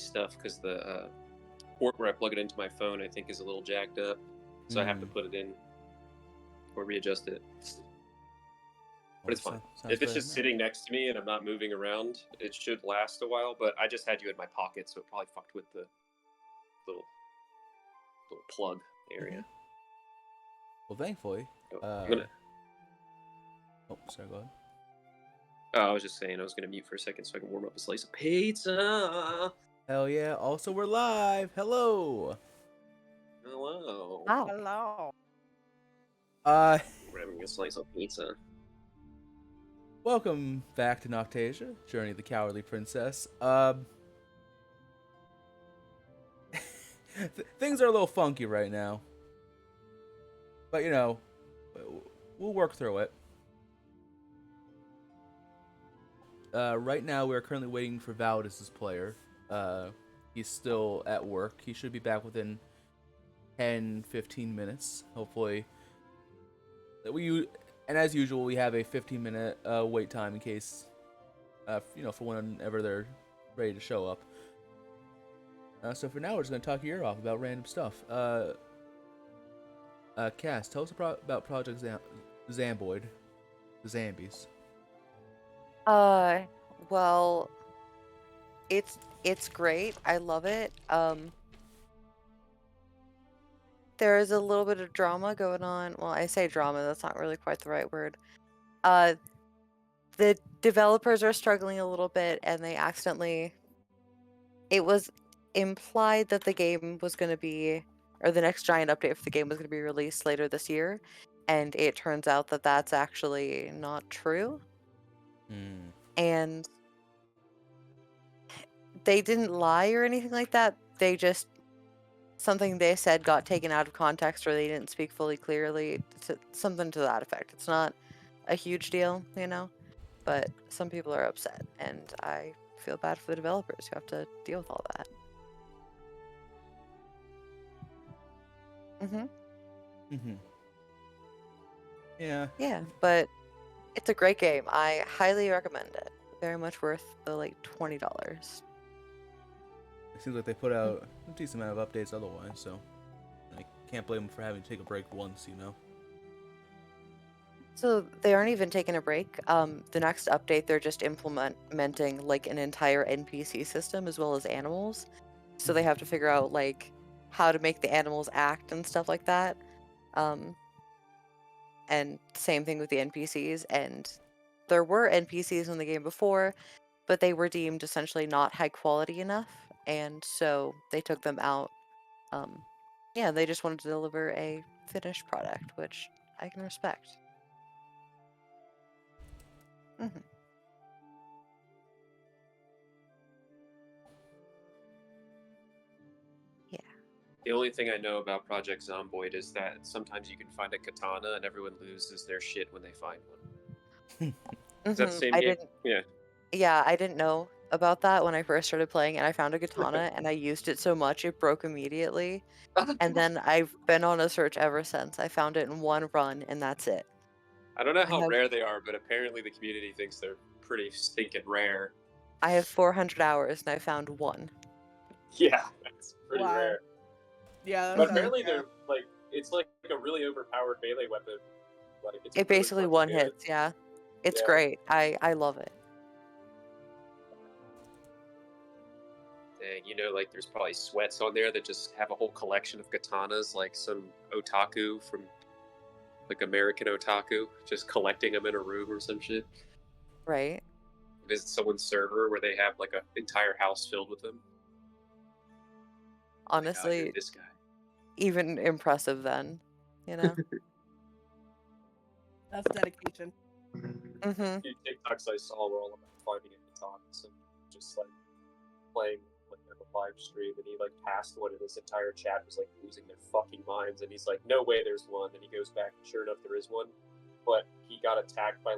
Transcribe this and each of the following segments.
stuff because the port where I plug it into my phone, I think, is a little jacked up, so I have to put it in or readjust it. But it's fine. If it's just sitting next to me and I'm not moving around, it should last a while. But I just had you in my pocket, so it probably fucked with the little plug area. Well, thankfully. Oh, sorry, go ahead. I was just saying I was going to mute for a second so I can warm up a slice of pizza. Hell yeah. Also, we're live. Hello. Hello. Oh. Hello. We're having a slice of pizza. Welcome back to Noctasia, Journey of the Cowardly Princess. Things are a little funky right now. But, you know, we'll work through it. Right now, we're currently waiting for Valdez's player. He's still at work. He should be back within 10-15 minutes, hopefully. And as usual, we have a 15-minute wait time in case, for whenever they're ready to show up. So for now, we're just going to talk your ear off about random stuff. Cass, tell us about Project Zamboid, the Zambies. Well, it's great. I love it. There is a little bit of drama going on. Well, I say drama, that's not really quite the right word. The developers are struggling a little bit, and they accidentally... It was implied that the game was going to be... Or the next giant update for the game was going to be released later this year, and it turns out that that's actually not true. And they didn't lie or anything like that. They just... Something they said got taken out of context, or they didn't speak fully clearly. Something to that effect. It's not a huge deal, but some people are upset, and I feel bad for the developers who have to deal with all that. Yeah, but it's a great game. I highly recommend it. Very much worth the $20. It seems like they put out a decent amount of updates otherwise, so I can't blame them for having to take a break once, So they aren't even taking a break. The next update, they're just implementing an entire NPC system as well as animals. So they have to figure out how to make the animals act and stuff like that. And same thing with the NPCs. And there were NPCs in the game before, but they were deemed essentially not high quality enough. And so they took them out. They just wanted to deliver a finished product, which I can respect. Yeah. The only thing I know about Project Zomboid is that sometimes you can find a katana and everyone loses their shit when they find one. Is that the same game? Yeah, I didn't know about that when I first started playing, and I found a katana and I used it so much it broke immediately. And then I've been on a search ever since. I found it in one run, and that's it. I don't know how rare they are, but apparently the community thinks they're pretty stinking rare. I have 400 hours, and I found one. Yeah, that's pretty rare. Yeah, but apparently they're it's a really overpowered melee weapon. It basically one hits. Yeah, it's great. I love it. Dang, there's probably sweats on there that just have a whole collection of katanas, like some otaku from American otaku, just collecting them in a room or some shit. Right. Visit someone's server where they have an entire house filled with them. Honestly, God, this guy. Even impressive then, That's dedication. The TikToks I saw were all about finding a katana, so just playing a live stream, and he passed one, and his entire chat was losing their fucking minds, and he's like, no way there's one, and he goes back, and sure enough there is one, but he got attacked by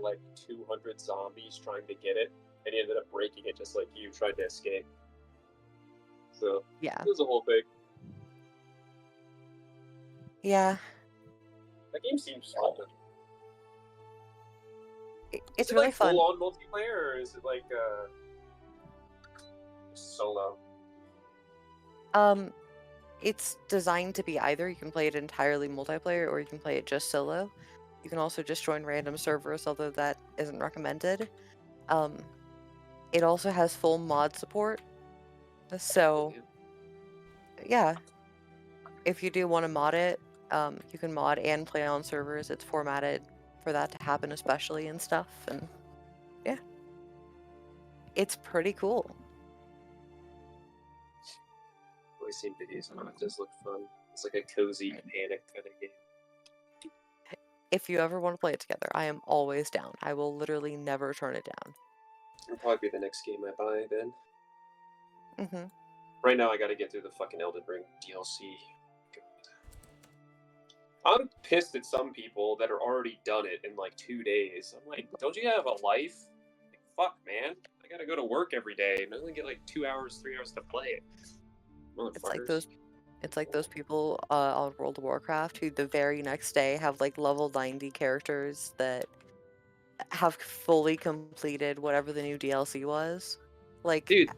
200 zombies trying to get it, and he ended up breaking it just like you, trying to escape. So yeah, it was a whole thing. Yeah, that game seems fun. It's really fun. Full on multiplayer, or is it solo? Um, it's designed to be either. You can play it entirely multiplayer or you can play it just solo. You can also just join random servers, although that isn't recommended. It also has full mod support. So, yeah, if you do want to mod it, you can mod and play on servers. It's formatted for that to happen, especially and stuff. And yeah, it's pretty cool. Always seen videos on it. It does look fun. It's like a cozy panic kind of game. If you ever want to play it together, I am always down. I will literally never turn it down. It'll probably be the next game I buy then. Mm-hmm. Right now, I gotta get through the fucking Elden Ring DLC. God. I'm pissed at some people that are already done it in like 2 days. I'm like, don't you have a life? Like, fuck, man. I gotta go to work every day and I only get like 2 hours, 3 hours to play it. It's like those people on World of Warcraft who the very next day have like level 90 characters that have fully completed whatever the new DLC was. Like, dude,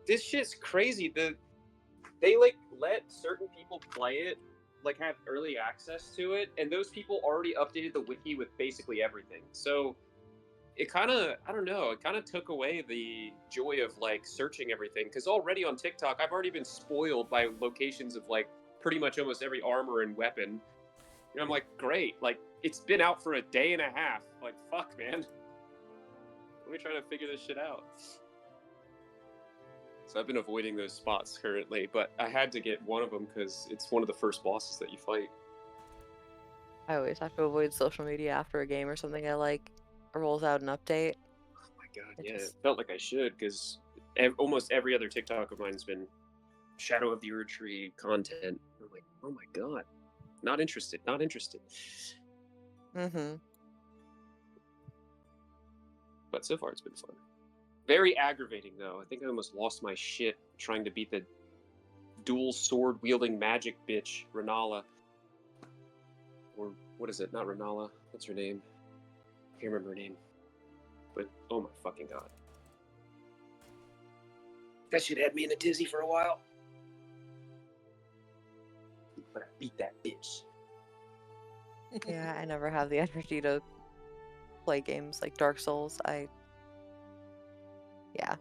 this shit's crazy. They like let certain people play it, like have early access to it, and those people already updated the wiki with basically everything. So it kind of, I don't know, it kind of took away the joy of like searching everything, because already on TikTok I've already been spoiled by locations of like pretty much almost every armor and weapon. And I'm like, great, like it's been out for a day and a half. Like, fuck, man. Let me try to figure this shit out. So I've been avoiding those spots currently, but I had to get one of them because it's one of the first bosses that you fight. I always have to avoid social media after a game or something I like rolls out an update. Oh my god, yeah, it felt like I should, because almost every other TikTok of mine's been Shadow of the Erdtree content. I'm like, oh my god, not interested, not interested. Mm-hmm. But so far it's been fun. Very aggravating, though. I think I almost lost my shit trying to beat the dual sword wielding magic bitch, Renala. Or what is it? Not Renala. What's her name? I can't remember her name. But oh my fucking god. That shit had me in a tizzy for a while. But I beat that bitch. Yeah, I never have the energy to play games like Dark Souls. Yeah.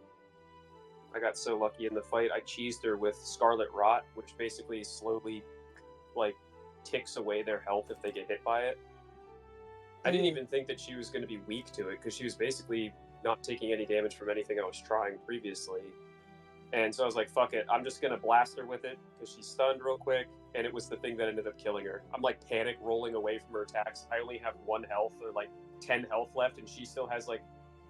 I got so lucky in the fight. I cheesed her with Scarlet Rot, which basically slowly, like, ticks away their health if they get hit by it. I didn't even think that she was going to be weak to it, because she was basically not taking any damage from anything I was trying previously. And so I was like, fuck it, I'm just going to blast her with it, because she's stunned real quick, and it was the thing that ended up killing her. I'm like panic rolling away from her attacks. I only have 1 health, or like 10 health left, and she still has like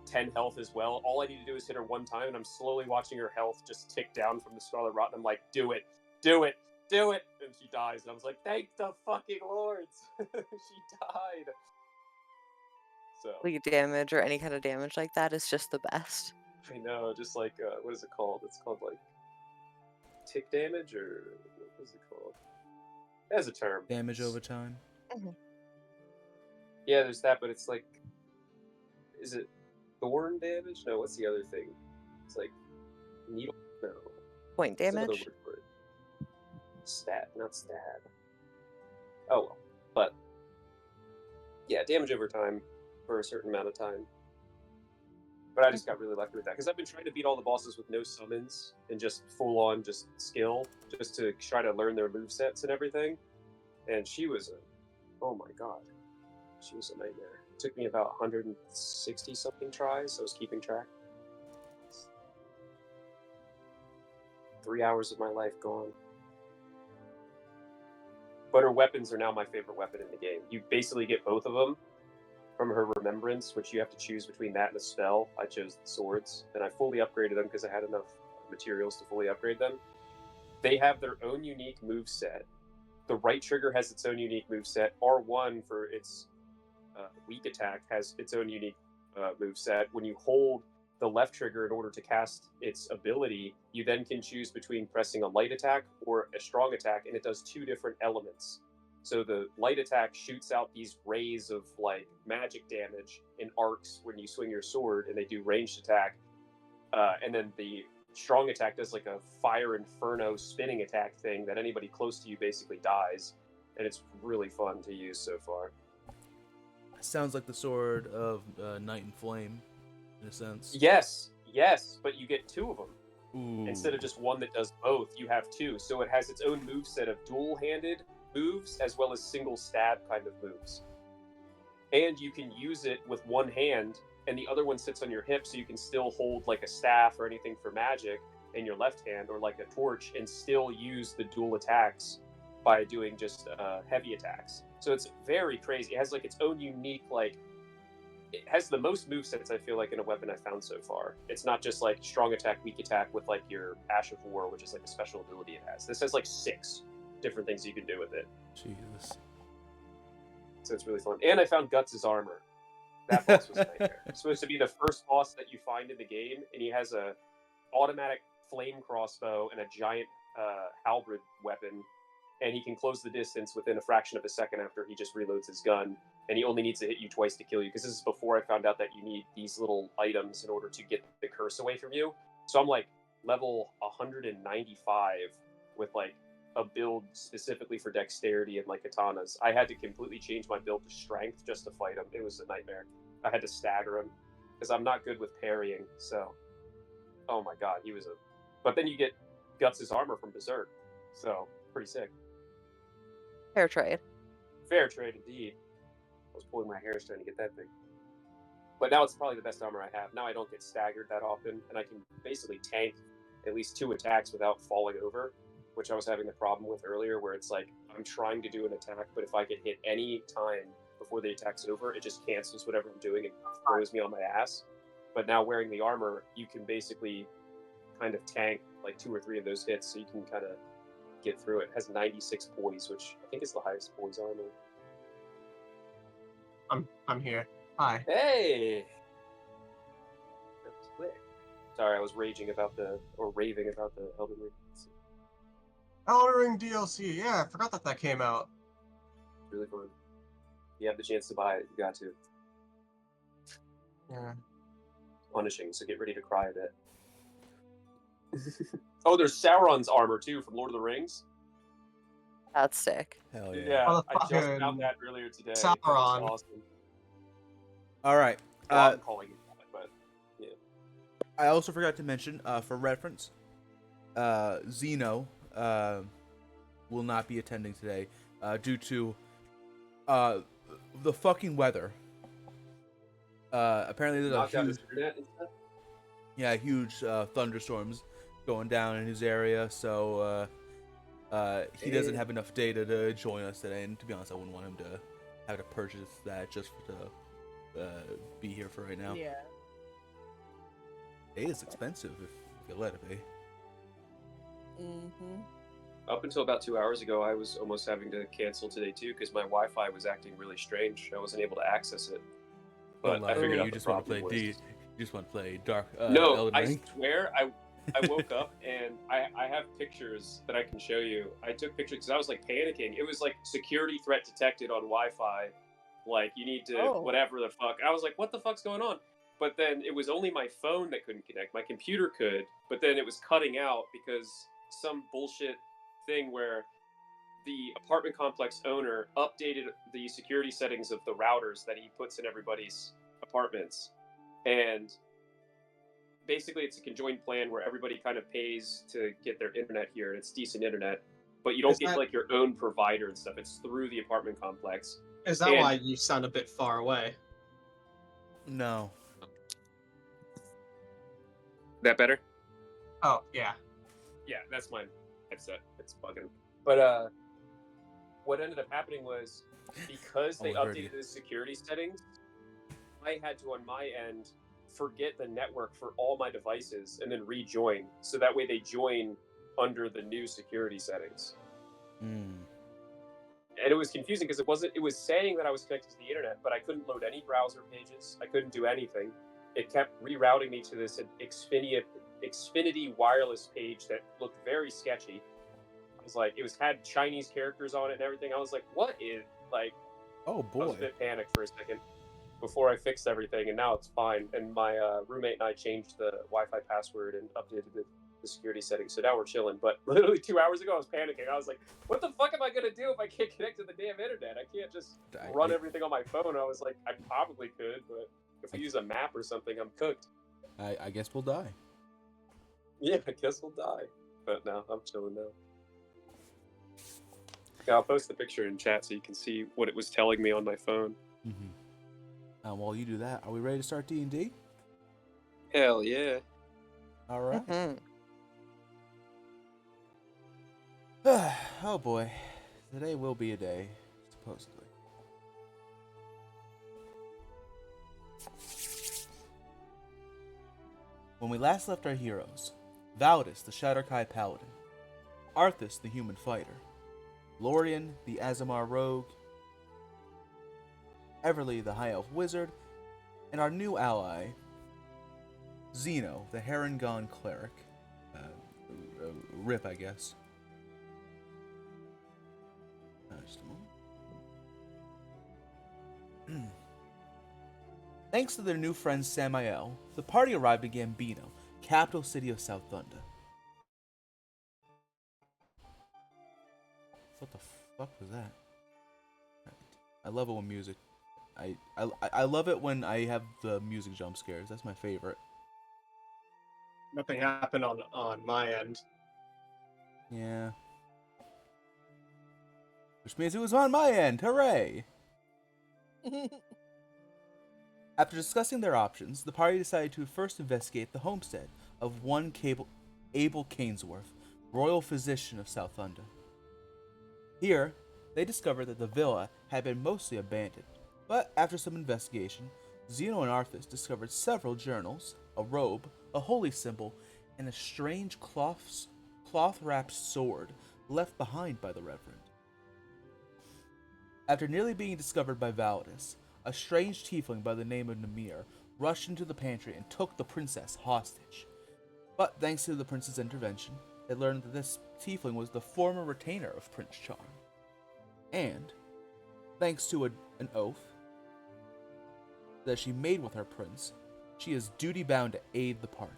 10 health as well. All I need to do is hit her 1 time, and I'm slowly watching her health just tick down from the Scarlet Rot, and I'm like, do it, do it, do it! And she dies, and I was like, thank the fucking lords! She died! So, Bleed damage or any kind of damage like that is just the best. I know, just like, what is it called? It's called like tick damage, or what is it called? It has a term. Damage over time. Yeah, there's that, but it's like, is it thorn damage? No, what's the other thing? It's like needle. No, Point there's another damage? word for it. Stat, not stab. Oh well, but yeah, damage over time for a certain amount of time. But I just got really lucky with that, because I've been trying to beat all the bosses with no summons and just full on just skill, just to try to learn their movesets and everything. And she was oh my god, she was a nightmare. It took me about 160 something tries. So I was keeping track. 3 hours of my life gone. But her weapons are now my favorite weapon in the game. You basically get both of them from her remembrance, which you have to choose between that and a spell. I chose the swords, and I fully upgraded them because I had enough materials to fully upgrade them. They have their own unique moveset. The right trigger has its own unique moveset. R1 for its weak attack has its own unique moveset. When you hold the left trigger in order to cast its ability, you then can choose between pressing a light attack or a strong attack, and it does 2 different elements. So the light attack shoots out these rays of like magic damage in arcs when you swing your sword, and they do ranged attack. And then the strong attack does like a fire inferno spinning attack thing that anybody close to you basically dies, and it's really fun to use so far. Sounds like the sword of Night and Flame, in a sense. Yes, but you get two of them. Ooh. Instead of just one that does both, you have two. So it has its own moveset of dual-handed moves as well as single stab kind of moves. And you can use it with one hand, and the other one sits on your hip, so you can still hold like a staff or anything for magic in your left hand, or like a torch, and still use the dual attacks by doing just heavy attacks. So it's very crazy. It has like its own unique, like, it has the most movesets I feel like in a weapon I've found so far. It's not just like strong attack, weak attack with like your Ash of War, which is like a special ability it has. This has like 6 different things you can do with it. Jesus. So it's really fun. And I found Guts' armor. That boss was a nightmare. It's supposed to be the first boss that you find in the game, and he has a automatic flame crossbow and a giant halberd weapon, and he can close the distance within a fraction of a second after he just reloads his gun, and he only needs to hit you twice to kill you, because this is before I found out that you need these little items in order to get the curse away from you. So I'm like level 195 with like a build specifically for dexterity and like katanas. I had to completely change my build to strength just to fight him. It was a nightmare. I had to stagger him because I'm not good with parrying. So, oh my god, he was a. But then you get Guts' armor from Berserk, so pretty sick. Fair trade. Fair trade indeed. I was pulling my hairs trying to get that thing. But now it's probably the best armor I have. Now I don't get staggered that often, and I can basically tank at least 2 attacks without falling over, which I was having the problem with earlier, where it's like I'm trying to do an attack, but if I get hit any time before the attack's over, it just cancels whatever I'm doing and throws me on my ass. But now wearing the armor, you can basically kind of tank like 2 or 3 of those hits, so you can kind of get through it. It has 96 poise, which I think is the highest poise armor. I'm here. Hi. Hey! That was quick. Sorry, I was raving about the Elden Ring. Elden Ring DLC. Yeah, I forgot that came out. It's really fun. You have the chance to buy it, you got to. Yeah. Punishing, so get ready to cry a bit. Oh, there's Sauron's armor too from Lord of the Rings. That's sick. Hell yeah. Yeah, I just Motherfucking found that earlier today. Sauron. That's awesome. All right. Well, I'm calling it that, but yeah. I also forgot to mention, for reference, Zeno will not be attending today due to the fucking weather. Apparently there's Knocked a out huge, his internet and stuff? huge thunderstorms going down in his area, so he doesn't have enough data to join us today. And to be honest, I wouldn't want him to have to purchase that just to be here for right now. Yeah. Data's expensive if you let it be. Mm-hmm. Up until about 2 hours ago, I was almost having to cancel today too because my Wi-Fi was acting really strange. I wasn't able to access it. But I figured out you the just want to problem play was- You just want to play Dark. No, Elden I Ring? swear, I woke up and I have pictures that I can show you. I took pictures because I was like panicking. It was like security threat detected on Wi-Fi. Like you need to whatever the fuck. I was like, what the fuck's going on? But then it was only my phone that couldn't connect. My computer could, but then it was cutting out because some bullshit thing where the apartment complex owner updated the security settings of the routers that he puts in everybody's apartments. And basically it's a conjoined plan where everybody kind of pays to get their internet here, and it's decent internet, but you don't get like your own provider and stuff. It's through the apartment complex. Is that why you sound a bit far away? No. That better? Oh, yeah. Yeah, that's my headset. It's bugging. But what ended up happening was because they updated the security settings, I had to, on my end, forget the network for all my devices and then rejoin. So that way they join under the new security settings. Mm. And it was confusing because it was saying that I was connected to the internet, but I couldn't load any browser pages. I couldn't do anything. It kept rerouting me to this Xfinity wireless page that looked very sketchy. I was like, had Chinese characters on it and everything. I was like, what is, like, Oh boy. I was a bit panicked for a second before I fixed everything, and now it's fine. And my roommate and I changed the Wi-Fi password and updated it the security settings, so now we're chilling. But literally 2 hours ago, I was panicking. I was like, what the fuck am I gonna do if I can't connect to the damn internet? I can't just run everything on my phone. I was like, I probably could, but if we use a map or something, I'm cooked. I guess we'll die. Yeah, I guess we'll die. But no, I'm chilling now. Yeah, I'll post the picture in chat so you can see what it was telling me on my phone. While you do that, are we ready to start D&D? Hell yeah. All right. Mhm. Oh boy, today will be a day, supposedly. When we last left our heroes, Valdis, the Shatterkai Paladin, Arthas, the Human Fighter, Lorien, the Azamar Rogue, Everly, the High Elf Wizard, and our new ally, Zeno, the Harengon Cleric. Rip, I guess. Just a moment. Thanks to their new friend Samael, the party arrived in Gambino, capital city of South Thunder. What the fuck was that? I love it when music. I love it when I have the music jump scares. That's my favorite. Nothing happened on my end. Yeah. Which means it was on my end. Hooray! After discussing their options, the party decided to first investigate the homestead of one Abel Canesworth, royal physician of South Thunder. Here, they discovered that the villa had been mostly abandoned, but after some investigation, Zeno and Arthas discovered several journals, a robe, a holy symbol, and a strange cloth-wrapped sword left behind by the Reverend. After nearly being discovered by Valdis, a strange tiefling by the name of Namir rushed into the pantry and took the princess hostage. But thanks to the prince's intervention, they learned that this tiefling was the former retainer of Prince Charm. And, thanks to an oath that she made with her prince, she is duty-bound to aid the party.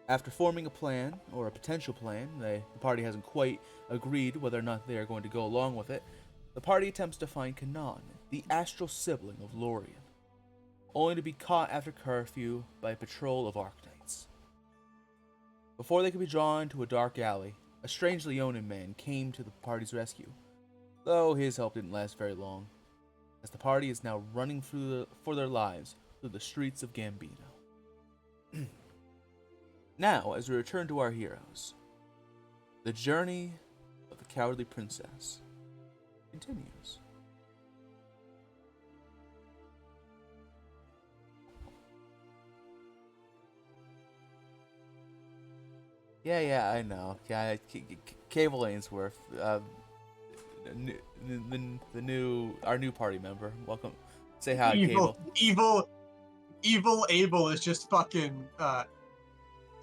After forming a plan, or a potential plan, the party hasn't quite agreed whether or not they are going to go along with it, the party attempts to find Kanan, the astral sibling of Lorien, only to be caught after curfew by a patrol of Arknights. Before they could be drawn to a dark alley, a strange Leonin man came to the party's rescue, though his help didn't last very long, as the party is now running for their lives through the streets of Gambino. Now, as we return to our heroes, the journey of the Cowardly Princess continues. Yeah, I know. Yeah, Cable Ainsworth, our new party member. Welcome. Say hi, Cable. Evil Abel is just fucking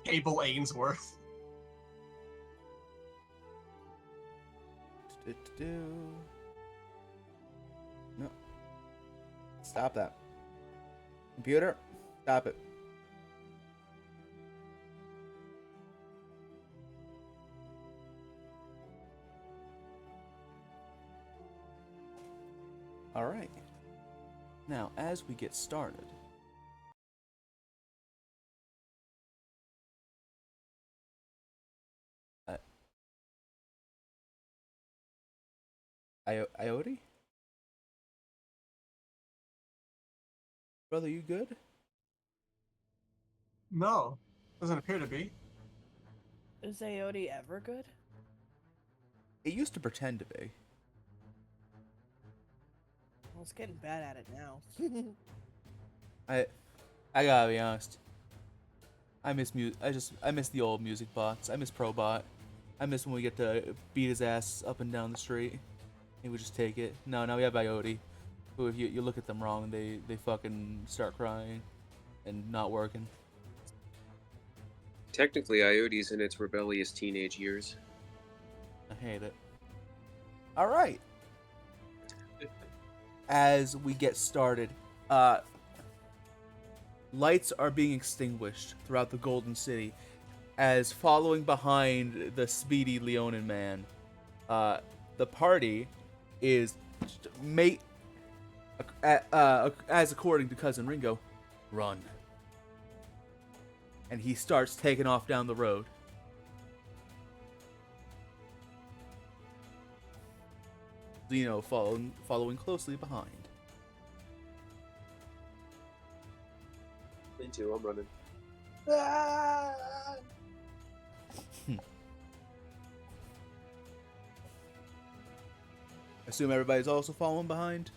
Cable Ainsworth. No. Stop that. Computer, stop it. All right. Now, as we get started, Ioti? Brother, you good? No, doesn't appear to be. Is Aote ever good? It used to pretend to be. Well, it's getting bad at it now. I gotta be honest. I miss I miss the old music bots. I miss Probot. I miss when we get to beat his ass up and down the street. He would just take it. No, now we have Ioti, who if you look at them wrong, they fucking start crying and not working. Technically, Iote's in its rebellious teenage years. I hate it. All right. As we get started, lights are being extinguished throughout the Golden City, as following behind the speedy Leonin man, the party is as according to Cousin Ringo, run. And he starts taking off down the road. Zeno following closely behind. Me too, I'm running. Assume everybody's also following behind.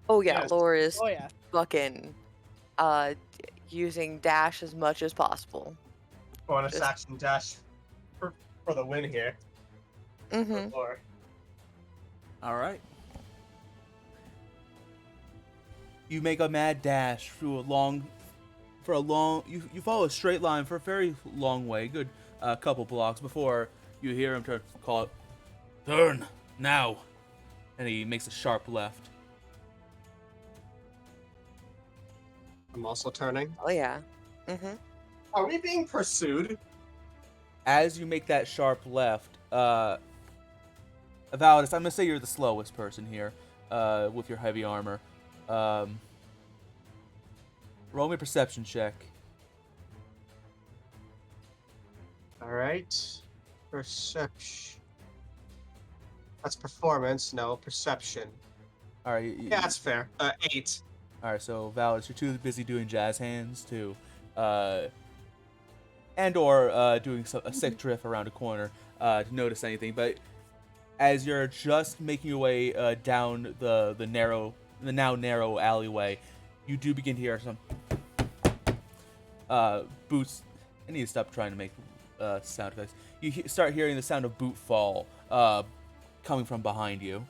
Oh yeah, Yes. Laura is Oh yeah. fucking using dash as much as possible. Bonus Just- action dash for the win here. Mm-hmm. Or All right. You make a mad dash through you follow a straight line for a very long way, good couple blocks before you hear him call out, "Turn now," and he makes a sharp left. I'm also turning. Oh yeah. Mm-hmm. Are we being pursued? As you make that sharp left, Validus, I'm gonna say you're the slowest person here, with your heavy armor. Roll me a perception check. All right. Perception. That's performance. No perception. All right. Yeah, that's fair. 8. All right. So Validus, you're too busy doing jazz hands to, and or doing a sick drift around a corner to notice anything. But as you're just making your way down the now narrow alleyway, you do begin to hear some boots. I need to stop trying to make sound effects. You start hearing the sound of boot fall coming from behind you.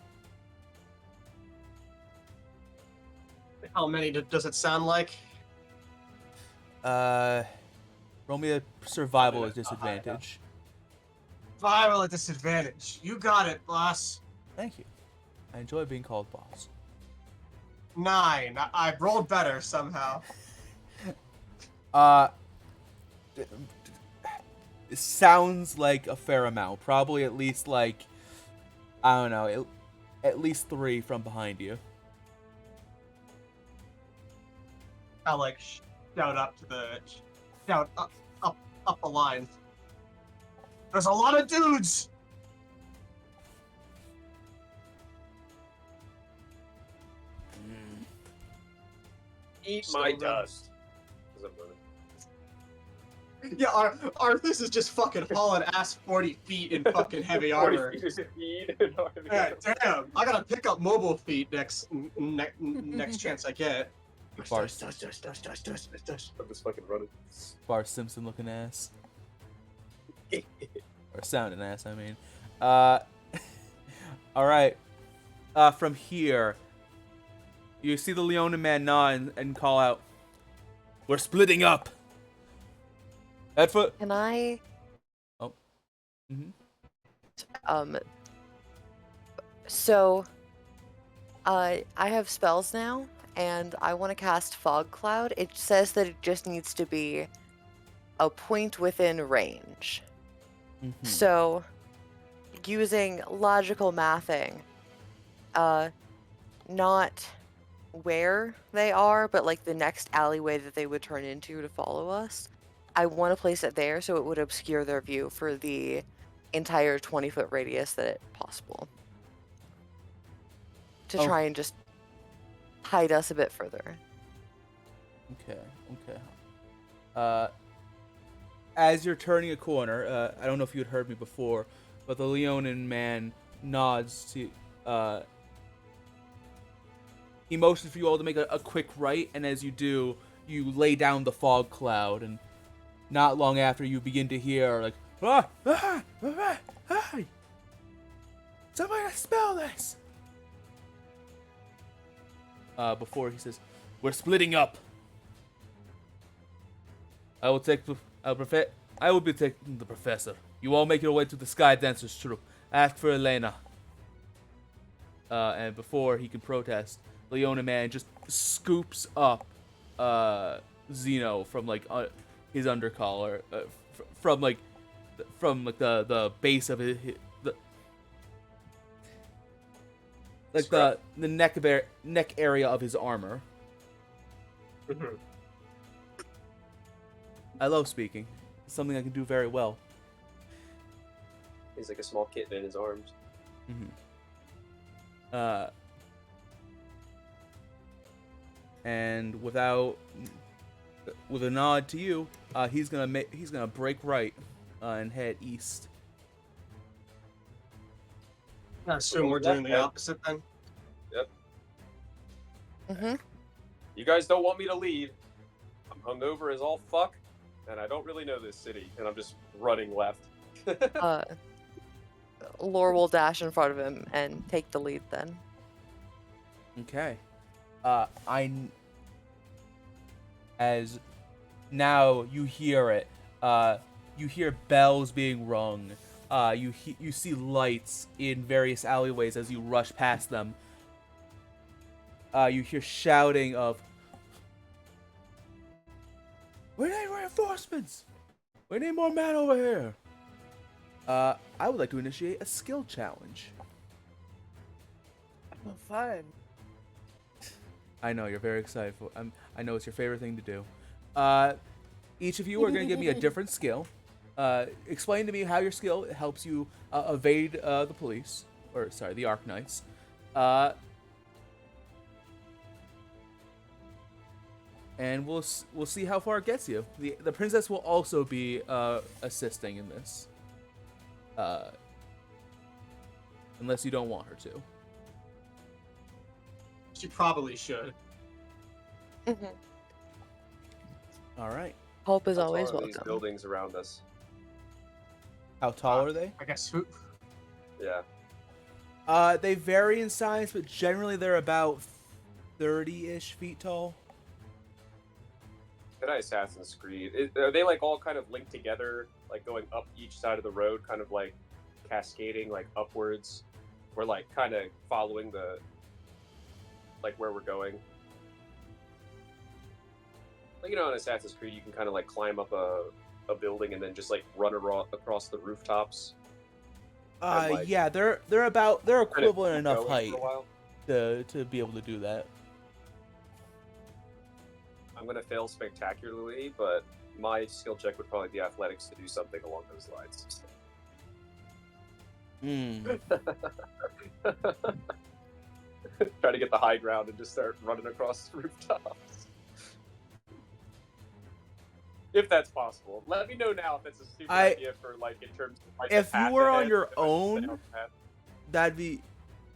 How many does it sound like? Roll me a survival at disadvantage. Viral at disadvantage. You got it, boss. Thank you. I enjoy being called boss. 9. I rolled better somehow. It sounds like a fair amount. Probably at least like, I don't know, at least 3 from behind you. I'll like shout up the line. There's a lot of dudes. Eat So my run. dust. 'Cause I'm running. Yeah, Arthas is just fucking hauling ass 40 feet in fucking heavy 40 armor. feet of speed and armor. Yeah, damn. I gotta pick up mobile feet next chance I get. Bart. I'm just fucking running. Bart Simpson looking ass. Or sounding ass, I mean. Alright. From here, you see the Leonin man nod and call out, "We're splitting up!" Headfoot! Can I so I have spells now and I want to cast Fog Cloud. It says that it just needs to be a point within range. So using logical mathing, not where they are, but like the next alleyway that they would turn into to follow us. I want to place it there so it would obscure their view for the entire 20-foot radius that it possible. To Oh. try and just hide us a bit further. Okay. As you're turning a corner, I don't know if you had heard me before, but the Leonin man nods to, he motions for you all to make a quick right, and as you do, you lay down the fog cloud, and not long after you begin to hear, like, hey! Somebody spell this! Before he says, "We're splitting up. I will be taking the professor. You all make your way to the Sky Dancer's troop. Ask for Elena." And before he can protest, Leona Man just scoops up Zeno from like his undercollar, from like the base of the like Scruff. the neck area of his armor. I love speaking. It's something I can do very well. He's like a small kitten in his arms. And with a nod to you, he's gonna break right and head east. I assume we're doing the opposite then. Mm-hmm. You guys don't want me to lead. I'm hungover as all fuck, and I don't really know this city, and I'm just running left. Lore will dash in front of him and take the lead then. Okay. As now you hear it. You hear bells being rung. You see lights in various alleyways as you rush past them. You hear shouting of, "We need reinforcements! We need more men over here!" I would like to initiate a skill challenge. Oh, fun. I know you're very excited for. I know it's your favorite thing to do. Each of you are going to give me a different skill. Explain to me how your skill helps you evade the police, or sorry, the Arknights. And we'll see how far it gets you. The princess will also be assisting in this, unless you don't want her to. She probably should. Mm-hmm. All right. Hope is How always tall are these welcome. buildings around us. How tall are they? I guess who? Yeah. They vary in size, but generally they're about 30-ish feet tall. Good Assassin's Creed. Are they like all kind of linked together, like going up each side of the road, kind of like cascading like upwards? We're like kind of following the like where we're going. Like, you know, in Assassin's Creed, you can kind of like climb up a building and then just like run across the rooftops. And, like, Yeah, they're equivalent kind of enough going height for a while. to be able to do that. I'm gonna fail spectacularly, but my skill check would probably be athletics to do something along those lines. Try to get the high ground and just start running across the rooftops. If that's possible. Let me know now if that's a stupid idea for like in terms of like If the path you were on ahead, your if I just stay own, on the path. That'd be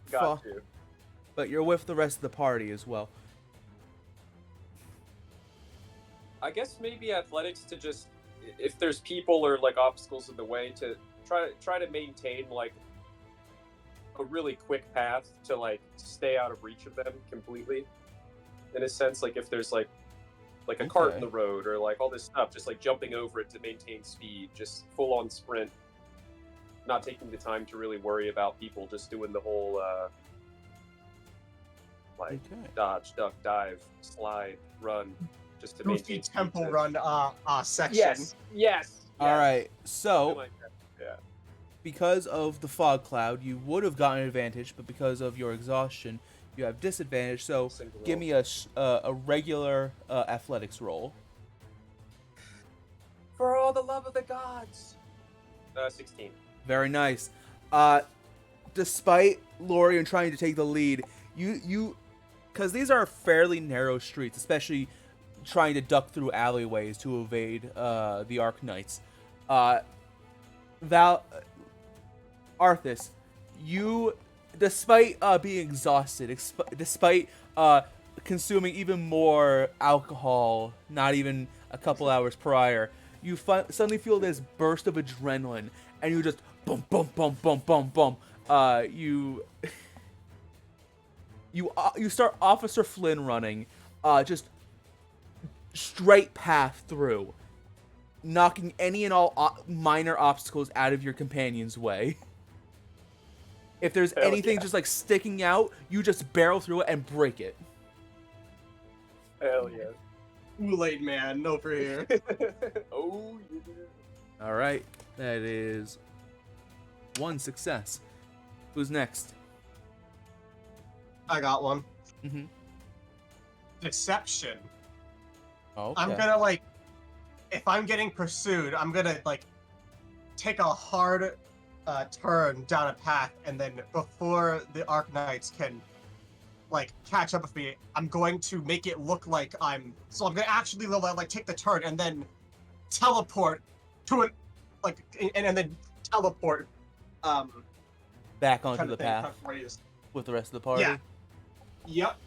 Got you. but you're with the rest of the party as well. I guess maybe athletics to just if there's people or like obstacles in the way to try to maintain like a really quick path to like stay out of reach of them completely. In a sense, like if there's like a cart in the road or like all this stuff, just like jumping over it to maintain speed, just full on sprint, not taking the time to really worry about people, just doing the whole dodge, duck, dive, slide, run, just to Goofy maintain speed temple to- run section. Yes. All right. Something So, like that. Yeah. because of the fog cloud, you would have gotten an advantage, but because of your exhaustion, you have disadvantage. So, Single give roll. me a regular athletics roll. For all the love of the gods. 16. Very nice. Despite Lorian trying to take the lead, you because these are fairly narrow streets, especially trying to duck through alleyways to evade the Arknights. Arthas, you, despite being exhausted, despite consuming even more alcohol, not even a couple hours prior, you suddenly feel this burst of adrenaline, and you just boom, boom, boom, boom, boom, boom. You start Officer Flynn running, just straight path through, knocking any and all minor obstacles out of your companion's way. If there's Hell anything yeah. just like sticking out, you just barrel through it and break it. Hell yeah. Kool-Aid Man over here. Oh, yeah. All right, that is 1 success. Who's next? I got one. Mm-hmm. Deception. Okay. I'm gonna like, if I'm getting pursued, I'm gonna like take a hard turn down a path, and then before the Arknights can like catch up with me, I'm going to make it look like I'm gonna actually like take the turn and then teleport to an like and then teleport Back onto kind the of thing, path kind of radius. with the rest of the party. Yeah. Yep.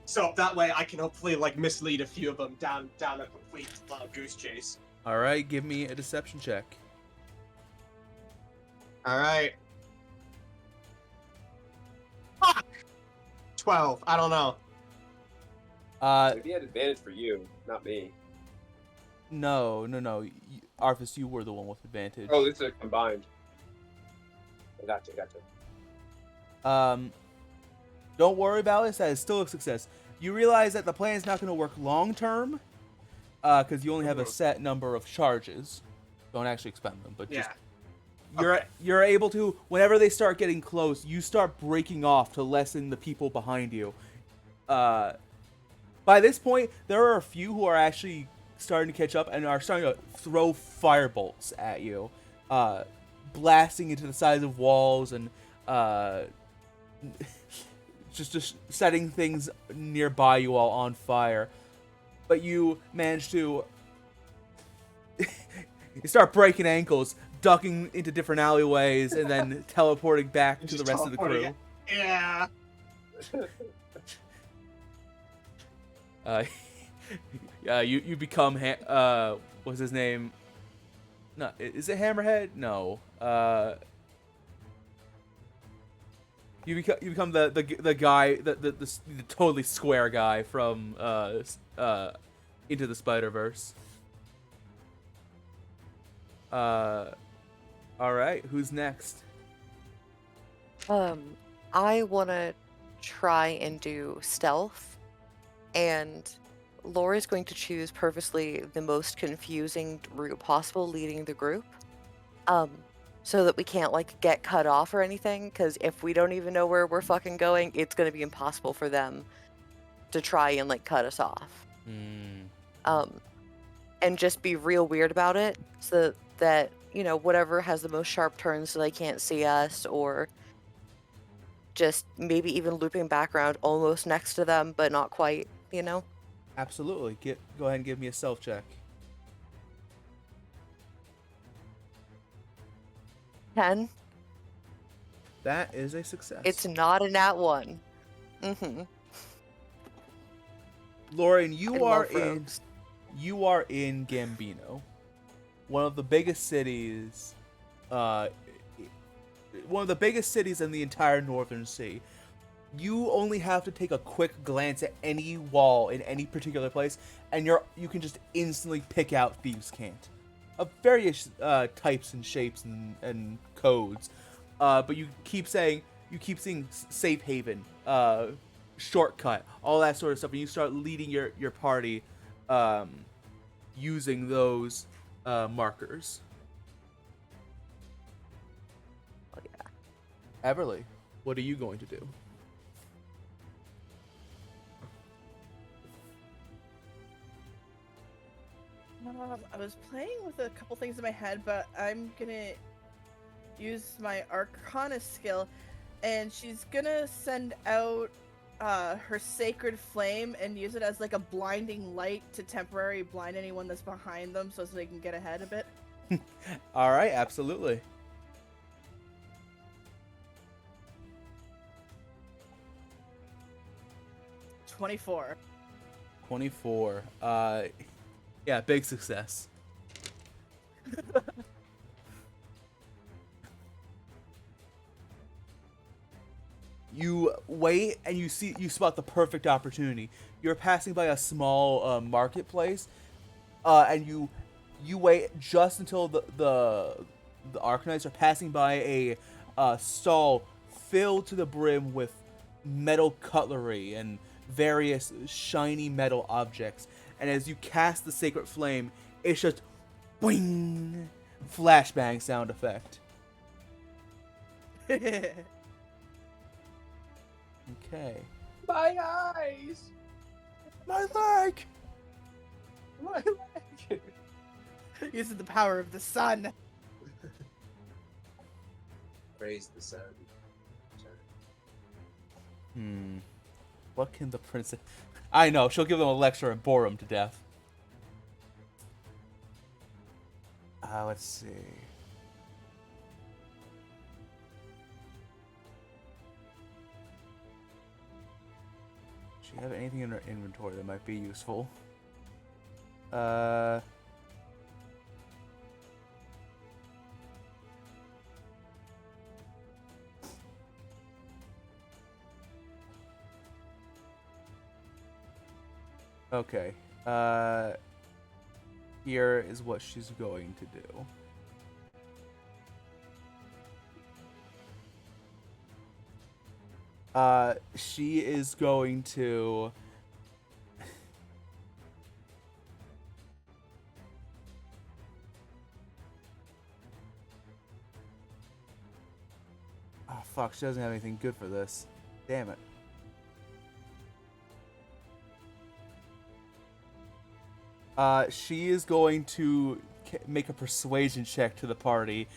So that way I can hopefully like mislead a few of them down a complete goose chase. All right, give me a deception check. All right. Fuck. 12. I don't know. Maybe he had advantage for you, not me. No. Arthas, you were the one with advantage. Oh, this is a combined. I gotcha. Don't worry about it. That is still a success. You realize that the plan is not going to work long term, because you only have a set number of charges. Don't actually expend them, but just you're able to, whenever they start getting close, you start breaking off to lessen the people behind you. By this point, there are a few who are actually starting to catch up and are starting to throw firebolts at you, blasting into the sides of walls and just setting things nearby you all on fire. But you manage to you start breaking ankles, ducking into different alleyways, and then teleporting back to the rest of the crew. Yeah. You become what's his name? No, is it Hammerhead? No. You become the guy, the totally square guy from Into the Spider-Verse. All right, who's next? I want to try and do stealth, and Laura's going to choose purposely the most confusing route possible leading the group, so that we can't like get cut off or anything, because if we don't even know where we're fucking going, it's going to be impossible for them to try and like cut us off. And just be real weird about it, so that, you know, whatever has the most sharp turns so they can't see us, or just maybe even looping back around almost next to them, but not quite, you know? Absolutely. Go ahead and give me a stealth check. 10. That is a success. It's not a nat 1. Mm-hmm. Lauren, I you are love rogues. in Gambino, one of the biggest cities, in the entire Northern Sea. You only have to take a quick glance at any wall in any particular place, and you can just instantly pick out thieves' cant of various types and shapes and codes. But you keep seeing safe haven, shortcut, all that sort of stuff, and you start leading your party using those markers. Oh, yeah. Everly, what are you going to do? I was playing with a couple things in my head, but I'm gonna use my Arcana skill, and she's gonna send out her Sacred Flame and use it as like a blinding light to temporarily blind anyone that's behind them, so they can get ahead a bit. All right, absolutely. $24. 24. Yeah, big success. You wait and you spot the perfect opportunity. You're passing by a small marketplace, and you wait just until the Arcanites are passing by a stall filled to the brim with metal cutlery and various shiny metal objects. and as you cast the sacred flame, it's just boing, flashbang sound effect. Okay. My eyes! My leg! My leg! Using the power of the sun. Praise the sun. What can the princess... I know, she'll give them a lecture and bore them to death. Let's see. Does she have anything in her inventory that might be useful? Okay. Here is what she's going to do. She is going to... Oh, fuck, she doesn't have anything good for this. Damn it. She is going to make a persuasion check to the party,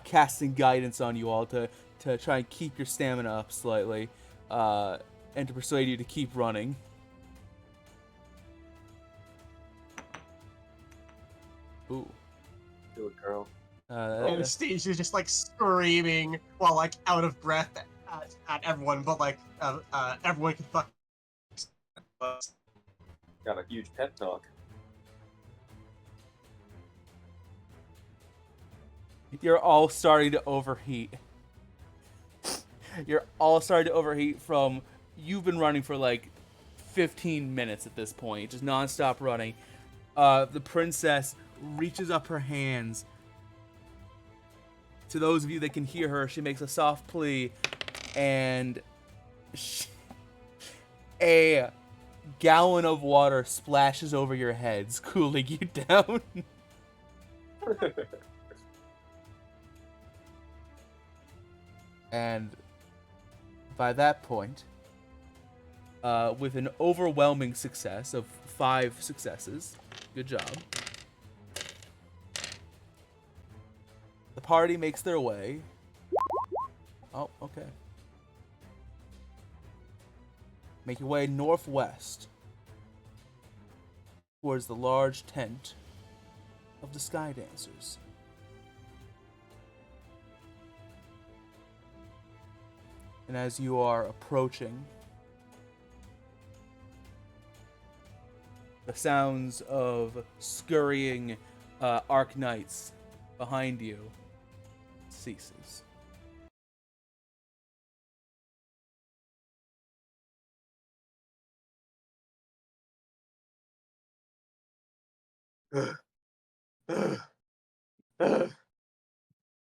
casting guidance on you all to try and keep your stamina up slightly, and to persuade you to keep running. Ooh. Do it, girl. And Steve is just like screaming while like out of breath at everyone, but like everyone can fuck. Got a huge pep talk. You're all starting to overheat. You're all starting to overheat from... You've been running for like 15 minutes at this point, just non-stop running. The princess reaches up her hands. To those of you that can hear her, she makes a soft plea, and a gallon of water splashes over your heads, cooling you down. And by that point, with an overwhelming success of 5 successes, good job, the party makes their way. Oh, okay. Make your way northwest towards the large tent of the Sky Dancers. And as you are approaching, the sounds of scurrying Arc Knights behind you ceases.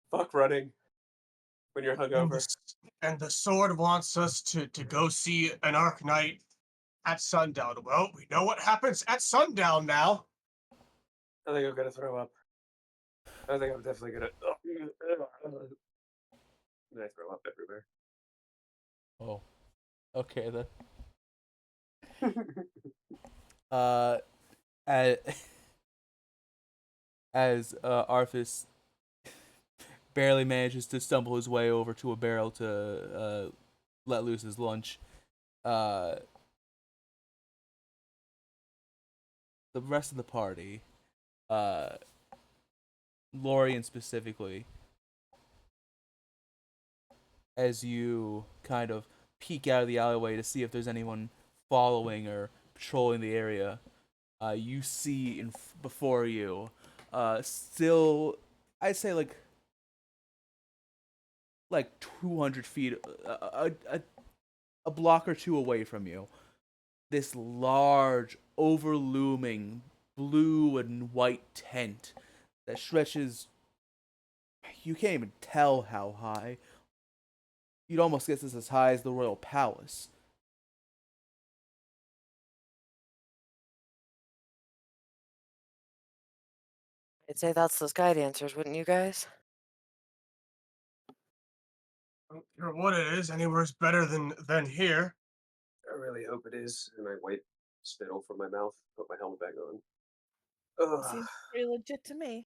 Fuck running when you're hungover. And the sword wants us to go see an Arc Knight at sundown. Well, we know what happens at sundown now. I think I'm gonna throw up. I think I'm definitely gonna. And I throw up everywhere. Oh, okay then. As Arthas barely manages to stumble his way over to a barrel to let loose his lunch, the rest of the party, Lorian specifically, as you kind of peek out of the alleyway to see if there's anyone following or patrolling the area, you see before you, still, I'd say like 200 feet, a block or two away from you, this large, overlooming blue and white tent that stretches, you can't even tell how high. You'd almost guess it's as high as the royal palace. I'd say that's the Sky Dancers, wouldn't you guys? Don't care what it is, anywhere's better than here. I really hope it is. And I wipe spittle from my mouth, put my helmet back on. Ugh. Seems pretty legit to me.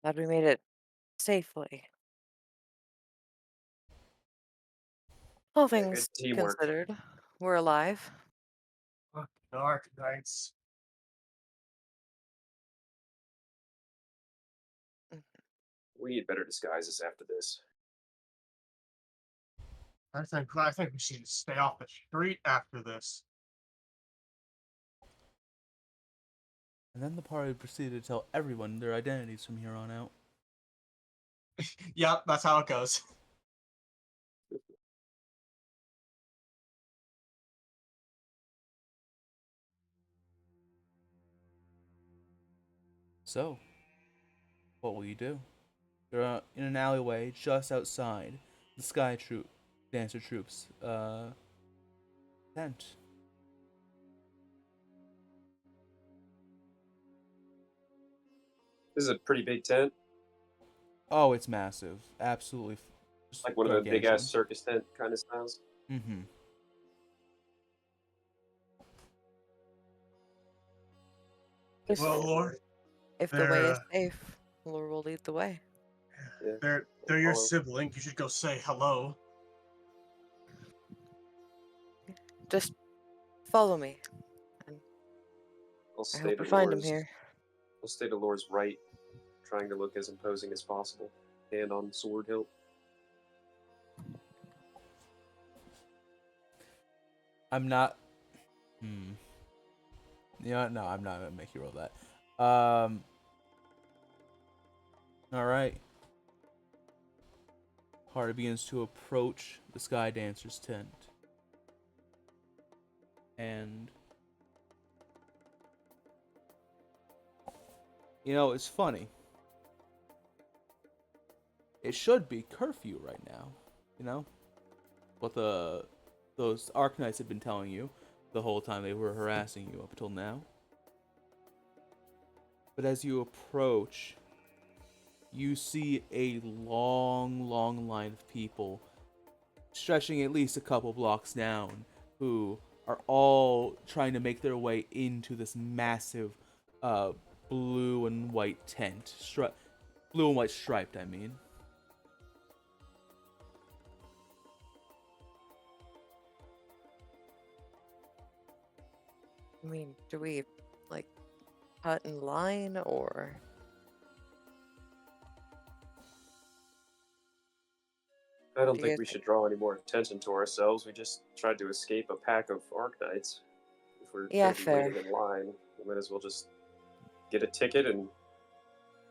Glad we made it safely. All Yeah, things good teamwork. considered, we're alive. Fucking Arc Knights. We need better disguises after this. I think we should stay off the street after this. And then the party proceeded to tell everyone their identities from here on out. Yep, that's how it goes. So, what will you do? You're in an alleyway just outside the Dancer Troops tent. This is a pretty big tent. Oh, it's massive. Absolutely. Like one of the big ass circus tent kind of styles. Mm-hmm. If, Well, Lord, if the way is they're, safe, Lord will lead the way. Yeah. they're your Follow. sibling. You should go say hello. Just follow me. I'll I stay hope to we find him Laura's. here. I'll stay to Laura's right, trying to look as imposing as possible. Hand on sword hilt. I'm not. Yeah, no, I'm not gonna make you roll that. All right. Party begins to approach the Sky Dancer's tent, and you know it's funny. It should be curfew right now, you know, what those Arknights have been telling you the whole time they were harassing you up until now. But as you approach, you see a long, long line of people stretching at least a couple blocks down who are all trying to make their way into this massive blue and white tent. Blue and white striped, I mean. I mean, do we, like, cut in line, or... I don't Do you think guys we think- should draw any more attention to ourselves. We just tried to escape a pack of Arknights. If we're Yeah, going to be fair. waiting in line, we might as well just get a ticket and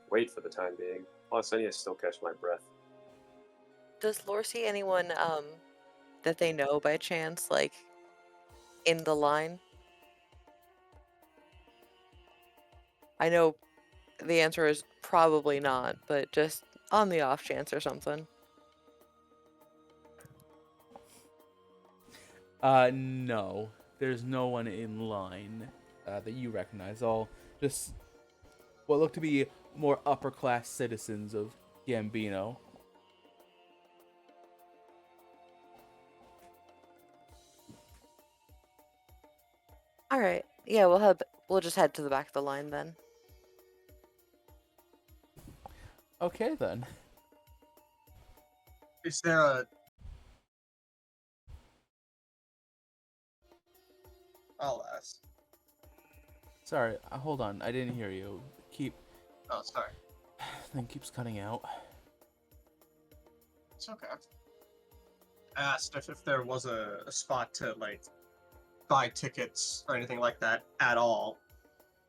wait for the time being. Plus, I need to still catch my breath. Does Lore see anyone, that they know by chance, like, in the line? I know the answer is probably not, but just on the off chance or something. No. There's no one in line that you recognize. All just what look to be more upper class citizens of Gambino. All right. Yeah, we'll just head to the back of the line then. Okay then. Is there a... I'll ask. Sorry, hold on. I didn't hear you. Oh, sorry. Thing keeps cutting out. It's okay. Asked if there was a spot to, like, buy tickets or anything like that at all.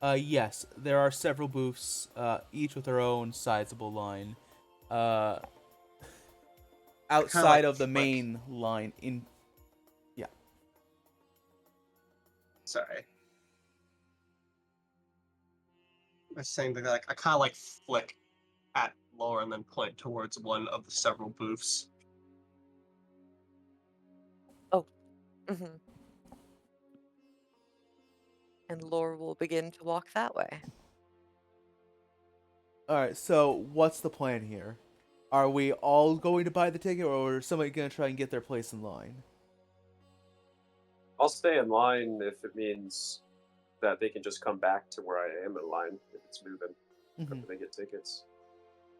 Yes, there are several booths, each with their own sizable line. Outside of the main line in... Yeah. Sorry. I was saying that, like, I kind of, like, flick at Laura and then point towards one of the several booths. Mm-hmm. and Lore will begin to walk that way. All right. So what's the plan here? Are we all going to buy the ticket, or is somebody gonna try and get their place in line? I'll stay in line if it means that they can just come back to where I am in line if it's moving Mhm. after they get tickets.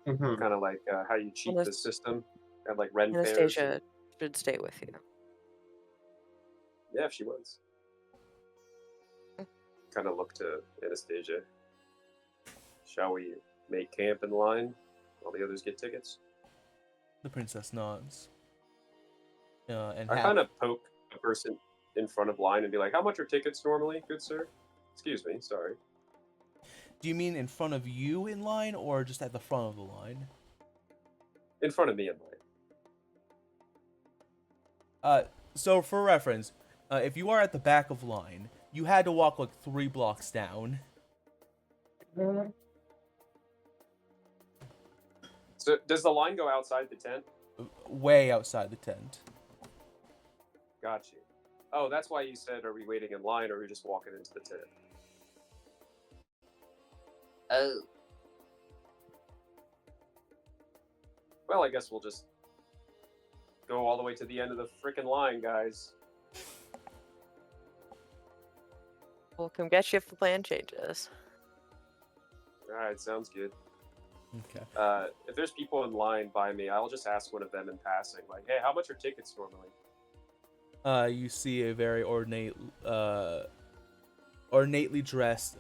Mhm. Kind of like how you cheat Anas- the system and like rent fairs. Anastasia should stay with you. Yeah, if she was. Kind of look to Anastasia. Shall we make camp in line while the others get tickets? The princess nods. And I kind of poke a person in front of line and be like, "How much are tickets normally, good sir?" Excuse me, sorry. Do you mean in front of you in line, or just at the front of the line? In front of me in line. So for reference, if you are at the back of line, you had to walk like 3 blocks down. So does the line go outside the tent? Way outside the tent. Got you. Oh, that's why you said, are we waiting in line or are we just walking into the tent? Oh. Well, I guess we'll just go all the way to the end of the frickin' line, guys. We'll come get you if the plan changes. Alright, sounds good. Okay. If there's people in line by me, I'll just ask one of them in passing, like, hey, how much are tickets normally? You see a very ornately dressed,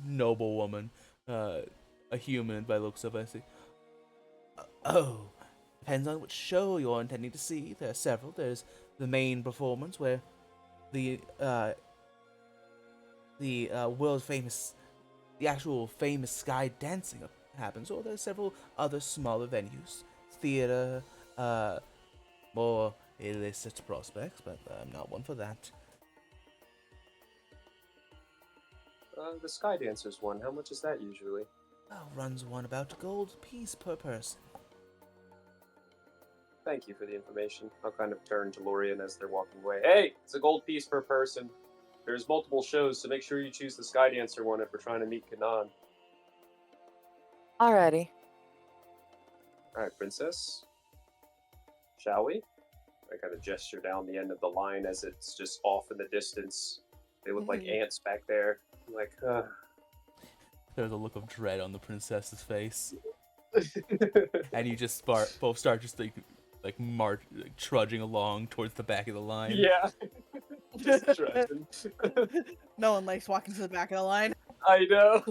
noble woman, a human by the looks of it. I see. Oh, depends on which show you're intending to see. There are several. There's the main performance where the world famous, the actual famous sky dancing happens, or there's several other smaller venues, theater, more illicit prospects, but I'm not one for that. The Sky Dancers one, how much is that usually? Runs one about a gold piece per person. Thank you for the information. I'll kind of turn to Lorian as they're walking away. Hey, it's a gold piece per person. There's multiple shows, so make sure you choose the Sky Dancer one if we're trying to meet Kanan. Alrighty. Alright, Princess. Shall we? I kind of gesture down the end of the line as it's just off in the distance. They look like ants back there. I'm like, There's a look of dread on the princess's face, and you just both start just trudging along towards the back of the line. Yeah. Just trudging. No one likes walking to the back of the line. I know.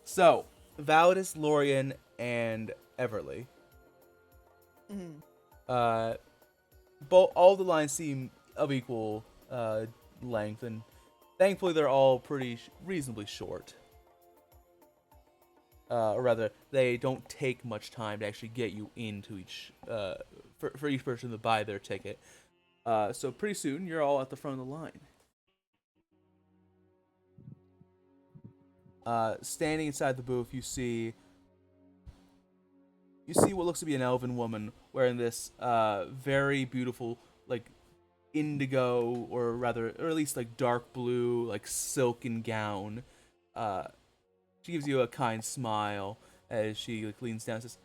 So, Validus, Lorian, and Everly. All the lines seem of equal length, and thankfully they're all pretty reasonably short. Or rather, they don't take much time to actually get you into each for each person to buy their ticket. So pretty soon you're all at the front of the line. Standing inside the booth, you see what looks to be an elven woman wearing this very beautiful, like, indigo, or at least like dark blue, like silken gown. She gives you a kind smile as she leans down and says,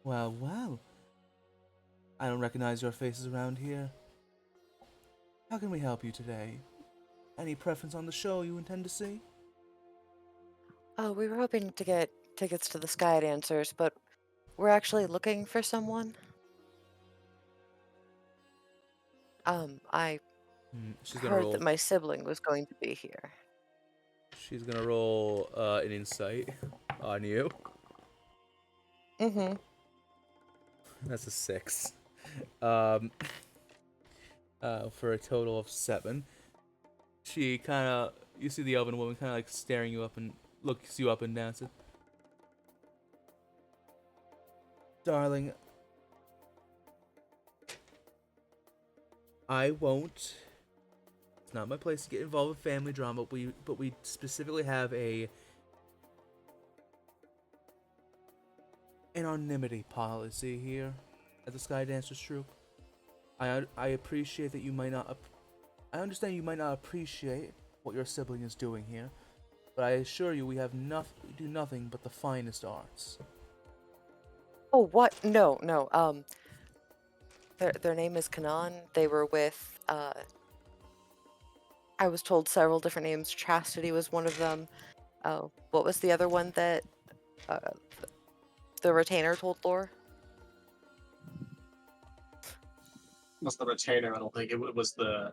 Well, I don't recognize your faces around here. How can we help you today? Any preference on the show you intend to see? Oh, we were hoping to get tickets to the Sky Dancers, but we're actually looking for someone. I She's gonna heard roll. that my sibling was going to be here. She's gonna roll an insight on you. That's a 6. For a total of 7. She you see the elven woman kind of like staring you up and looks you up and down and says, Darling, I won't. It's not my place to get involved with family drama, but we specifically have an anonymity policy here at the Sky Dancers troupe. I appreciate that you might not I understand you might not appreciate what your sibling is doing here, but I assure you we do nothing but the finest arts. Oh, what? No, no. Their name is Kanan. They were with I was told several different names. Chastity was one of them. Oh, what was the other one that uh, the retainer told Lore? Was the retainer? I don't think it was the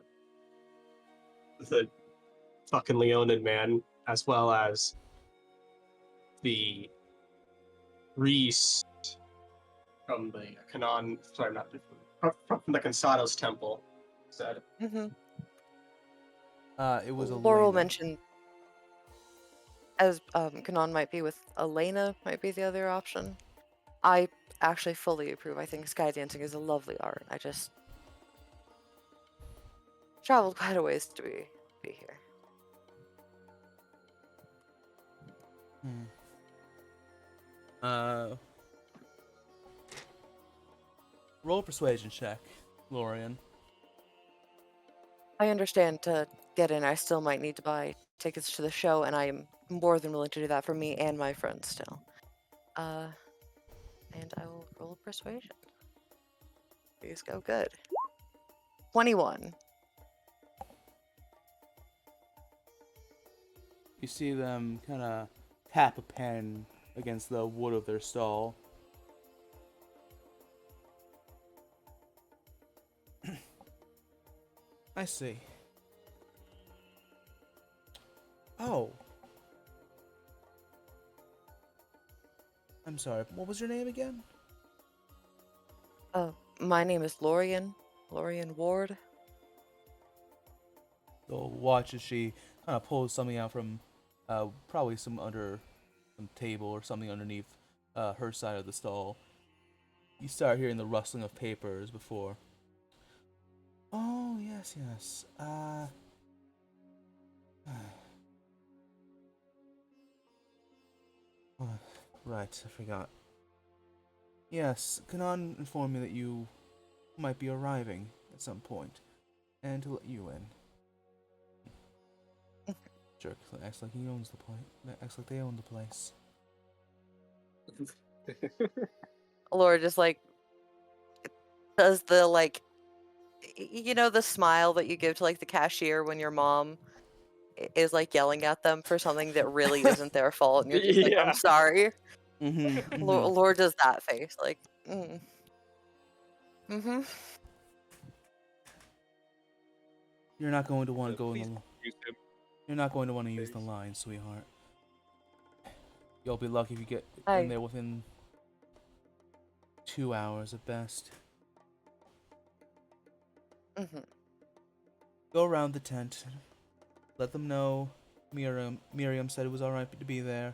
fucking Leonin man, as well as the Reese from the Kanan. Sorry, not from the Cansados temple. Said. Mm-hmm. It was Laurel Elena. mentioned as Kanan might be with Elena, might be the other option. I actually fully approve. I think sky dancing is a lovely art. I just traveled quite a ways to be here. Roll a persuasion check, Lorian. I understand to get in, I still might need to buy tickets to the show, and I am more than willing to do that for me and my friends still. And I will roll a persuasion. Please go good. 21. You see them kind of tap a pen against the wood of their stall. I see. Oh. I'm sorry, what was your name again? My name is Lorian Ward. You'll watch as she kind of pulls something out from probably some table or something underneath her side of the stall. You start hearing the rustling of papers before. Oh, yes. Right, I forgot. Yes, Kanan informed me that you might be arriving at some point, and to let you in. Jerk acts like he owns the place. Acts like they own the place. Laura just like does the like, the smile that you give to like the cashier when your mom is like yelling at them for something that really isn't their fault, and you're just like, I'm Yeah. sorry. Mm-hmm. Laura does that face, like, You're not going to want to go in Please the. use him. You're not going to want to use the line, sweetheart. You'll be lucky if you get I- in there within 2 hours at best. Go around the tent. Let them know Miriam said it was alright to be there.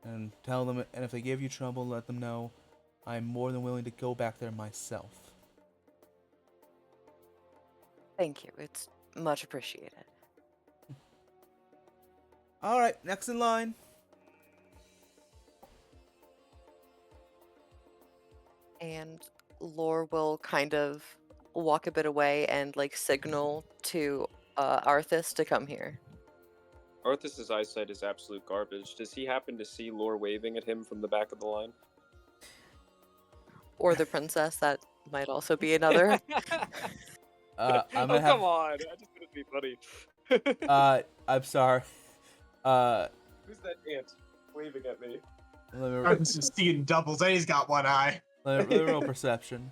And tell them, and if they give you trouble, let them know I'm more than willing to go back there myself. Thank you. It's much appreciated. Alright, next in line. And Lore will kind of walk a bit away and like signal to Arthas to come here. Arthas's eyesight is absolute garbage. Does he happen to see Lore waving at him from the back of the line? Or the princess, that might also be another. I'm gonna come on! I just want to be funny. I'm sorry. Who's that ant waving at me? I'm just seeing doubles, and he's got one eye. Let me roll perception.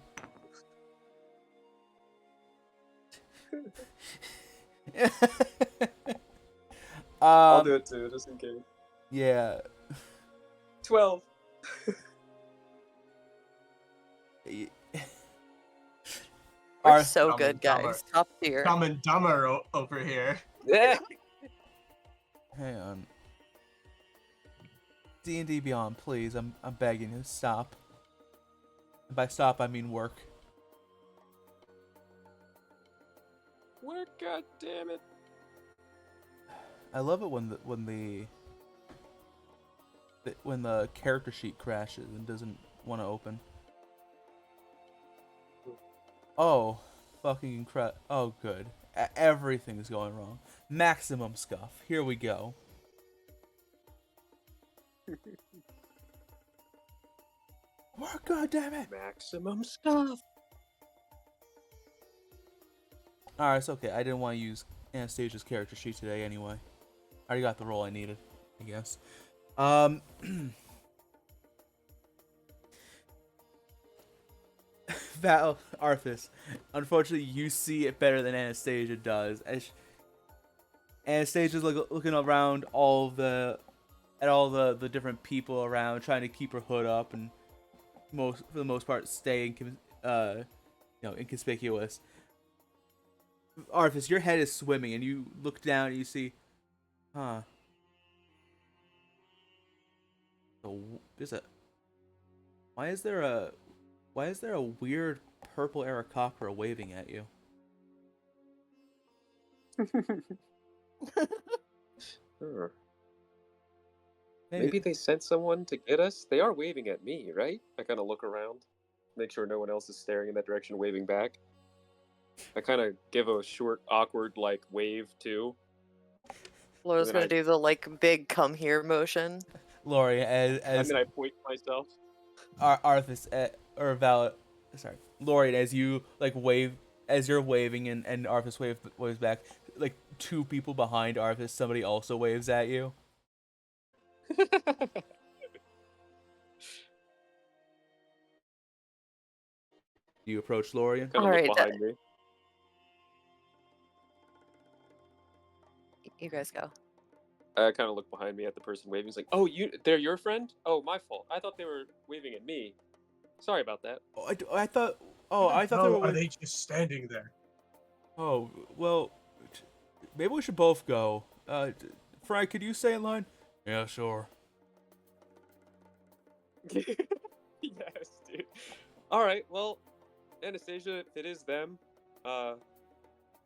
I'll do it too, just in case. Yeah. 12. We're so Dumb good, and Dumber. guys. Top tier. Dumb and Dumber over here. Yeah. Hang on. D&D Beyond, please. I'm begging you, stop. And by stop, I mean work. Work, god damn it. I love it when the character sheet crashes and doesn't want to open. Oh, fucking incredible. Oh, good. Everything's going wrong. Maximum scuff. Here we go. Work, goddammit! Maximum stuff. Alright, it's okay. I didn't want to use Anastasia's character sheet today anyway. I already got the role I needed, I guess. Val, Arthas, unfortunately, you see it better than Anastasia does. Anastasia's looking around all the different people around, trying to keep her hood up, and for the most part, stay inconspicuous. Arthas, your head is swimming, and you look down and you see, huh? Why is there a weird purple Aarakocra waving at you? Sure. Maybe they sent someone to get us? They are waving at me, right? I kind of look around, make sure no one else is staring in that direction, waving back. I kind of give a short, awkward, wave, too. Laura's gonna do the, big come here motion. Lori, I point myself. Arthas, or Val, sorry, Lori, as you, wave, as you're waving and Arthas waves back, two people behind Arthas, somebody also waves at you. Do you approach Lorian? Kind of look behind me. You guys go. I kind of look behind me at the person waving. He's like, "Oh, they're your friend? Oh, my fault. I thought they were waving at me. Sorry about that." I thought they were. Are they just standing there? Oh, well, maybe we should both go. Frank, could you stay in line? Yeah, sure. Yes, dude. All right, well, Anastasia, if it is them, well,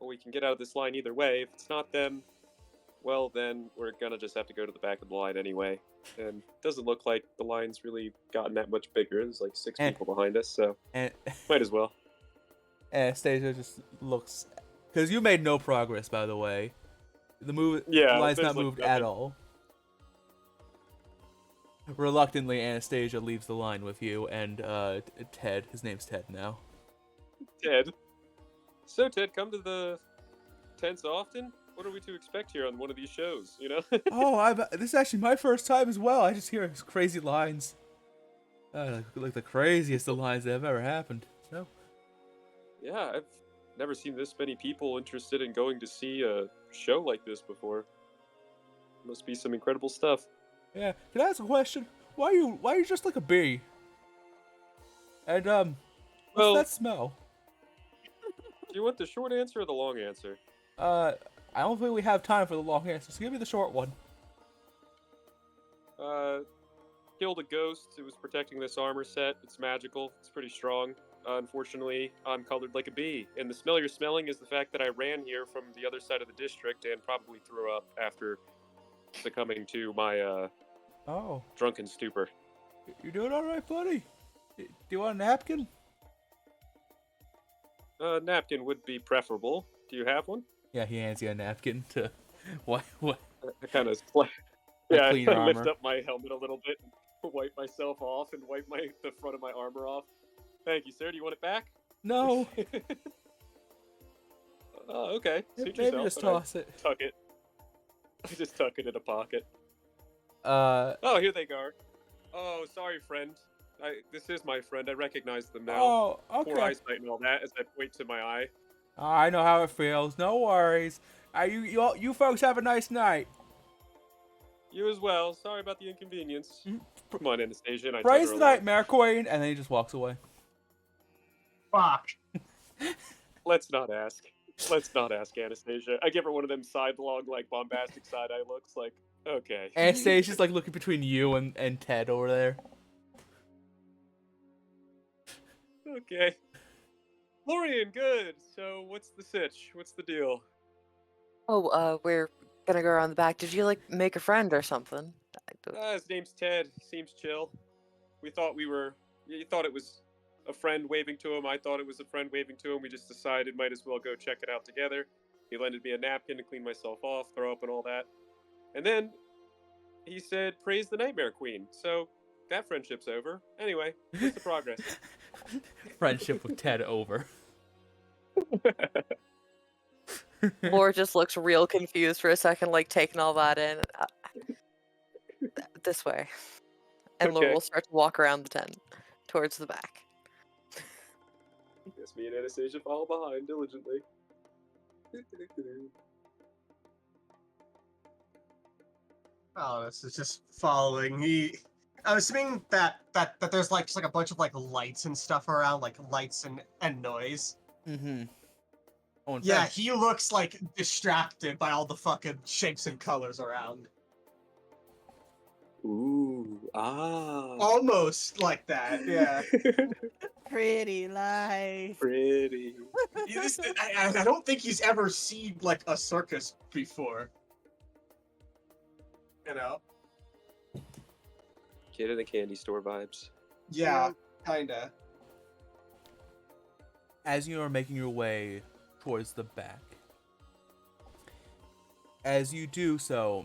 we can get out of this line either way. If it's not them, well, then we're gonna just have to go to the back of the line anyway. And it doesn't look like the line's really gotten that much bigger. There's 6 people behind us, so might as well. Anastasia just looks, because you made no progress, by the way. The line's not moved at all. Reluctantly, Anastasia leaves the line with you and Ted. His name's Ted now. Ted. So, Ted, come to the tents often? What are we to expect here on one of these shows, This is actually my first time as well. I just hear his crazy lines. Like the craziest of lines that have ever happened. No? Yeah, I've never seen this many people interested in going to see a show like this before. Must be some incredible stuff. Yeah, can I ask a question? Why are you just like a bee? And what's that smell? Do you want the short answer or the long answer? I don't think we have time for the long answer, so give me the short one. Killed a ghost. It was protecting this armor set. It's magical. It's pretty strong. Unfortunately, I'm colored like a bee. And the smell you're smelling is the fact that I ran here from the other side of the district and probably threw up after succumbing to my, drunken stupor. You doing alright, buddy? Do you want a napkin? Napkin would be preferable. Do you have one? Yeah, he hands you a napkin to... What? I kind of... I lift up my helmet a little bit and wipe myself off and wipe the front of my armor off. Thank you, sir. Do you want it back? No. Oh, okay. Maybe yourself, just toss it. Tuck it. I just tuck it in a pocket. Oh, here they go. Oh, sorry, friend. This is my friend. I recognize them now. Oh, okay. Poor eyesight and all that as I point to my eye. I know how it feels. No worries. You folks have a nice night. You as well. Sorry about the inconvenience. Come on, Anastasia. And Praise the Nightmare Queen, and then he just walks away. Fuck. Let's not ask. Let's not ask Anastasia. I give her one of them sidelong, bombastic side-eye looks, okay. Anastasia's, looking between you and Ted over there. Okay. Lorian, good. So, what's the sitch? What's the deal? Oh, we're gonna go around the back. Did you, make a friend or something? His name's Ted. Seems chill. You thought it was a friend waving to him. I thought it was a friend waving to him. We just decided might as well go check it out together. He lended me a napkin to clean myself off, throw up, and all that. And then he said, "Praise the Nightmare Queen." So that friendship's over. Anyway, what's the progress? Friendship with Ted over. Laura just looks real confused for a second, like taking all that in. This way. And Laura Okay. will start to walk around the tent towards the back. Guess me and Anastasia follow behind diligently. Oh, this is just following. I'm assuming that there's like just like a bunch of like lights and stuff around, like lights and noise. Mm-hmm. Oh, in Yeah, fact, he looks like distracted by all the fucking shapes and colors around. Ooh, ah. Almost like that, yeah. Pretty life. Pretty. I don't think he's ever seen like a circus before. You know? Kid in a candy store vibes. Yeah, kinda. as you are making your way towards the back, as you do so,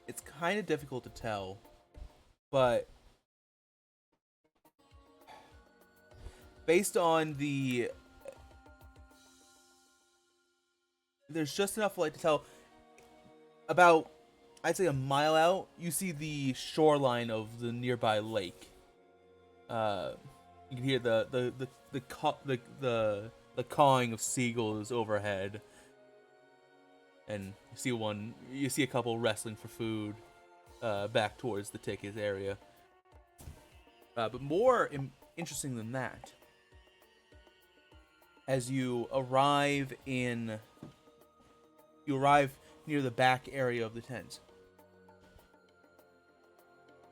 it's kind of difficult to tell, but based on there's just enough light to tell. About, I'd say, a mile out, you see the shoreline of the nearby lake. You can hear the cawing of seagulls overhead, and you see a couple wrestling for food back towards the ticket area. But more interesting than that, as you arrive near the back area of the tent.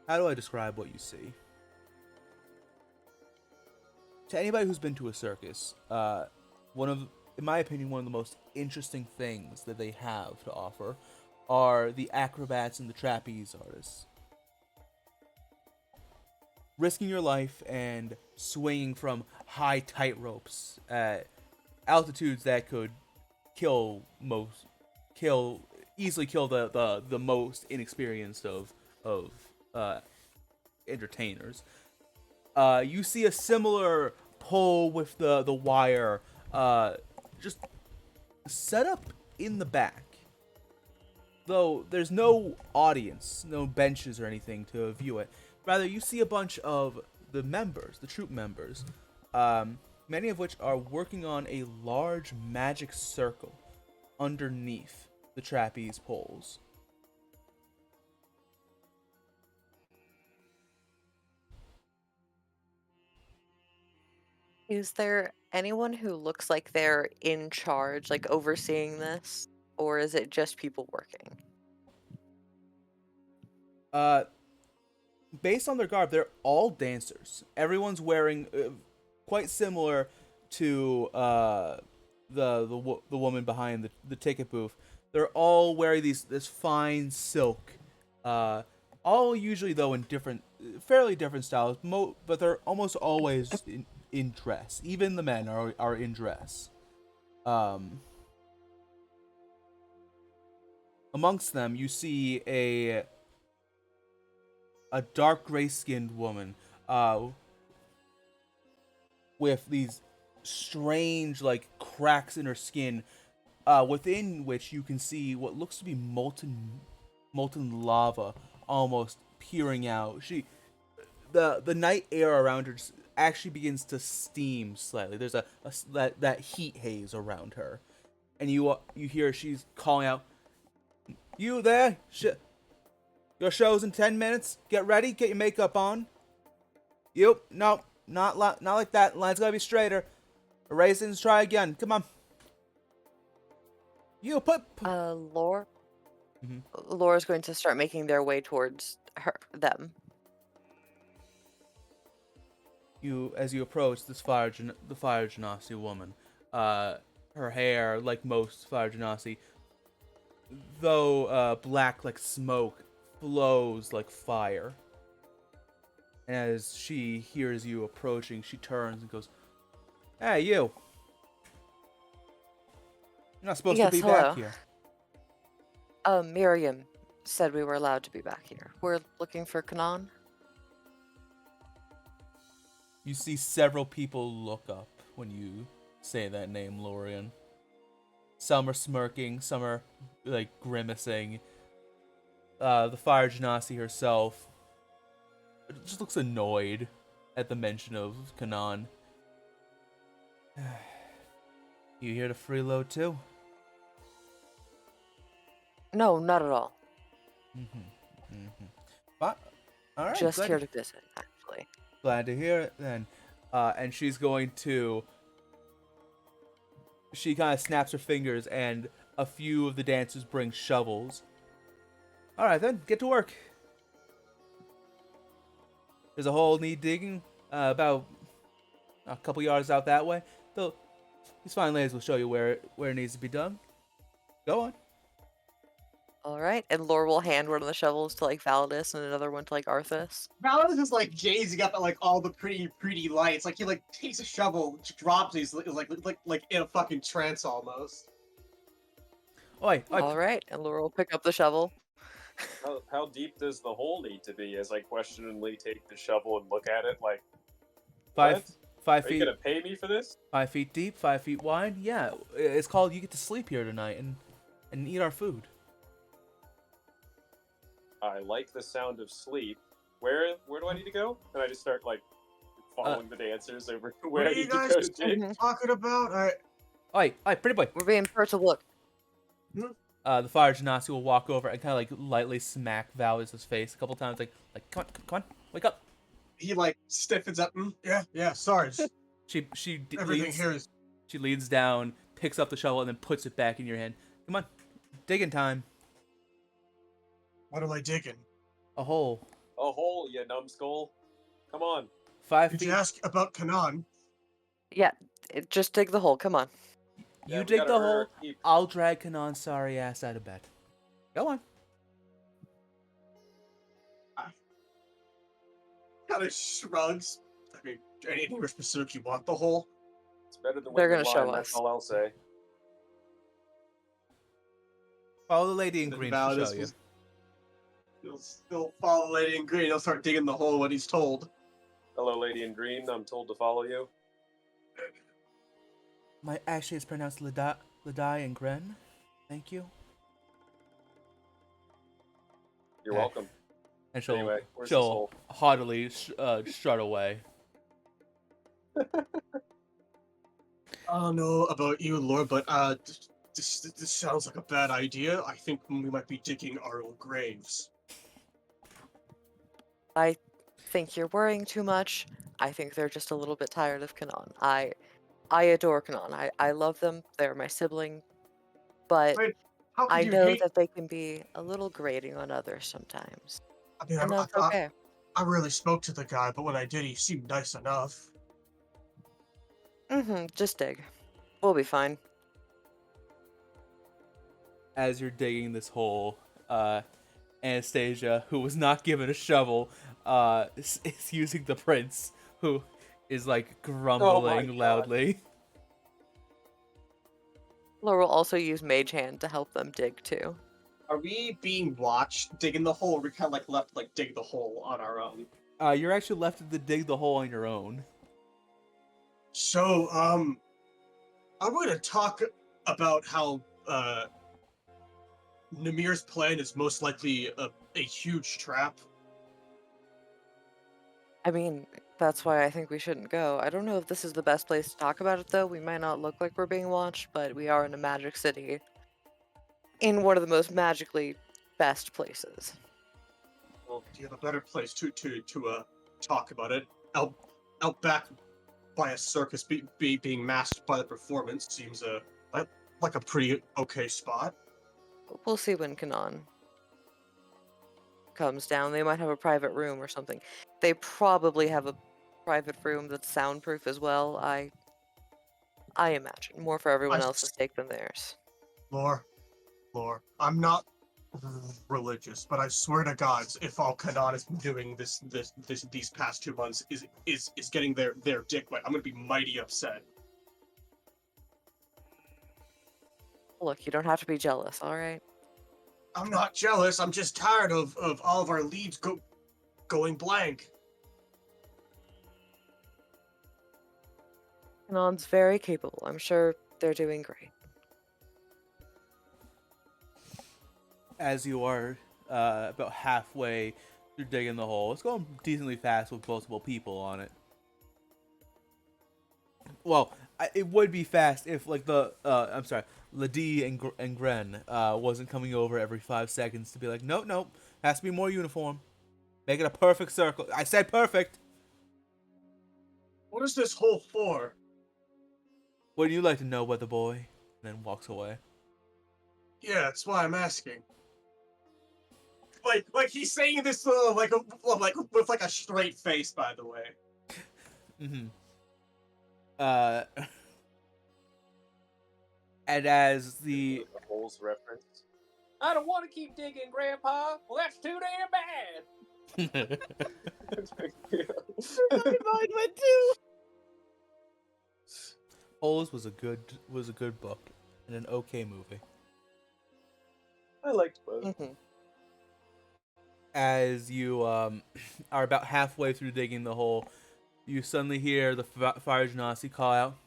How do I describe what you see? To anybody who's been to a circus, in my opinion, one of the most interesting things that they have to offer are the acrobats and the trapeze artists. Risking your life and swinging from high tight ropes at altitudes that could easily kill the most inexperienced of entertainers. You see a similar pole with the wire just set up in the back. Though there's no audience, no benches or anything to view it. Rather, you see a bunch of the troop members, many of which are working on a large magic circle underneath the trapeze poles. Is there anyone who looks like they're in charge, like overseeing this? Or is it just people working? Based on their garb, they're all dancers. Everyone's wearing quite similar to the woman behind the ticket booth. They're all wearing this fine silk, all usually though in fairly different styles. But they're almost always in dress. Even the men are in dress. Amongst them, you see a dark gray-skinned woman with these strange like cracks in her skin, within which you can see what looks to be molten lava almost peering out. The night air around her actually begins to steam slightly. There's that heat haze around her, and you hear she's calling out, "You there? Your show's in 10 minutes. Get ready. Get your makeup on." "You, no, not like that. Line's gotta be straighter. Erasings, try again. Come on." You put. Laura. Mhm. Laura's going to start making their way towards them. As you approach the fire genasi woman, her hair, like most fire genasi, though black like smoke, flows like fire. And as she hears you approaching, she turns and goes, "Hey, you. You're not supposed to Yes, be hello. back here. Miriam said we were allowed to be back here. We're looking for Kanan. You see several people look up when you say that name, Lorian. Some are smirking, some are like grimacing. The Fire Genasi herself just looks annoyed at the mention of Kanan. You here to freeload too? No, not at all. But, all right, Just here to visit, actually. glad to hear it then. And she's going to. She kind of snaps her fingers, and a few of the dancers bring shovels. All right, then, get to work. There's a hole need digging about a couple yards out that way. Though these fine ladies will show you where it needs to be done. Go on. All right, and Lore will hand one of the shovels to like Valdis and another one to like Arthas. Valens is like gazing up at like all the pretty lights. Like he like takes a shovel, drops these like in a fucking trance almost. Oi, All right, and Lore will pick up the shovel. How deep does the hole need to be? As I questioningly take the shovel and look at it, like, what? 5 Are you feet, gonna pay me for this? 5 feet deep, 5 feet wide. Yeah, it's called. You get to sleep here tonight and eat our food. I like the sound of sleep. Where do I need to go? And I just start like following the dancers over to where What I are you need to guys go to dig. talking about? Oi, pretty boy. We're being pert to look. The Fire Genasi will walk over and kind of like lightly smack Valdis' face a couple times, like come on, wake up. He like stiffens up. Yeah. Sorry. Everything leans, here is. She leans down, picks up the shovel, and then puts it back in your hand. Come on, digging time. What am I digging? A hole. A hole, you numbskull. Come on. 5 Did feet. you ask about Kanan? Yeah, just dig the hole. Come on. Yeah, You we dig gotta the hole. hurry. Keep- I'll drag Kanan's sorry ass out of bed. Go on. Kind of shrugs. I mean, anything more specific you want the hole? It's better than They're waiting gonna in show line, that's us. all I'll say. Follow the lady in Then green to Valdis show you. He'll still follow Lady in Green. He'll start digging the hole when he's told. Hello, lady in green. I'm told to follow you. Actually, it's pronounced Ladai and Gren. Thank you. You're Okay. welcome. And she'll Anyway, where's this she'll hole? haughtily strut away. I don't know about you, Lord, but this sounds like a bad idea. I think we might be digging our own graves. I think you're worrying too much. I think they're just a little bit tired of Kanan. I adore Kanan. I love them. They're my sibling. But Wait, how could I you know hate? that they can be a little grating on others sometimes. I mean, And I that's thought okay. I really spoke to the guy, but when I did, he seemed nice enough. Just dig. We'll be fine. As you're digging this hole, Anastasia, who was not given a shovel, is using the prince, who is like grumbling God. loudly. Laura will also use Mage Hand to help them dig too. Are we being watched digging the hole, or we kind of like left like dig the hole on our own? You're actually left to dig the hole on your own. So, I'm going to talk about how Namir's plan is most likely a huge trap. I mean, that's why I think we shouldn't go. I don't know if this is the best place to talk about it though. We might not look like we're being watched, but we are in a magic city. In one of the most magically best places. Well, do you have a better place to talk about it? Out back by a circus being masked by the performance seems like a pretty okay spot. We'll see when Kanan comes down. They might have a private room or something. They probably have a private room that's soundproof as well. I imagine more for everyone else's sake than theirs. Lore, I'm not religious, but I swear to God, if all Kanan has been doing these past 2 months is getting their dick wet, I'm gonna be mighty upset. Look, you don't have to be jealous, all right? I'm not jealous. I'm just tired of all of our leads going blank. Hanon's very capable. I'm sure they're doing great. As you are about halfway through digging the hole, it's going decently fast with multiple people on it. Well, it would be fast if, like, Ladie and Gren wasn't coming over every 5 seconds to be like, nope, has to be more uniform. Make it a perfect circle. I said perfect. What is this hole for? Would you like to know, weather boy? And then walks away. Yeah, that's why I'm asking. Like he's saying this like with like a straight face, by the way. Mm-hmm. And as the holes reference. I don't want to keep digging, Grandpa. Well, that's too damn bad. Mine went too. Holes was a good book and an okay movie. I liked both. Mm-hmm. As you are about halfway through digging the hole, you suddenly hear the fire genasi call out,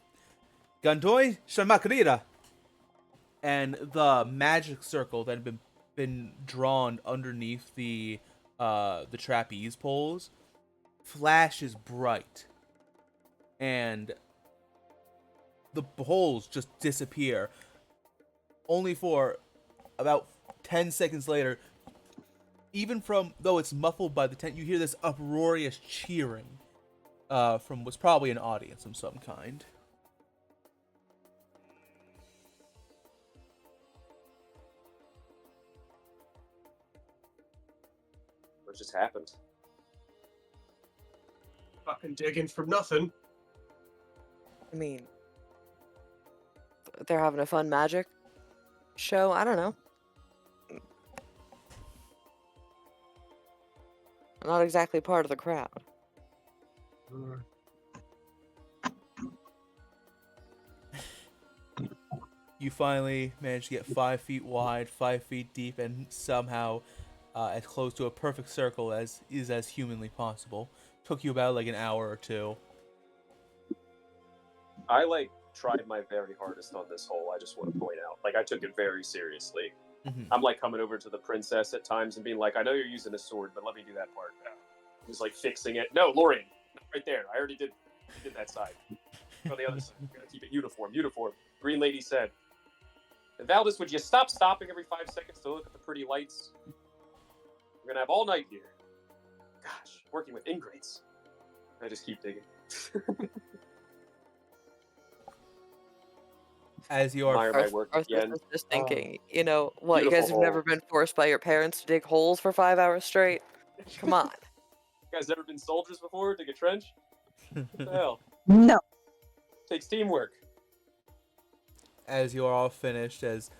"Gantoy Shamakrira!" And the magic circle that had been drawn underneath the trapeze poles flashes bright, and the holes just disappear. Only for about 10 seconds later, even from though it's muffled by the tent, you hear this uproarious cheering from what's probably an audience of some kind. What just happened? Fucking digging for nothing. I mean, they're having a fun magic show. I don't know. I'm not exactly part of the crowd. You finally managed to get 5 feet wide, 5 feet deep, and somehow as close to a perfect circle as humanly possible. Took you about like an hour or two. I tried my very hardest on this hole. I just want to point out, I took it very seriously. Mm-hmm. I'm coming over to the princess at times and being like, I know you're using a sword, but let me do that part now. Just fixing it. No, Lorian, right there. I already did that side. On the other side, we're gonna keep it uniform. Green Lady said. And Valdis, would you stop stopping every 5 seconds to look at the pretty lights? We're gonna have all night here. Gosh, working with ingrates. I just keep digging. As you are My work again. is just thinking, you know, what, you guys beautiful have never been forced by your parents to dig holes for 5 hours straight? Come on. You guys ever been soldiers before? Dig a trench? What the hell? No. Takes teamwork. as you are all finished, as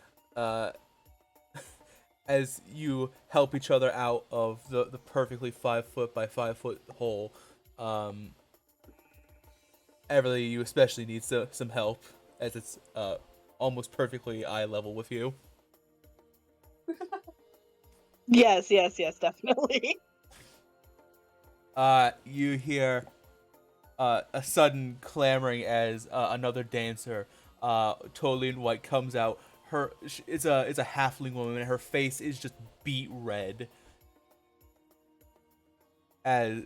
you help each other out of the perfectly 5 foot by 5 foot hole, Everly, you especially need some help, as it's almost perfectly eye level with you. Yes, definitely. You hear a sudden clamoring as another dancer, totally in white, comes out. It's a halfling woman, and her face is just beet red. As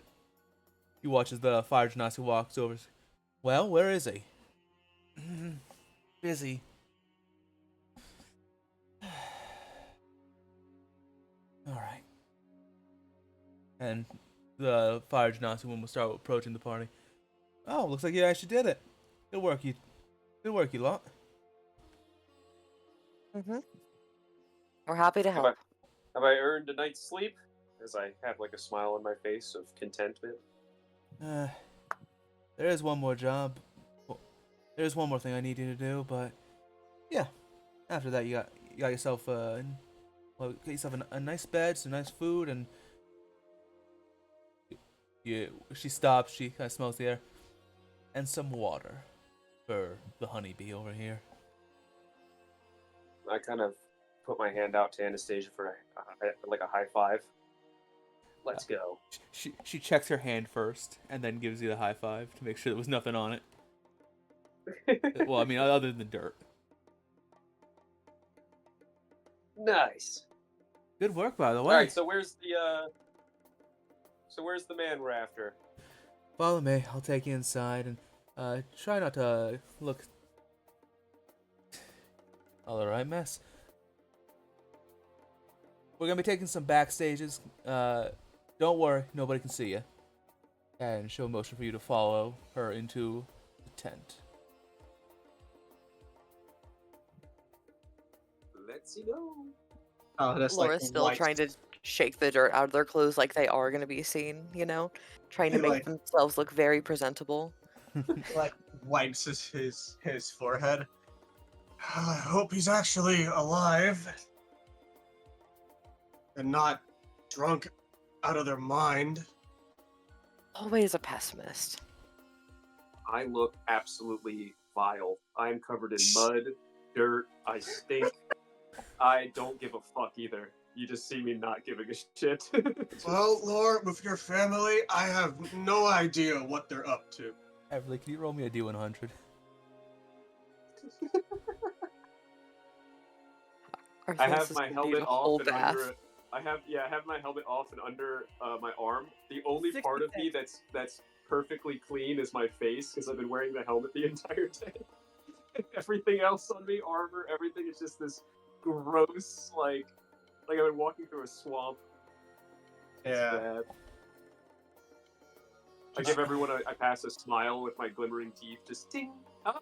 you watch as the fire genasi walks over. Well, where is he? Busy. All right. And the fire genasi woman will start approaching the party. Oh, looks like you actually did it. Good work, you lot. Mm-hmm. We're happy to help. Have I earned a night's sleep? As I have a smile on my face of contentment. There is one more job. Well, there's one more thing I need you to do, but yeah. After that, you got yourself get yourself a nice bed, some nice food, and she stops. She kind of smells the air, and some water for the honeybee over here. I kind of put my hand out to Anastasia for like a high five. Let's go. She checks her hand first and then gives you the high five to make sure there was nothing on it. Well, I mean, other than dirt. Nice. Good work, by the way. All right, so where's the man we're after? Follow me. I'll take you inside and try not to look all the right mess. We're gonna be taking some backstages. Don't worry, nobody can see you. And she'll motion for you to follow her into the tent. Let's go. Oh, that's Laura's like still trying to shake the dirt out of their clothes like they are going to be seen, you know? Trying to He, make like- themselves look very presentable. like wipes his forehead. I hope he's actually alive and not drunk out of their mind. Always a pessimist. I look absolutely vile. I'm covered in mud, dirt. I stink. I don't give a fuck either. You just see me not giving a shit. Well, Laura, with your family, I have no idea what they're up to. Everly, can you roll me a D100? I Arthas have is my gonna need helmet a off whole and bath. under. I have my helmet off and under my arm. The only part of me that's perfectly clean is my face because I've been wearing the helmet the entire day. Everything else on me, armor, everything is just this gross, like I've been walking through a swamp. It's Yeah. bad. I give everyone I pass a smile with my glimmering teeth, just ding, hi.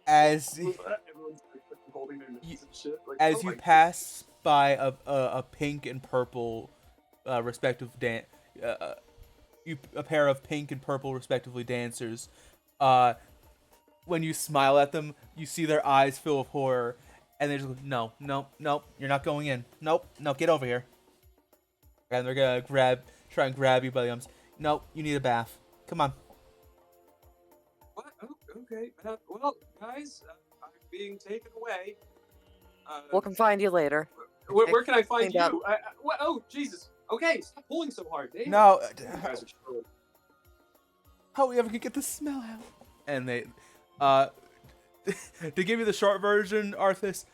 As Everyone's like holding their nose and shit. Like, as oh you my pass by a pink and purple respective a pair of pink and purple respectively dancers, when you smile at them, you see their eyes fill with horror, and they just go, no, you're not going in. Nope, no, get over here. And they're gonna try and grab you by the arms. No, you need a bath. Come on. What? Oh, okay. Well, guys, I'm being taken away. We'll come find you later. Where can I find cleaned up. you? What? Oh, Jesus. Okay, stop pulling so hard. Damn. No, You guys are chilling. how we ever could get the smell out? And they, to give you the short version, Arthas,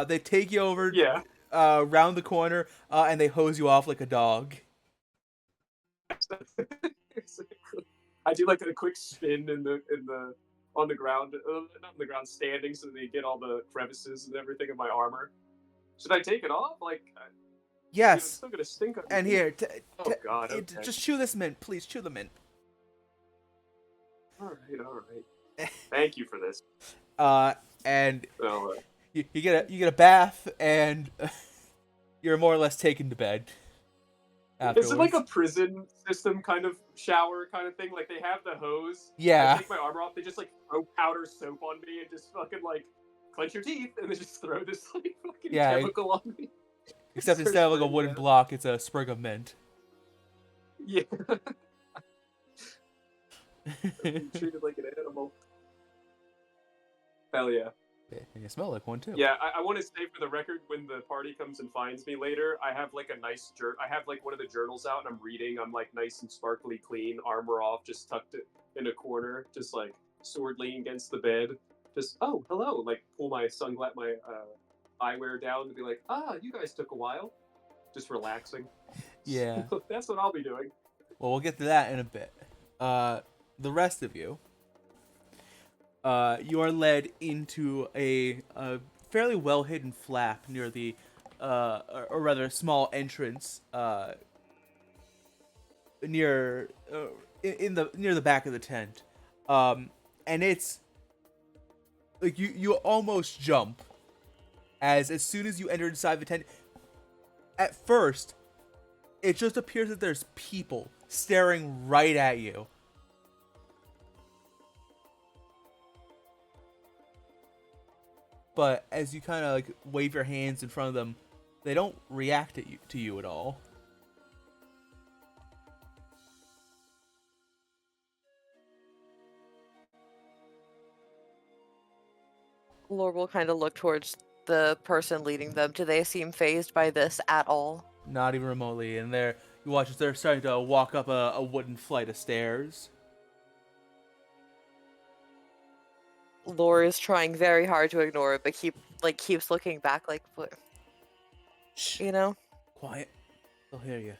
they take you over, Yeah. round the corner, and they hose you off like a dog. I do like a quick spin on the ground, not on the ground, standing, so they get all the crevices and everything of my armor. Should I take it off? Like, it's Yes, still gonna stink. and here, Oh God. Okay. just chew this mint, please chew the mint. All right. Thank you for this. And Well, you get a bath, and you're more or less taken to bed. is it like a afterwards. prison system kind of shower kind of thing? Like they have the hose. Yeah. I take my armor off. They just like throw powder soap on me and just fucking like clench your teeth and then just throw this like fucking Yeah, chemical on me. Except Start instead of like a spraying wooden it. block, it's a sprig of mint. Yeah. Treated like an animal. Hell yeah. And you smell like one too. Yeah, I want to say for the record, when the party comes and finds me later, I have like a nice I have like one of the journals out and I'm reading. I'm like nice and sparkly clean, armor off, just tucked it in a corner, just like sword leaning against the bed. Just, oh, hello. Like pull my my eyewear down to be like, you guys took a while. Just relaxing. Yeah. That's what I'll be doing. Well, we'll get to that in a bit. The rest of you, you are led into a fairly well hidden flap near the, or rather, a small entrance near the back of the tent, and it's like you almost jump as soon as you enter inside the tent. At first, it just appears that there's people staring right at you. But as you kind of like wave your hands in front of them, they don't react to you at all. Lore will kind of look towards the person leading them, do they seem phased by this at all? Not even remotely. And there, you watch as they're starting to walk up a wooden flight of stairs. Lore is trying very hard to ignore it, but keeps looking back like, what? Shh. You know? Quiet. They'll hear you.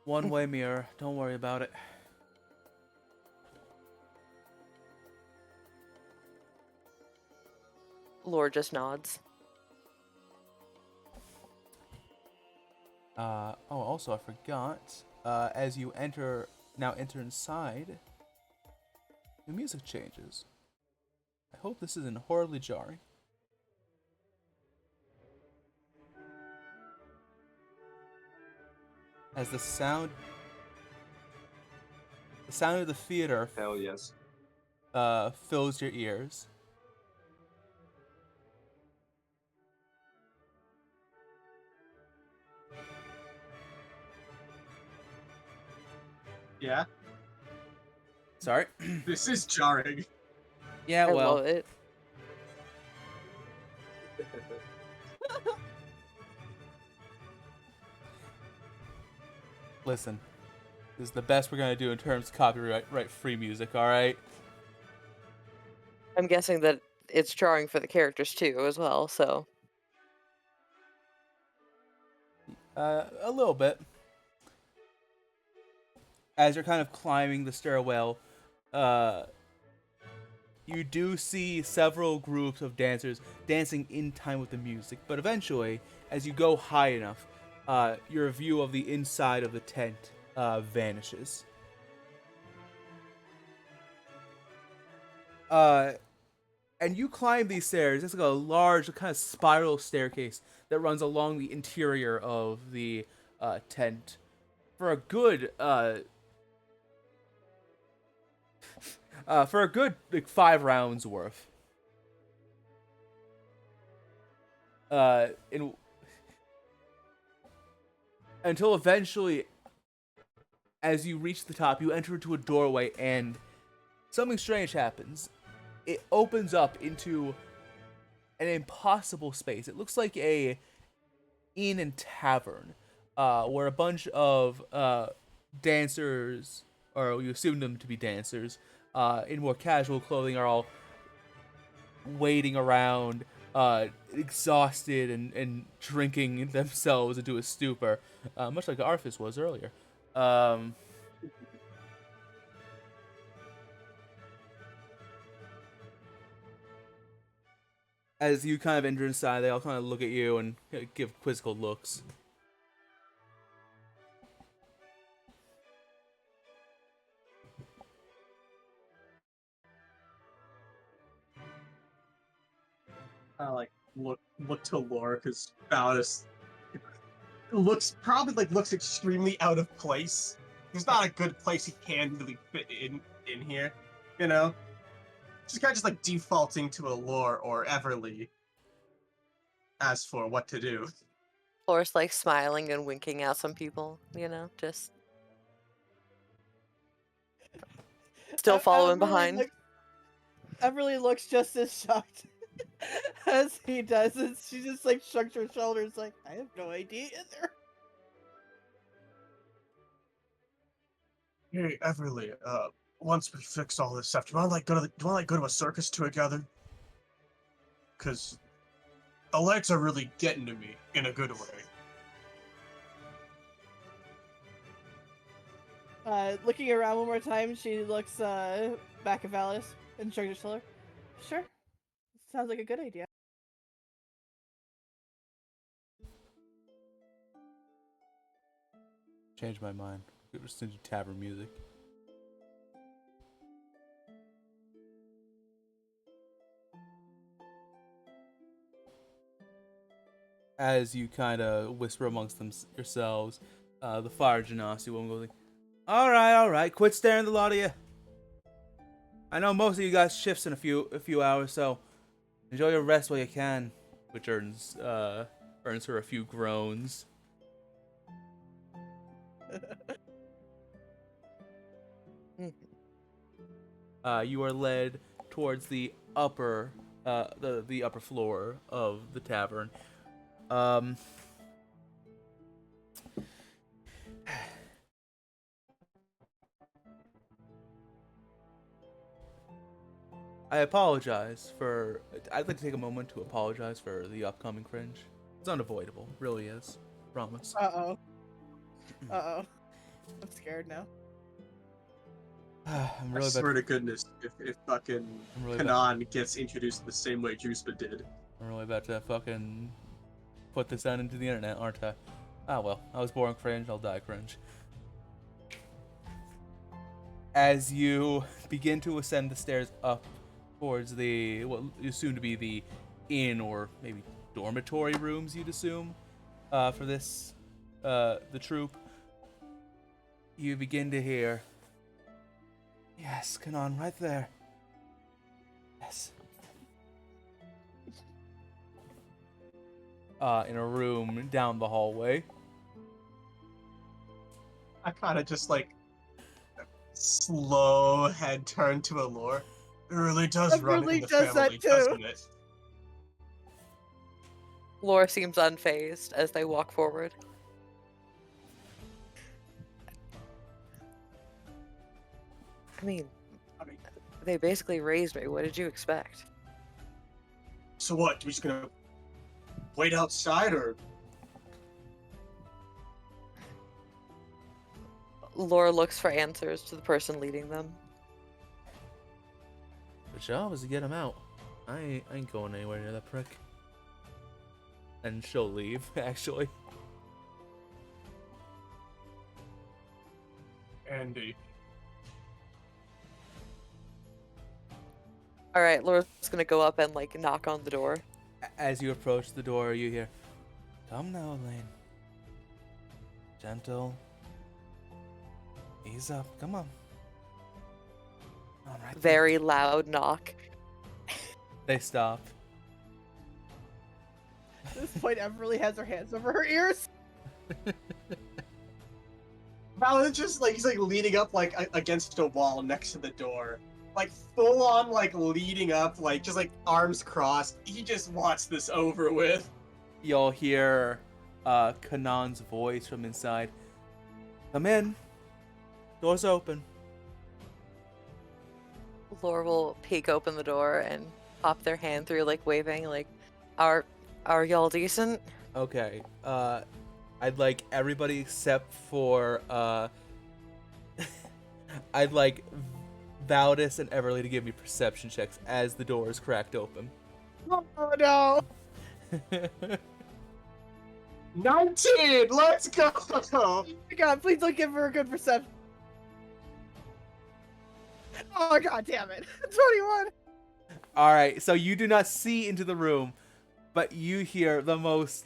One-way mirror. Don't worry about it. Lore just nods. Also I forgot. As you enter inside, the music changes. I hope this isn't horribly jarring. As the sound of the theater Hell yes. fills your ears. Yeah, Sorry. this is jarring. Yeah, I well, love it. listen. This is the best we're gonna do in terms of copyright free music, alright? I'm guessing that it's jarring for the characters too, as well, so. A little bit. As you're kind of climbing the stairwell, you do see several groups of dancers dancing in time with the music, but eventually, as you go high enough, your view of the inside of the tent vanishes. And you climb these stairs. It's like a large kind of spiral staircase that runs along the interior of the tent for a good like 5 rounds worth. Until eventually, as you reach the top, you enter into a doorway and something strange happens. It opens up into an impossible space. It looks like a inn and tavern, where a bunch of dancers, or you assume them to be dancers, in more casual clothing, are all waiting around, exhausted and drinking themselves into a stupor, much like Arthas was earlier. As you kind of enter inside, they all kind of look at you and give quizzical looks. I like look to Laura because Ballas looks extremely out of place. There's not a good place he can really fit in here, you know. Just kind of just like defaulting to a Lore or Everly as for what to do. Lore's like smiling and winking at some people, you know, just still following behind. Everly looks just as shocked as he does, and she just like shrugs her shoulders like, I have no idea either. Hey, Everly, once we fix all this stuff, do you want to go to a circus together? Cause the lights are really getting to me in a good way. Looking around one more time, she looks back at Valis and shrugs her shoulder. Sure. Sounds like a good idea. Changed my mind. Could listen to tavern music. As you kind of whisper amongst yourselves, the fire genasi woman goes like, all right, quit staring at the lot of you. I know most of you guys shifts in a few hours, so enjoy your rest while you can, which earns her a few groans. you are led towards the upper the upper floor of the tavern. I apologize for. I'd like to take a moment to apologize for the upcoming cringe. It's unavoidable, really is. Promise. Uh-oh. Uh-oh. I'm scared now. I'm I really swear about to goodness, if fucking I'm really Kanan gets introduced the same way Juspa did. I'm really about to fucking put this out into the internet, aren't I? Ah well, I was born cringe, I'll die cringe. As you begin to ascend the stairs up towards the what is soon to be the inn or maybe dormitory rooms, you'd assume, for this the troop, you begin to hear, yes, Kanan, right there. Yes. In a room down the hallway. I kind of just like slow head turn to Allure. It really does It run really in the does that family, too. doesn't it? Laura seems unfazed as they walk forward. I mean, they basically raised me. What did you expect? So what? We're just gonna wait outside, or Laura looks for answers to the person leading them. The job is to get him out. I ain't going anywhere near that prick. And she'll leave, actually. Andy? All right, Laura's gonna go up and like knock on the door. As you approach the door, you hear, "Come now, Elaine. Gentle. Ease up. Come on. All right. there." Very loud knock. They stop. At this point, Everly has her hands over her ears. Val is just like he's like leaning up like against a wall next to the door, like full on like leading up, like just like arms crossed. He just wants this over with. You'll hear Kanan's voice from inside. Come in. Door's open. Laura will peek open the door and pop their hand through, like waving, like, "Are y'all decent?" Okay. I'd like everybody except for I'd like Valdis and Everly to give me perception checks as the door is cracked open. Oh no! 19. Let's go. Oh my god, please don't give her a good perception. Oh god damn it. 21! Alright, so you do not see into the room, but you hear the most...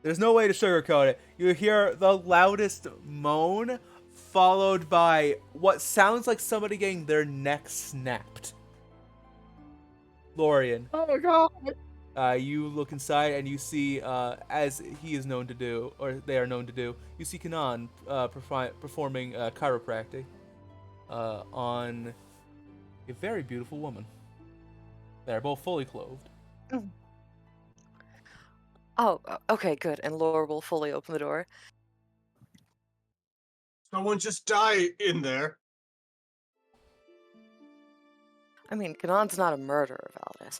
There's no way to sugarcoat it. You hear the loudest moan, followed by what sounds like somebody getting their neck snapped. Lorian, Oh god! you look inside and you see, as he is known to do, or they are known to do, you see Kanan performing chiropractic on a very beautiful woman. They're both fully clothed. Oh, okay, good. And Laura will fully open the door. Someone just die in there. I mean, Kanan's not a murderer, Valdis.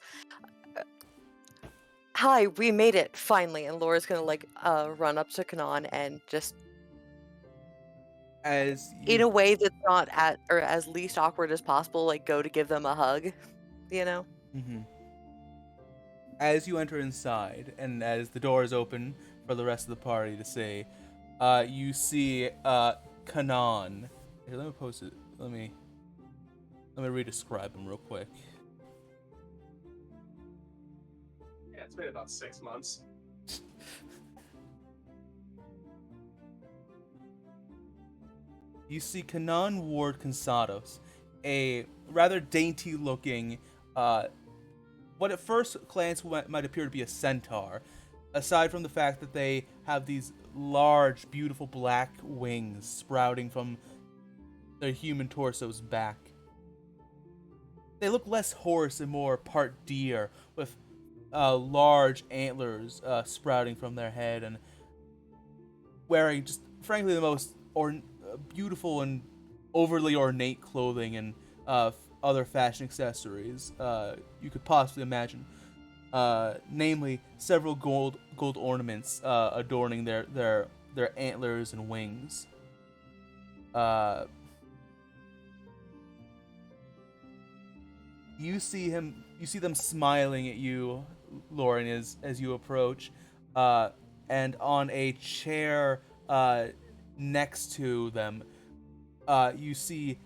Hi, we made it, finally. And Laura's gonna, like, run up to Kanan and just, As in a way that's not or as least awkward as possible, like, go to give them a hug, you know? Mm-hmm. As you enter inside, and as the door is open for the rest of the party to see, you see Kanan. Here, let me post it. Let me re-describe him real quick. Yeah, it's been about 6 months. You see Kanan Ward Cansados, a rather dainty-looking, what at first glance might appear to be a centaur, aside from the fact that they have these large, beautiful black wings sprouting from their human torsos back. They look less horse and more part deer, with large antlers sprouting from their head, and wearing just frankly the most beautiful and overly ornate clothing and other fashion accessories you could possibly imagine. Namely, several gold ornaments adorning their antlers and wings. You see them smiling at you, Lauren, as you approach, and on a chair next to them, you see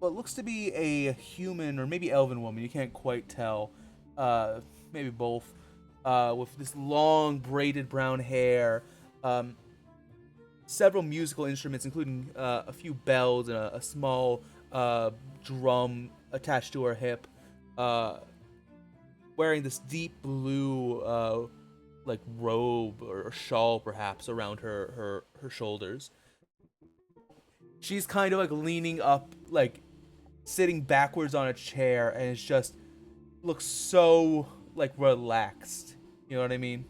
what looks to be a human or maybe elven woman. You can't quite tell. Maybe both. With this long braided brown hair, several musical instruments, including a few bells and a small drum attached to her hip, wearing this deep blue like robe or shawl perhaps around her shoulders. She's kind of like leaning up, like sitting backwards on a chair, and it's just looks so like relaxed. You know what I mean?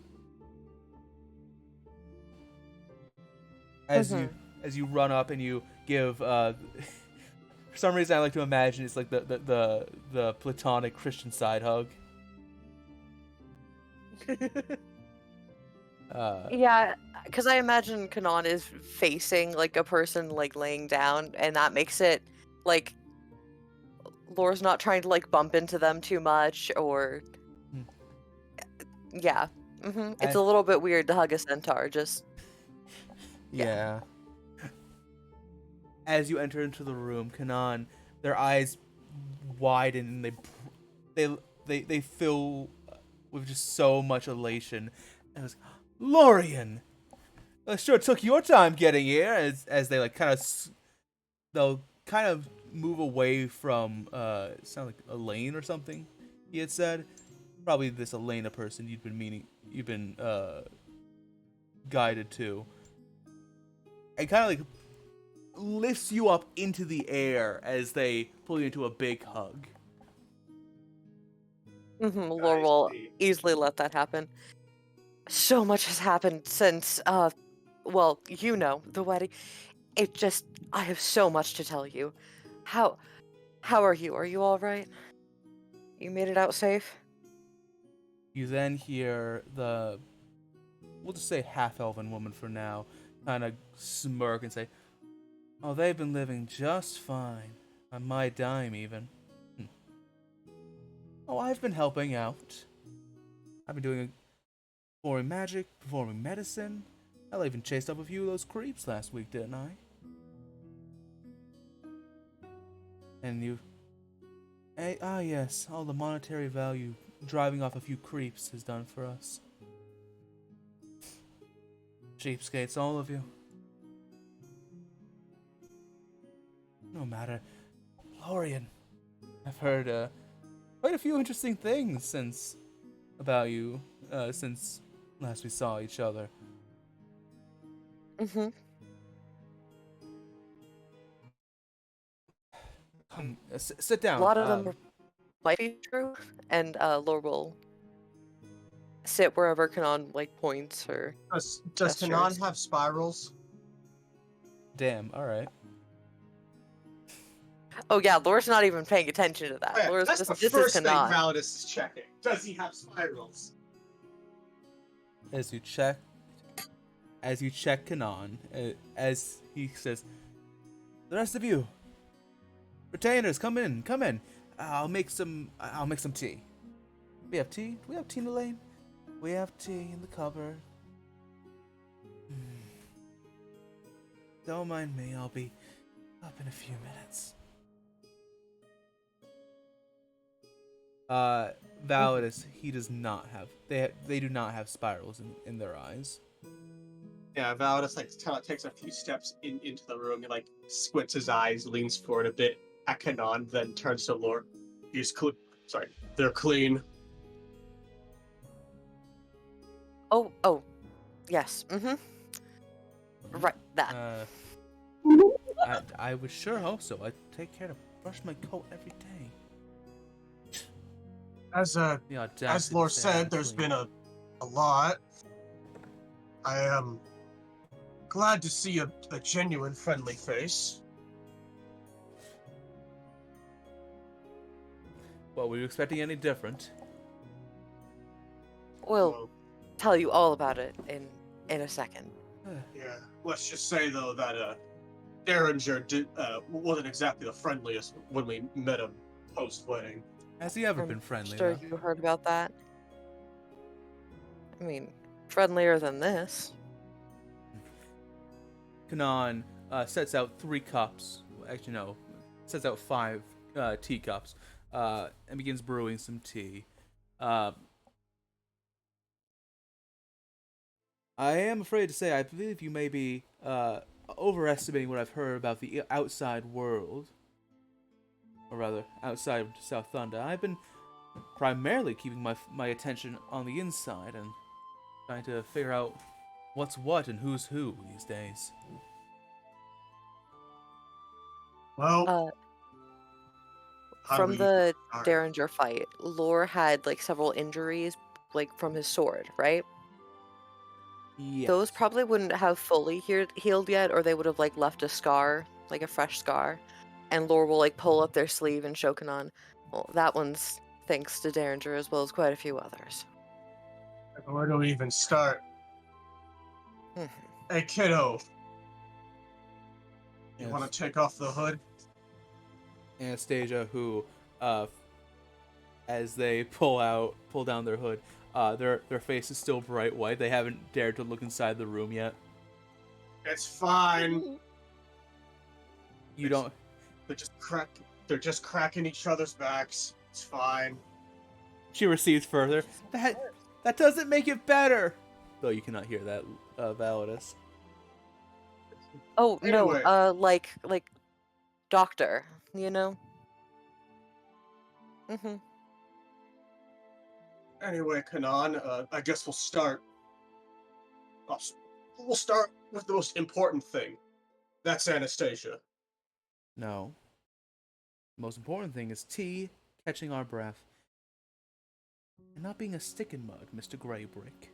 As you run up and you give for some reason I like to imagine it's like the platonic Christian side hug. Yeah, because I imagine Kanan is facing like a person like laying down, and that makes it like Laura's not trying to like bump into them too much, or yeah. It's a little bit weird to hug a centaur. Just yeah. As you enter into the room, Kanan, their eyes widen and they fill with just so much elation. And it's Lorian. It sure took your time getting here. As they like they'll kind of move away from it sounds like Elaine or something. He had said probably this Elena person you've been guided to, and kind of like lifts you up into the air as they pull you into a big hug. Laura will easily let that happen. So much has happened since well, you know, the wedding. I have so much to tell you. How are you? Are you all right? You made it out safe? You then hear we'll just say half-elven woman for now, kind of smirk and say, "Oh, they've been living just fine. On my dime, even. Oh, I've been helping out. I've been performing magic, performing medicine. I even chased up a few of those creeps last week, didn't I? And you... yes, all the monetary value driving off a few creeps has done for us. Cheapskates, all of you. No matter. Lorian, I've heard quite a few interesting things about you since last we saw each other. Come, sit down. A lot of them might be true, and Laura will sit wherever Kanan like points or. Does Kanan have spirals? Damn. All right. Oh yeah, Laura's not even paying attention to that. Yeah, Laura's that's just, the this first is thing Kanan. Validus is checking. Does he have spirals? As you check Kanan, as he says, "The rest of you, retainers, come in. I'll make some tea. We have tea. Do we have tea in the lane? We have tea in the cupboard. Don't mind me. I'll be up in a few minutes." Validus, he does not have. They do not have spirals in their eyes. Yeah, Validus kind of takes a few steps into the room. He squints his eyes, leans forward a bit at Kanan, then turns to Lore. They're clean. Oh, yes. Right, that. I would sure hope so. I take care to brush my coat every day. As The audacity as to Lore say I said, have there's clean. been a lot. I am glad to see a genuine friendly face. Well, were you expecting any different? We'll Well, tell you all about it in a second. yeah. Let's just say though that Derringer wasn't exactly the friendliest when we met him post wedding. Has he ever I'm been friendly, sure though? you heard about that. I mean, friendlier than this. Kanan sets out 3 cups. Actually, no. Sets out 5 teacups and begins brewing some tea. I am afraid to say I believe you may be overestimating what I've heard about the outside world. Or rather, outside of South Thunder. I've been primarily keeping my attention on the inside and trying to figure out what's what and who's who these days. Well, Uh, how do from we the start? Derringer fight, Lore had like several injuries, like from his sword, right? Yes. Those probably wouldn't have fully healed yet, or they would have like left a scar, like a fresh scar. And Lore will like pull up their sleeve and show Kanan. Well, that one's thanks to Derringer as well as quite a few others. Where do we even start? Mhm. Hey, kiddo. You Yes. want to take off the hood? Anastasia, who, as they pull down their hood, their face is still bright white. They haven't dared to look inside the room yet. It's fine. You don't. They're just cracking each other's backs. It's fine. She recedes further. That doesn't make it better. Though you cannot hear that, Validus. Oh Anyway. no, like doctor, you know. Mm-hmm. Anyway, Kanan, I guess we'll start. We'll start with the most important thing. That's Anastasia. No. The most important thing is tea, catching our breath, and not being a stick in mud, Mr. Greybrick.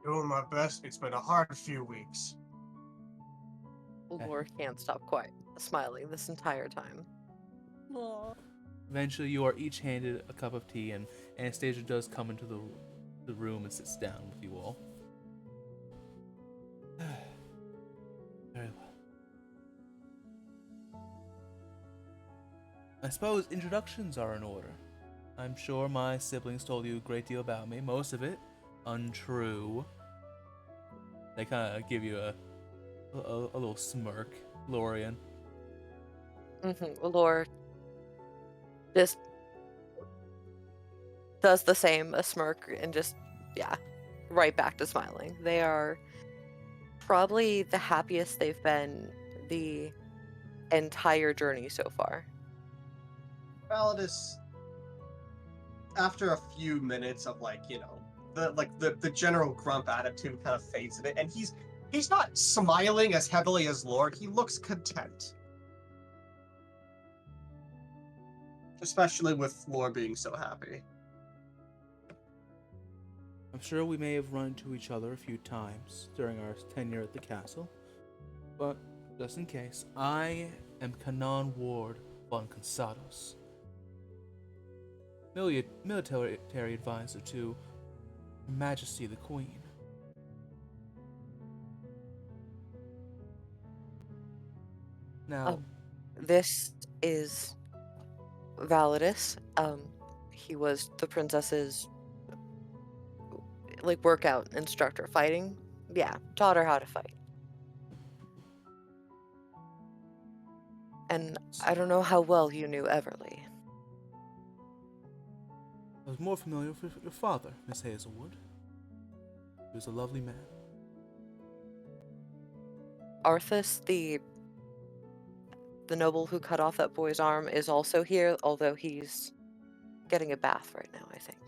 Doing my best. It's been a hard few weeks. Lore can't stop smiling this entire time. Aw. Eventually, you are each handed a cup of tea, and Anastasia does come into the room and sits down with you all. Very well. I suppose introductions are in order. I'm sure my siblings told you a great deal about me, most of it untrue. They kind of give you a little smirk, Lorian. Mm-hmm. Lore just does the same, a smirk, and just, yeah, right back to smiling. They are probably the happiest they've been the entire journey so far. Validus, after a few minutes of the general grump attitude kind of fades in it, and he's not smiling as heavily as Lord. He looks content. Especially with Lore being so happy. I'm sure we may have run into each other a few times during our tenure at the castle, but just in case, I am Kanan Ward von Cansados, military advisor to Her Majesty the Queen. Now, This is Validus. He was the princess's like workout instructor, fighting. Yeah, taught her how to fight. And I don't know how well you knew Everly. I was more familiar with your father, Miss Hazelwood. He was a lovely man. Arthas, the noble who cut off that boy's arm, is also here, although he's getting a bath right now, I think.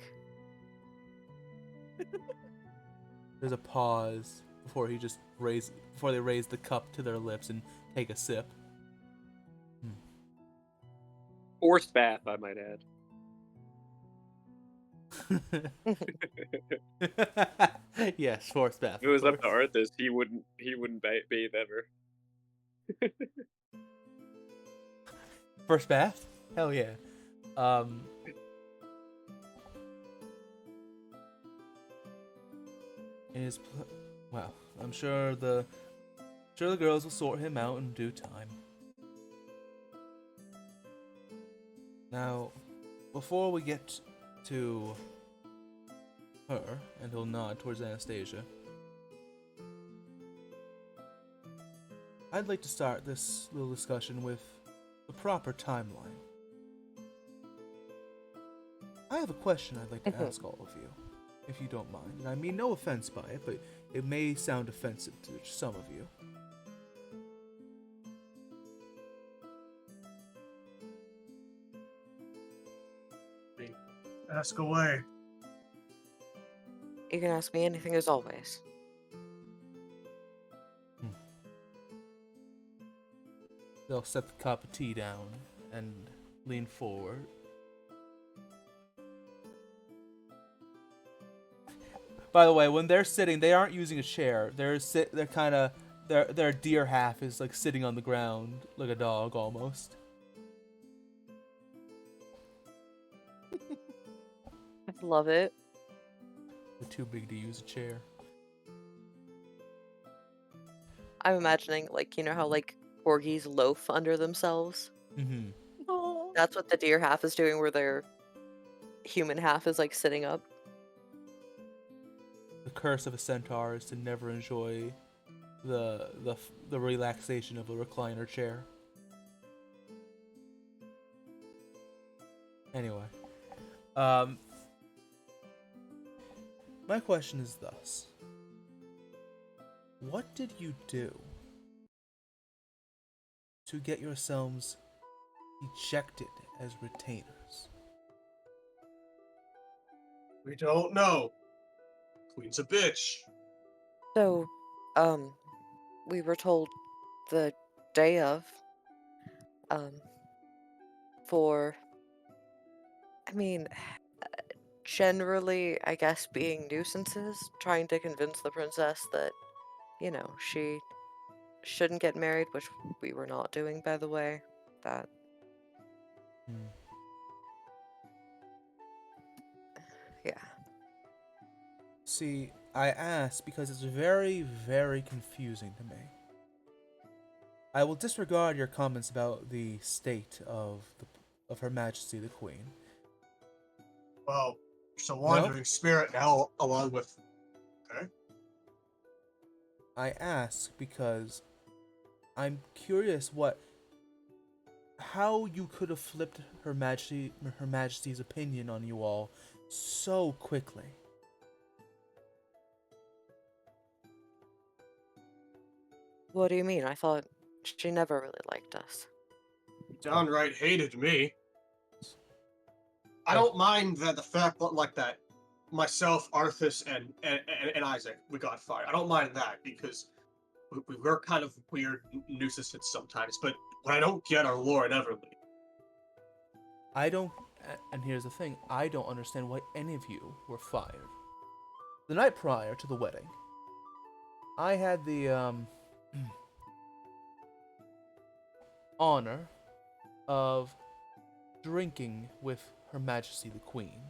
There's a pause, before they raise the cup to their lips and take a sip. Forced bath, I might add. Yes, forced bath. If it was of up to course. Arthas, he wouldn't bathe ever. First bath? Hell yeah. Well, I'm sure the girls will sort him out in due time. Now, before we get to her, and he'll nod towards Anastasia, I'd like to start this little discussion with the proper timeline. I have a question I'd like to ask all of you, if you don't mind. And I mean no offense by it, but it may sound offensive to some of you. Ask away. You can ask me anything as always. They'll set the cup of tea down and lean forward. By the way, when they're sitting, they aren't using a chair. They're kind of their deer half is like sitting on the ground like a dog almost. I love it. They're too big to use a chair. I'm imagining, like, you know how, like, corgis loaf under themselves? Mm-hmm. Oh. That's what the deer half is doing, where their human half is, like, sitting up. The curse of a centaur is to never enjoy the relaxation of a recliner chair. Anyway, my question is thus: what did you do to get yourselves ejected as retainers? We don't know. Queen's a bitch. So, we were told the day of, for, I mean, generally, I guess, being nuisances, trying to convince the princess that, you know, she shouldn't get married, which we were not doing, by the way. That. Yeah. See, I ask because it's very, very confusing to me. I will disregard your comments about the state of Her Majesty the Queen. Well, she's a wandering spirit now, along with. Okay. I ask because I'm curious how you could have flipped Her Majesty's opinion on you all so quickly. What do you mean? I thought she never really liked us. Downright hated me. I don't mind that the fact that, like, that myself, Arthas, and Isaac, we got fired. I don't mind that because we were kind of weird nuisances sometimes. But what I don't get are Laura and Everly. And here's the thing, I don't understand why any of you were fired. The night prior to the wedding, I had the honor of drinking with Her Majesty the Queen.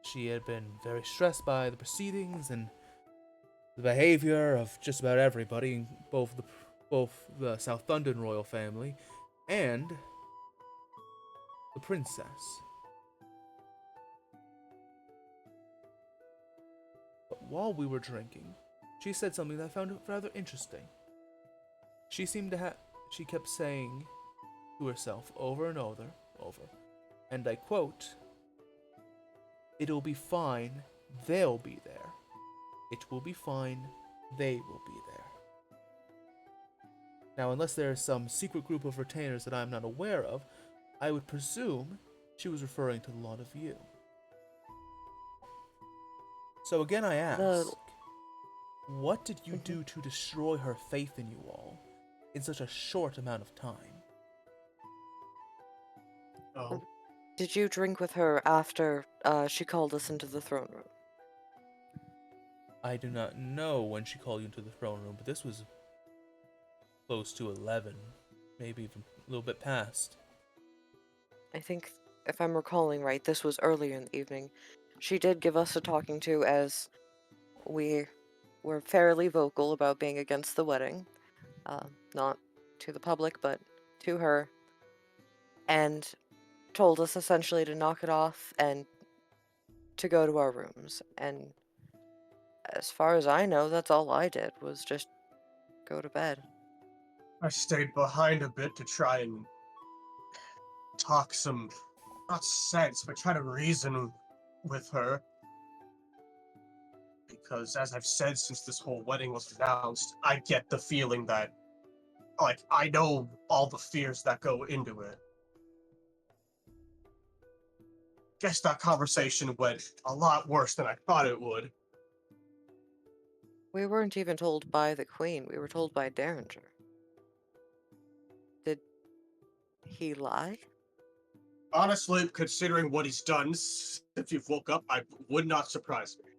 She had been very stressed by the proceedings and the behavior of just about everybody, both the South London royal family and the princess. But while we were drinking, she said something that I found rather interesting. She kept saying to herself over and over, and I quote, "It'll be fine, they'll be there. It will be fine, they will be there." Now, unless there is some secret group of retainers that I'm not aware of, I would presume she was referring to a lot of you. So again I ask, What did you do to destroy her faith in you all in such a short amount of time? Oh, Did you drink with her after she called us into the throne room? I do not know when she called you into the throne room, but this was close to 11, maybe even a little bit past. I think, if I'm recalling right, this was earlier in the evening. She did give us a talking to as we were fairly vocal about being against the wedding. Not to the public, but to her. And told us essentially to knock it off and to go to our rooms. And as far as I know, that's all I did, was just go to bed. I stayed behind a bit to try and talk some, not sense, but try to reason with her. Because as I've said since this whole wedding was announced, I get the feeling that, like, I know all the fears that go into it. Guess that conversation went a lot worse than I thought it would. We weren't even told by the Queen, we were told by Derringer. Did he lie? Honestly, considering what he's done since you've woke up, I would not surprise me.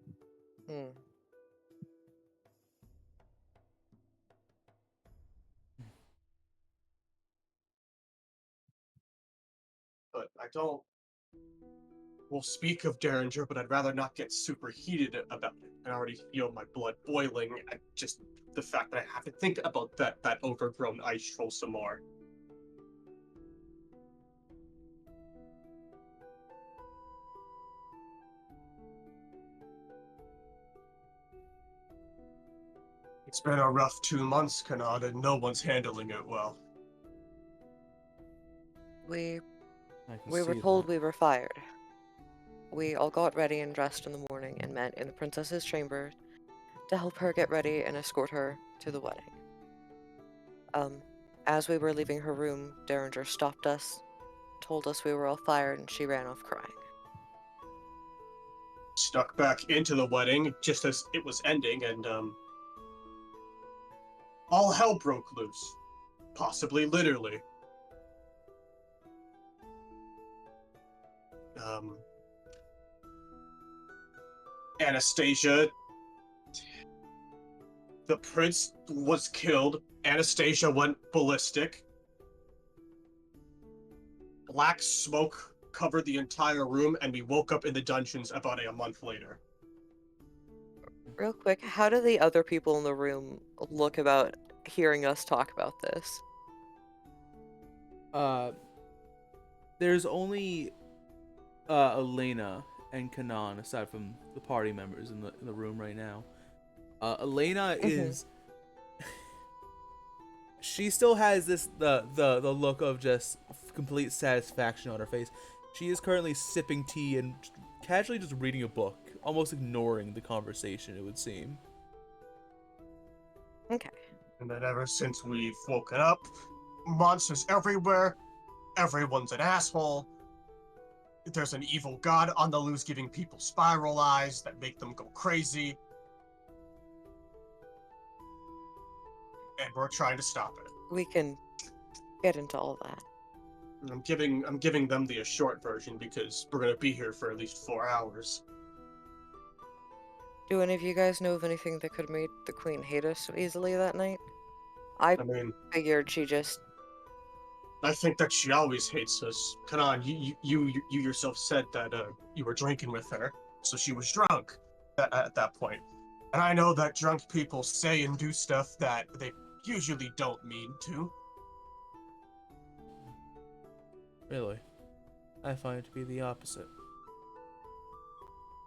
Hmm. But I don't. We'll speak of Derringer, but I'd rather not get super heated about it. I already feel my blood boiling at just the fact that I have to think about that overgrown ice troll some more. It's been a rough 2 months, Kanad, and no one's handling it well. We I can were see told that. we were fired. We all got ready and dressed in the morning and met in the princess's chamber to help her get ready and escort her to the wedding. As we were leaving her room, Derringer stopped us, told us we were all fired, and she ran off crying. Stuck back into the wedding just as it was ending, and all hell broke loose. Possibly literally. Anastasia, the prince was killed. Anastasia went ballistic. Black smoke covered the entire room, and we woke up in the dungeons about a month later. Real quick, how do the other people in the room look about hearing us talk about this? There's only Elena and Kanan aside from the party members in the room right now. Elena is she still has the look of just complete satisfaction on her face. She is currently sipping tea and casually just reading a book, almost ignoring the conversation, it would seem. Okay. And then ever since we've woken up, monsters everywhere, everyone's an asshole. There's an evil god on the loose giving people spiral eyes that make them go crazy. And we're trying to stop it. We can get into all that. I'm giving them the short version because we're gonna be here for at least 4 hours. Do any of you guys know of anything that could have made the Queen hate us so easily that night? I I mean, figured she just... I think that she always hates us. Kanan, you yourself said that you were drinking with her, so she was drunk at that point. And I know that drunk people say and do stuff that they usually don't mean to. Really, I find it to be the opposite.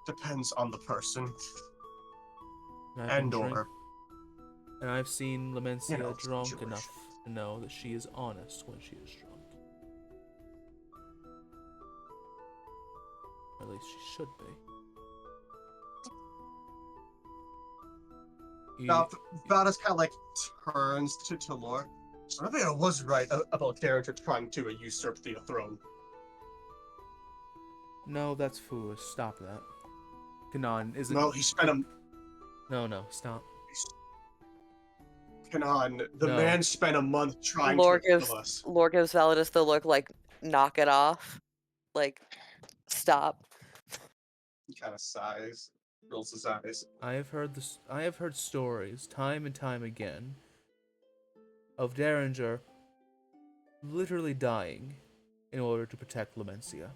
Depends on the person. And I've seen Lamencia drunk situation. enough to know that she is honest when she is drunk. Or at least she should be. Now, Vadas kind of like turns to Talor. So maybe I was right about Derringer trying to usurp the throne. No, that's foolish. Stop that. Kanan isn't. No, he spent a No, stop. he Kanan, the No. man spent a month trying Lore to gives kill us. Validus the look like, knock it off. Like, stop. He kind of sighs, rolls his eyes. I have heard stories time and time again of Derringer literally dying in order to protect Lamencia.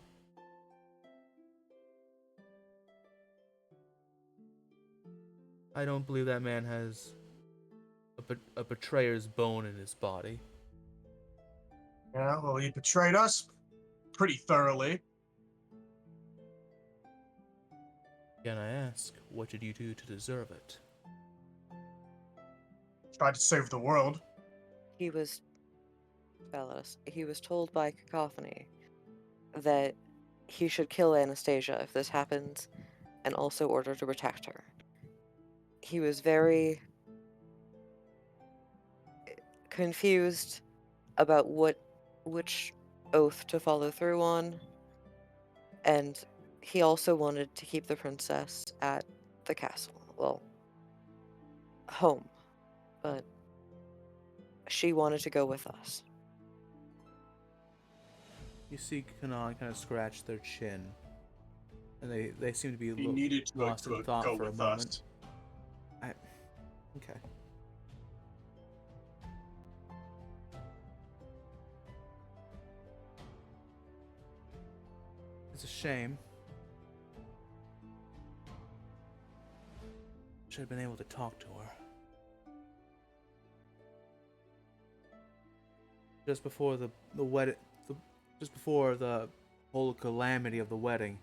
I don't believe that man has a betrayer's bone in his body. Yeah, well, he betrayed us pretty thoroughly. Again, I ask, what did you do to deserve it? Tried to save the world. He was told by Cacophony that he should kill Anastasia if this happens, and also order to protect her. He was very confused about which oath to follow through on, and he also wanted to keep the princess at the castle. Well, home, but she wanted to go with us. You see Kanan kind of scratch their chin, and they seem to be He needed to lost in thought go for a with moment. us. Okay. It's a shame. Should have been able to talk to her. Just before the wedding, just before the whole calamity of the wedding.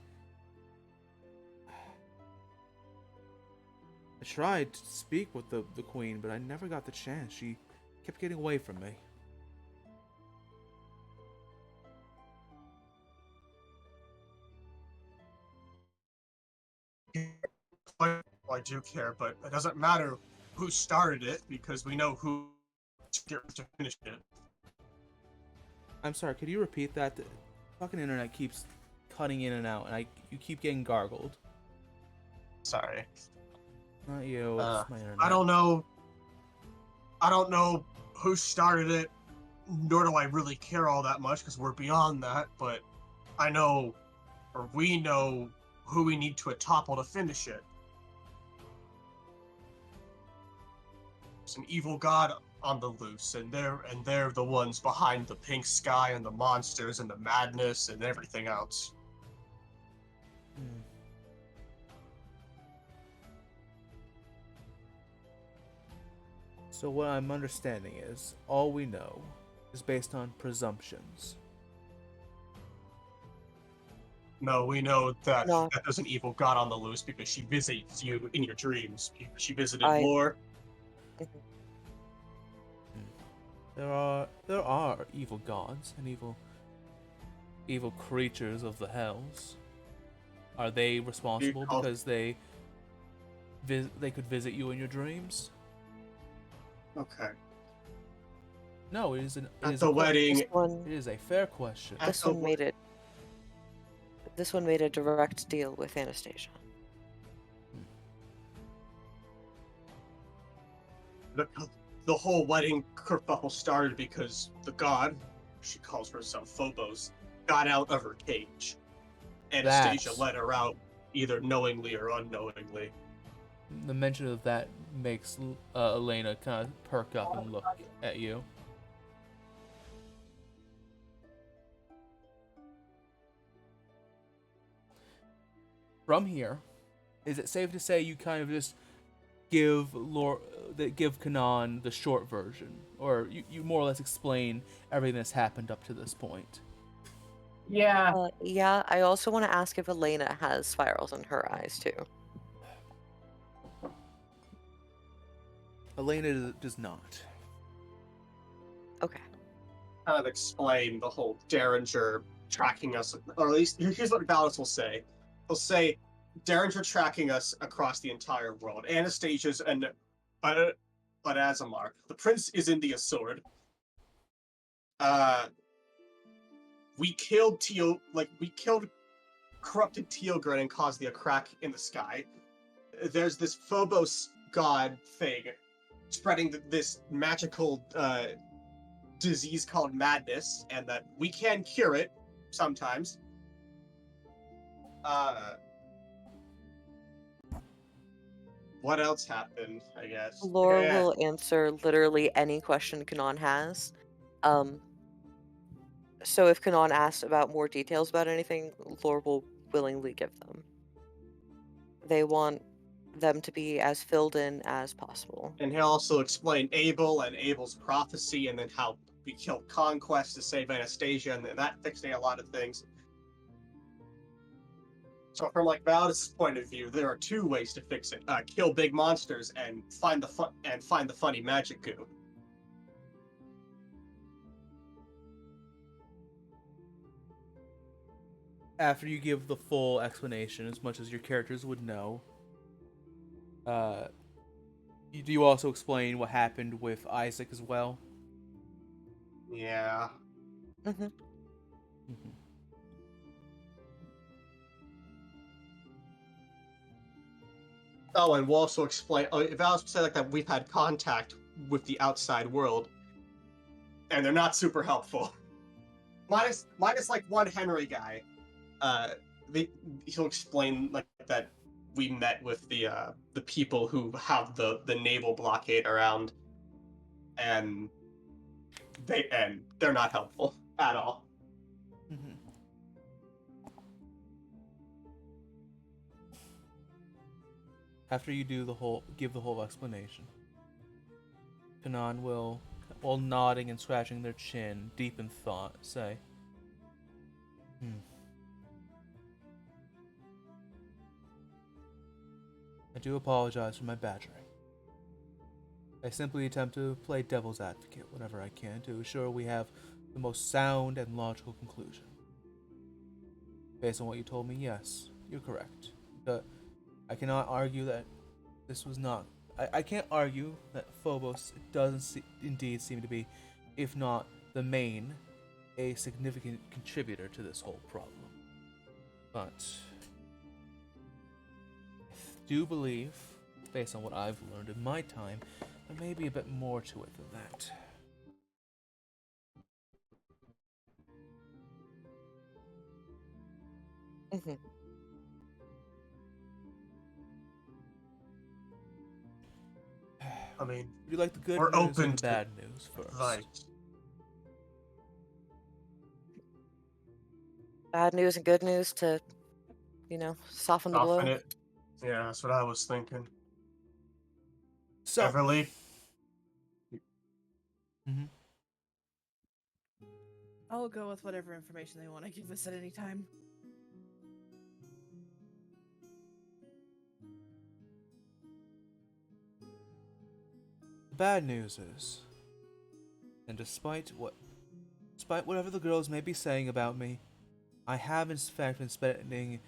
I tried to speak with the queen, but I never got the chance. She kept getting away from me. Well, I do care, but it doesn't matter who started it because we know who to finish it. I'm sorry, could you repeat that? The fucking internet keeps cutting in and out, and you keep getting gargled. Sorry. Not you, it's my internet. I don't know who started it, nor do I really care all that much because we're beyond that, but I know, or we know, who we need to topple to finish it. It's an evil god on the loose, and they're the ones behind the pink sky and the monsters and the madness and everything else. Hmm. So what I'm understanding is, all we know is based on presumptions. No, we know that, No. that there's an evil god on the loose because she visits you in your dreams. She visited I- Lore. There are evil gods and evil creatures of the hells. Are they responsible call- because they could visit you in your dreams? Okay. No, it is an it At is the a que- wedding, It is a fair question. At This the one made it. This one made a direct deal with Anastasia. the whole wedding kerfuffle started because the god, she calls herself Phobos, got out of her cage. Anastasia That's- let her out, either knowingly or unknowingly. The mention of that makes Elena kind of perk up and look at you. From here, is it safe to say you kind of just give Kanan the short version, or you more or less explain everything that's happened up to this point? Yeah. Yeah, I also want to ask if Elena has spirals in her eyes too. Elena does not. Okay. Kind of explain the whole Derringer tracking us, or at least here's what Valus will say. He'll say, Derringer tracking us across the entire world. Anastasia's and Azamar. The prince is in the Asord. We killed corrupted Teogren and caused the crack in the sky. There's this Phobos god thing spreading this magical disease called madness, and that we can cure it sometimes. What else happened? I guess. Lore Yeah. will answer literally any question Kanon has. So if Kanon asks about more details about anything, Lore will willingly give them. They want them to be as filled in as possible. And he'll also explain Abel and Abel's prophecy, and then how we killed Conquest to save Anastasia, and that fixing a lot of things. So from like Valdis' point of view, there are two ways to fix it: kill big monsters and find the funny magic goo. After you give the full explanation, as much as your characters would know, do you also explain what happened with Isaac as well? Yeah. Mm-hmm. Mm-hmm. Oh, and we'll also explain. Valdis said like that we've had contact with the outside world, and they're not super helpful. Minus like one Henry guy. He'll explain like that we met with the people who have the naval blockade around, and they're not helpful at all. Mm-hmm. After you give the whole explanation, Kanan will, while nodding and scratching their chin, deep in thought, say, I do apologize for my badgering. I simply attempt to play devil's advocate whenever I can to ensure we have the most sound and logical conclusion. Based on what you told me, yes, you're correct. But I cannot argue that this was not... I can't argue that Phobos doesn't indeed seem to be, if not the main, a significant contributor to this whole problem. But I do believe, based on what I've learned in my time, there may be a bit more to it than that. Mm-hmm. I mean, Would you like the good we're news or open the to bad news first? advice. Bad news and good news to, soften the blow. Soften it. Yeah, that's what I was thinking. So, Everly. Mm-hmm. I'll go with whatever information they want to give us at any time. The bad news is, and despite whatever the girls may be saying about me, I have in fact been spending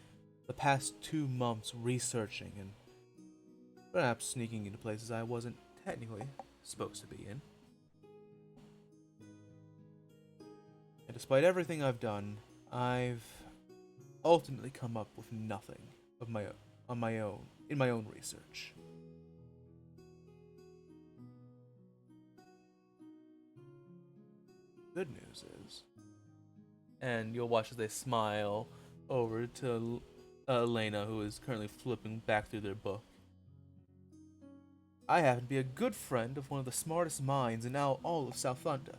the past 2 months researching and perhaps sneaking into places I wasn't technically supposed to be in. And despite everything I've done, I've ultimately come up with nothing of my own in my own research. Good news is, and you'll watch as they smile over to Elena, who is currently flipping back through their book. I happen to be a good friend of one of the smartest minds in all of South Thunder.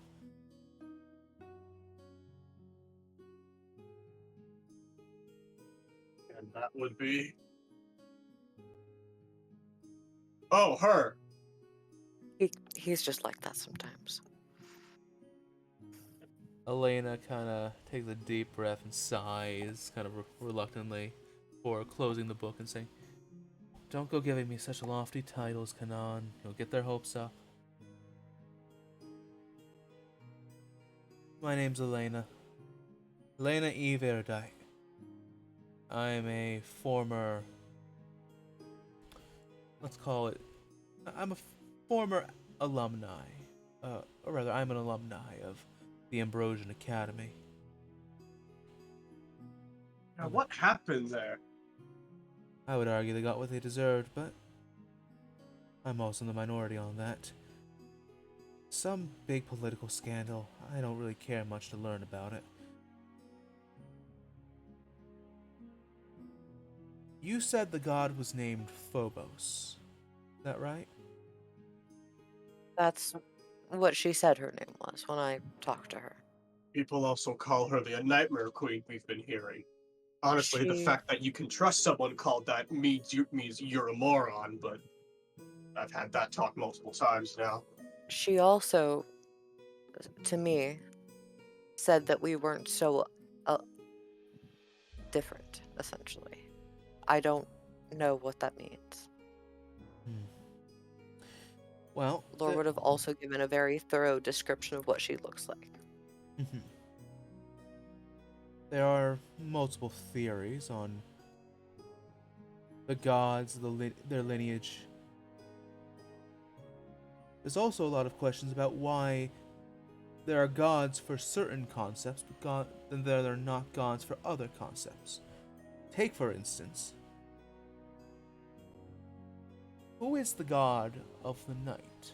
And that would be... Oh, her! He's just like that sometimes. Elena kind of takes a deep breath and sighs, kind of reluctantly, before closing the book and saying, "Don't go giving me such lofty titles, Kanan. You'll get their hopes up. My name's Elena. Elena Eve Erudite. I'm a former... let's call it... I'm a former alumni. Or rather, I'm an alumni of the Ambrosian Academy. Now, what happened there? I would argue they got what they deserved, but I'm also in the minority on that. Some big political scandal. I don't really care much to learn about it. You said the god was named Phobos. Is that right? That's what she said her name was when I talked to her. People also call her the Nightmare Queen, we've been hearing. Honestly, the She fact that you can trust someone called that means you're a moron, but I've had that talk multiple times now. she also, to me, said that we weren't so different, essentially. I don't know what that means. Well, Lore would have also given a very thorough description of what she looks like. There are multiple theories on the gods, their lineage. There's also a lot of questions about why there are gods for certain concepts, but there are not gods for other concepts. Take, for instance, who is the god of the night?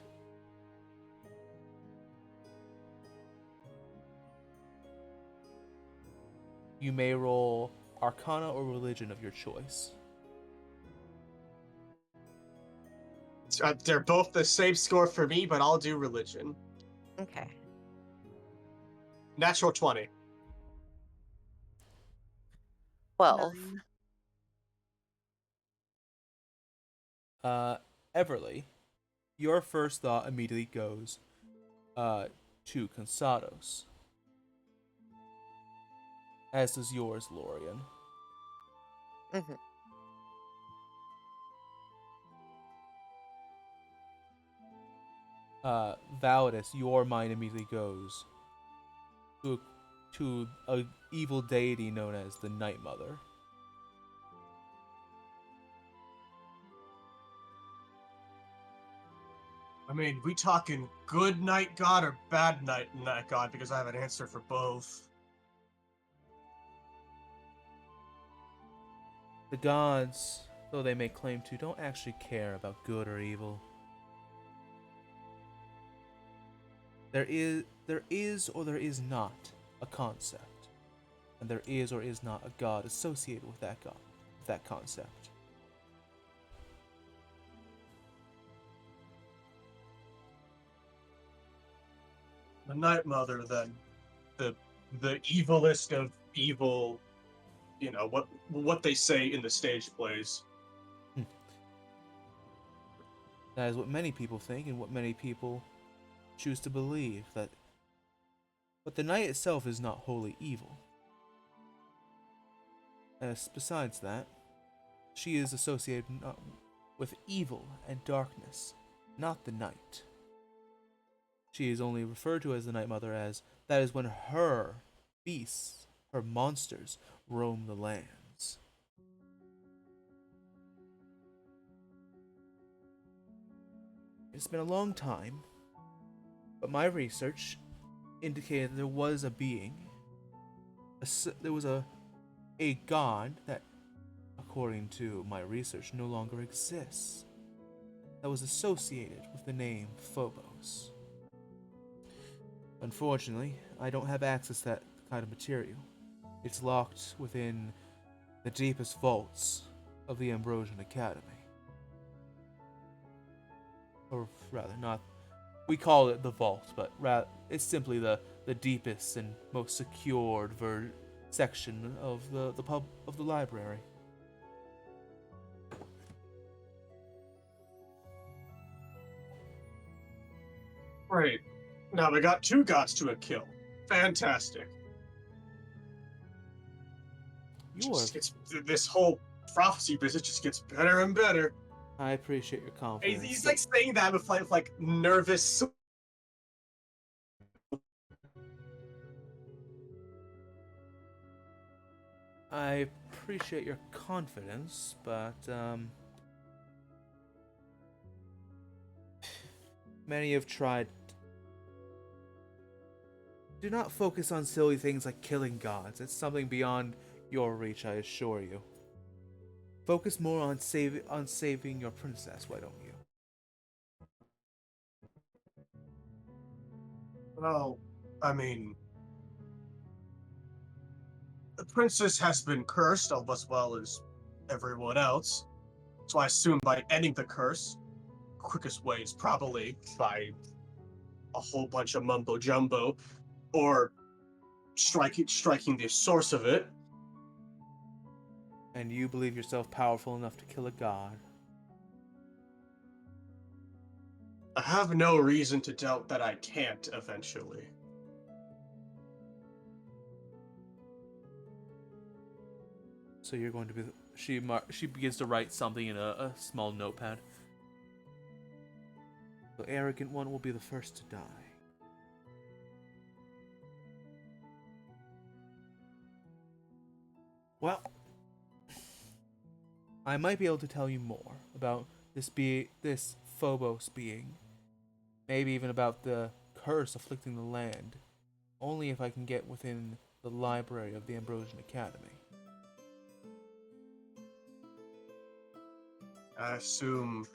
You may roll Arcana or Religion of your choice. They're both the same score for me, but I'll do religion. Okay. Natural 20. 12. 9. Everly, your first thought immediately goes to Consados. As does yours, Lorian. Mm-hmm. Validus, your mind immediately goes to a evil deity known as the Night Mother. I mean, we talking good night god or bad night god? Because I have an answer for both. The gods, though they may claim to, don't actually care about good or evil. There is or there is not a concept, and there is or is not a god associated with that concept. The Night Mother, then, the evilest of evil. You know what they say in the stage plays. That is what many people think, and what many people choose to believe, that. But the night itself is not wholly evil. As besides that, she is associated with evil and darkness, not the night. She is only referred to as the Night Mother as that is when her beasts, her monsters, roam the lands. It's been a long time, but my research indicated that there was a being, there was a god that, according to my research, no longer exists, that was associated with the name Phobos. Unfortunately, I don't have access to that kind of material. It's locked within the deepest vaults of the Ambrosian Academy. Or rather, not. We call it the vault, but it's simply the deepest and most secured section of the library. Great. Now we got 2 gods to a kill. Fantastic. This whole prophecy business just gets better and better. I appreciate your confidence. He's like saying that with like nervous. I appreciate your confidence, but many have tried. Do not focus on silly things like killing gods. It's something beyond your reach, I assure you. Focus more on saving your princess, why don't you? Well, I mean, the princess has been cursed as well as everyone else. So I assume by ending the curse, quickest way is probably by a whole bunch of mumbo jumbo, or striking the source of it. And you believe yourself powerful enough to kill a god. I have no reason to doubt that I can't eventually. So you're going to be... She begins to write something in a small notepad. The arrogant one will be the first to die. Well, I might be able to tell you more about this Phobos being. Maybe even about the curse afflicting the land. Only if I can get within the library of the Ambrosian Academy. I assume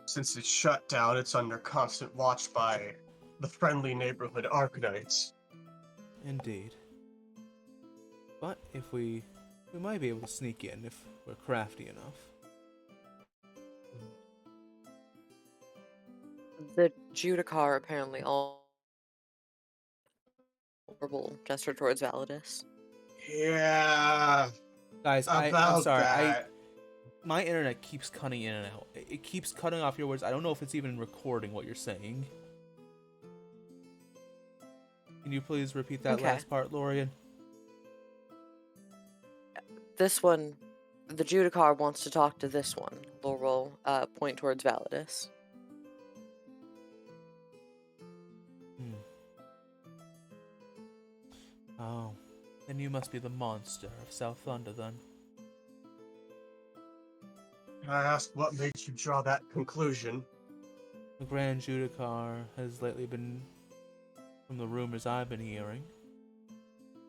since it's shut down, it's under constant watch by the friendly neighborhood Arknights. Indeed. But if we might be able to sneak in if we're crafty enough. The Judicar apparently all horrible gesture towards Validus. Yeah. Guys, I'm About sorry. that. My internet keeps cutting in and out. It keeps cutting off your words. I don't know if it's even recording what you're saying. Can you please repeat that Okay. last part, Lorian? This one, the Judicar wants to talk to this one. Laurel point towards Validus. Oh, then you must be the monster of South Thunder, then. Can I ask what made you draw that conclusion? The Grand Judicar has lately been, from the rumors I've been hearing,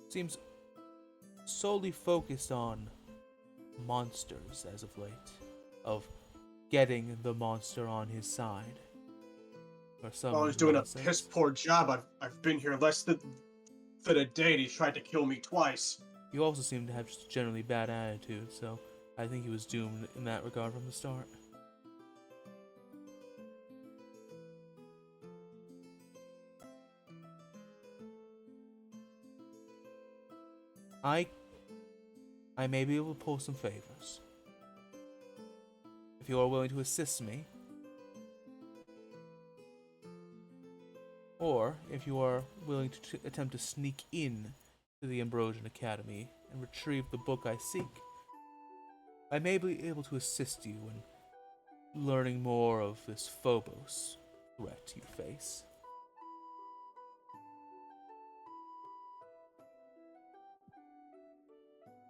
seems solely focused on monsters as of late, of getting the monster on his side. Or some Well, he's doing a nonsense. piss poor job. I've been here less than a day and he's tried to kill me twice. You also seem to have just a generally bad attitude, so I think he was doomed in that regard from the start. I may be able to pull some favors. If you are willing to assist me, or if you are willing to attempt to sneak in to the Ambrosian Academy and retrieve the book I seek, I may be able to assist you in learning more of this Phobos threat you face.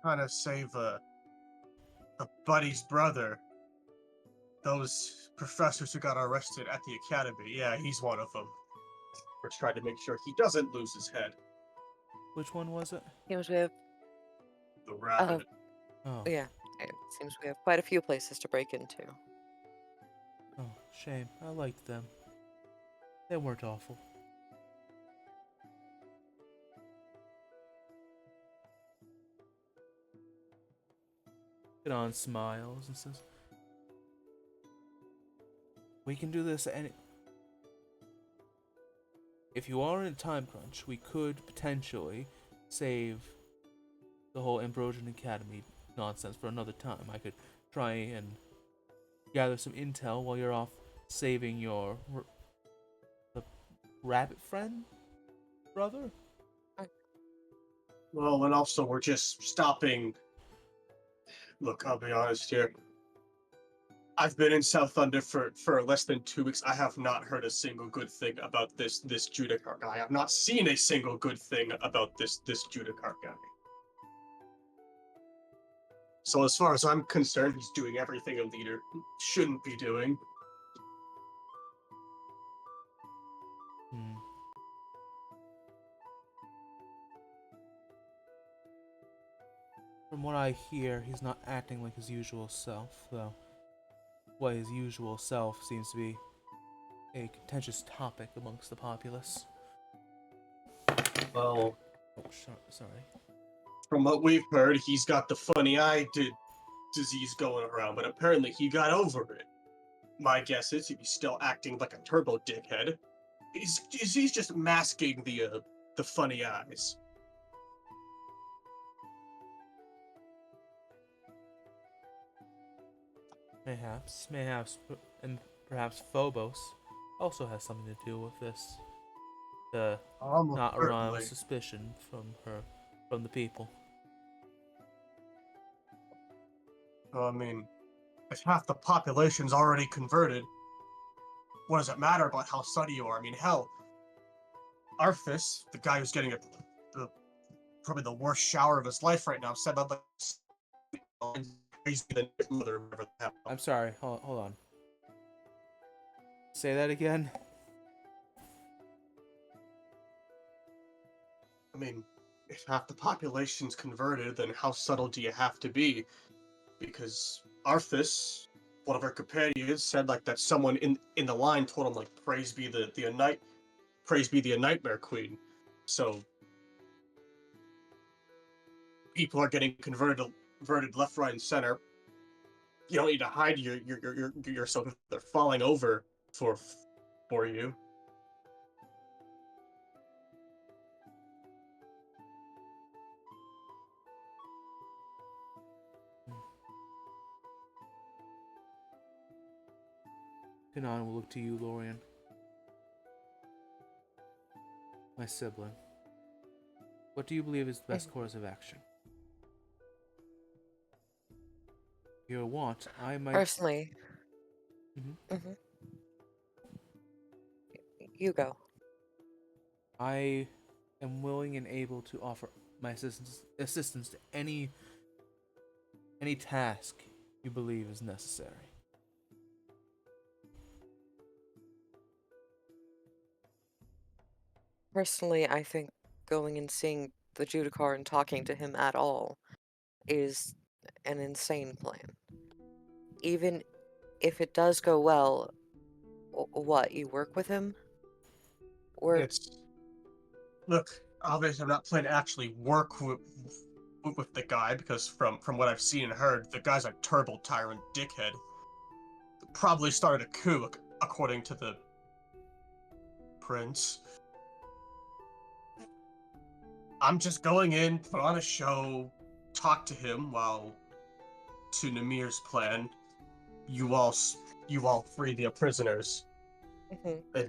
Trying to save a buddy's brother. Those professors who got arrested at the academy. Yeah, he's one of them. We're trying to make sure he doesn't lose his head. Which one was it? Seems we have, The rabbit. Oh, yeah, it seems we have quite a few places to break into. oh, shame. I liked them. They weren't awful. Get smiles and says, "We can do this any." If you are in a time crunch, we could potentially save the whole Ambrosian Academy nonsense for another time. I could try and gather some intel while you're off saving your the rabbit friend, brother. Well, and also we're just stopping. Look, I'll be honest here. I've been in South Thunder for less than 2 weeks. I have not heard a single good thing about this Judicar guy. I have not seen a single good thing about this Judicar guy. So as far as I'm concerned, he's doing everything a leader shouldn't be doing. From what I hear, he's not acting like his usual self, though. What his usual self seems to be a contentious topic amongst the populace. Well, Oh, sorry. From what we've heard, he's got the funny eye disease going around, but apparently he got over it. My guess is if he's still acting like a turbo dickhead, he's just masking the funny eyes. Mayhaps, and perhaps Phobos also has something to do with this. The Almost not arouse certainly. suspicion from the people. Well, I mean, if half the population's already converted, what does it matter about how sunny you are? I mean, hell, Arthas, the guy who's getting probably the worst shower of his life right now, said that like crazy than mother. Whatever the hell. I'm sorry. Hold on. Say that again. I mean, if half the population's converted, then how subtle do you have to be? Because Arthas, one of our companions, said like that someone in the line told him like, "Praise be the Nightmare Queen." So people are getting converted left, right, and center. You don't need to hide yourself if they're falling over for you. Kanan will look to you, Lorian. My sibling. What do you believe is the best course of action? If you want, I might... Personally, Mhm. You go. I am willing and able to offer my assistance to any task you believe is necessary. Personally, I think going and seeing the Judicar and talking to him at all is an insane plan. Even if it does go well, what, you work with him? Or Look, obviously I'm not planning to actually work with the guy because from what I've seen and heard, the guy's a turbo tyrant dickhead. Probably started a coup, according to the prince. I'm just going in, put on a show, talk to him while, to Namir's plan, you all free the prisoners. And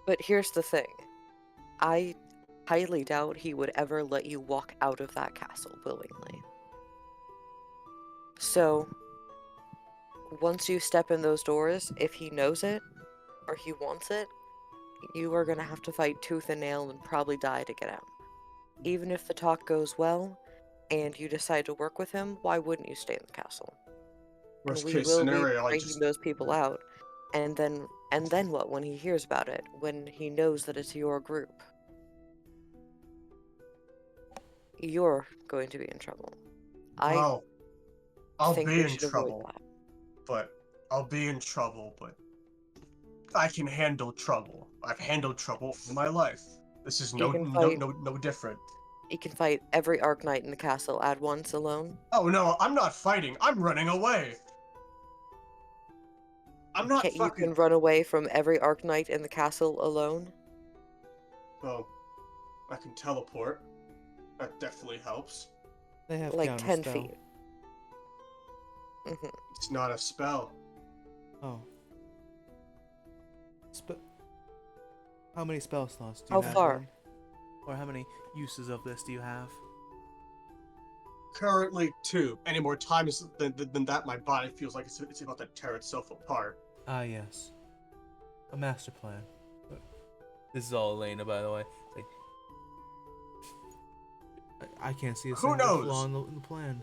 But here's the thing. I highly doubt he would ever let you walk out of that castle willingly. So, once you step in those doors, if he knows it, or he wants it, you are gonna have to fight tooth and nail and probably die to get out. Even if the talk goes well, and you decide to work with him, why wouldn't you stay in the castle? worst And we case will be scenario, I breaking just those people out. And then what when he hears about it? When he knows that it's your group? You're going to be in trouble. well, I'll think be we in should avoid trouble, that. but I can handle trouble. I've handled trouble in my life. This is You can fight. no different. You can fight every Arknight in the castle at once alone. Oh no, I'm not fighting. I'm running away. I'm not You fucking. can run away from every Arknight in the castle alone. Well, I can teleport. That definitely helps. They have Like counter 10 spell. feet. It's not a spell. Oh. How many spell slots do How you have? far? Lord? Or how many uses of this do you have? Currently 2. Any more times than that, my body feels like it's about to tear itself apart. Ah, yes. A master plan. This is all Elena, by the way. Like, I can't see a Who single knows? flaw in the plan.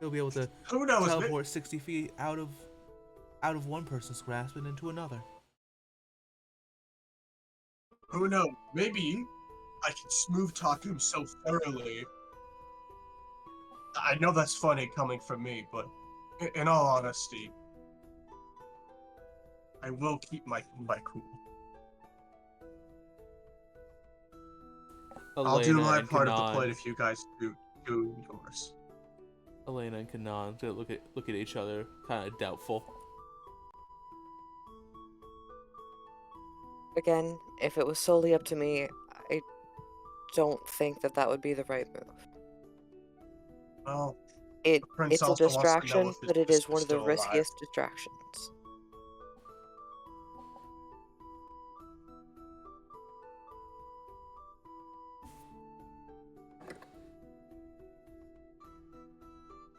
He'll be able to Who knows? teleport 60 feet out of one person's grasp and into another. Who knows? Maybe I can smooth talk him so thoroughly. I know that's funny coming from me, but in all honesty, I will keep my cool. I'll do Elena my and part of the plan Kanan. if you guys do yours. Elena and Kanan to look at each other, kind of doubtful. Again, if it was solely up to me, I don't think that that would be the right move. Well, It the prince it's a also wants to know distraction, if his but it is sister's one of the still alive. riskiest distractions.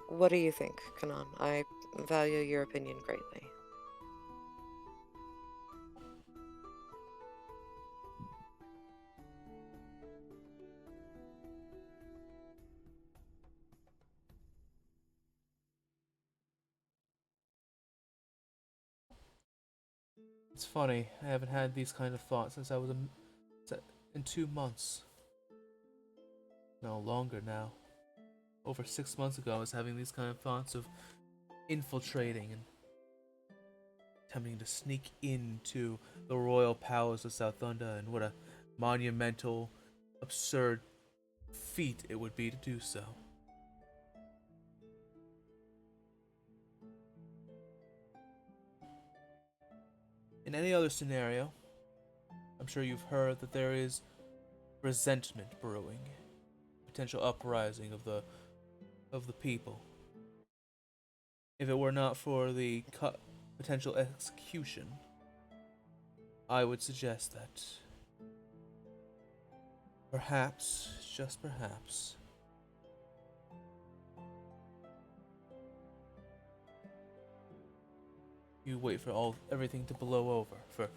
What do you think, Kanan? I value your opinion greatly. It's funny, I haven't had these kind of thoughts since I was in 2 months. No, longer now. Over 6 months ago, I was having these kind of thoughts of infiltrating and attempting to sneak into the royal palace of South Thunder, and what a monumental, absurd feat it would be to do so. In any other scenario, I'm sure you've heard that there is resentment brewing, potential uprising of the people. If it were not for the potential execution, I would suggest that perhaps, just perhaps, you wait for everything to blow over, for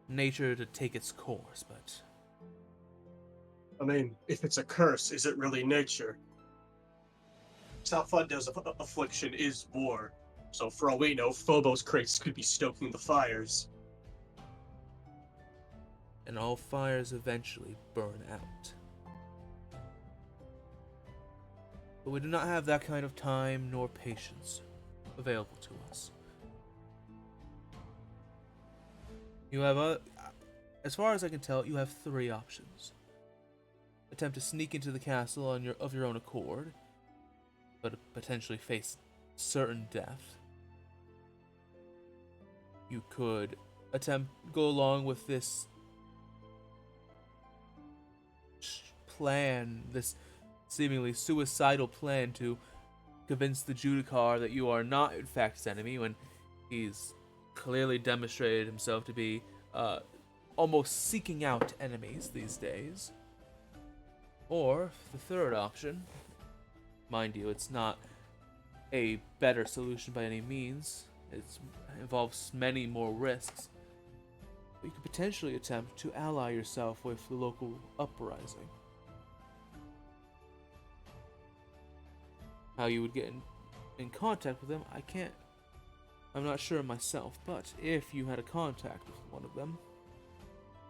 nature to take its course, but I mean, if it's a curse, is it really nature? South Thunder's affliction is war, so for all we know, Phobos crates could be stoking the fires. and all fires eventually burn out. But we do not have that kind of time nor patience available to us. You have as far as I can tell, you have 3 options. Attempt to sneak into the castle of your own accord, but potentially face certain death. You could go along with this plan, this seemingly suicidal plan to convince the Judicar that you are not in fact his enemy, when he's clearly demonstrated himself to be almost seeking out enemies these days. Or the third option, mind you, it's not a better solution by any means, it involves many more risks. But you could potentially attempt to ally yourself with the local uprising. How you would get in contact with them, I'm not sure myself, but if you had a contact with one of them,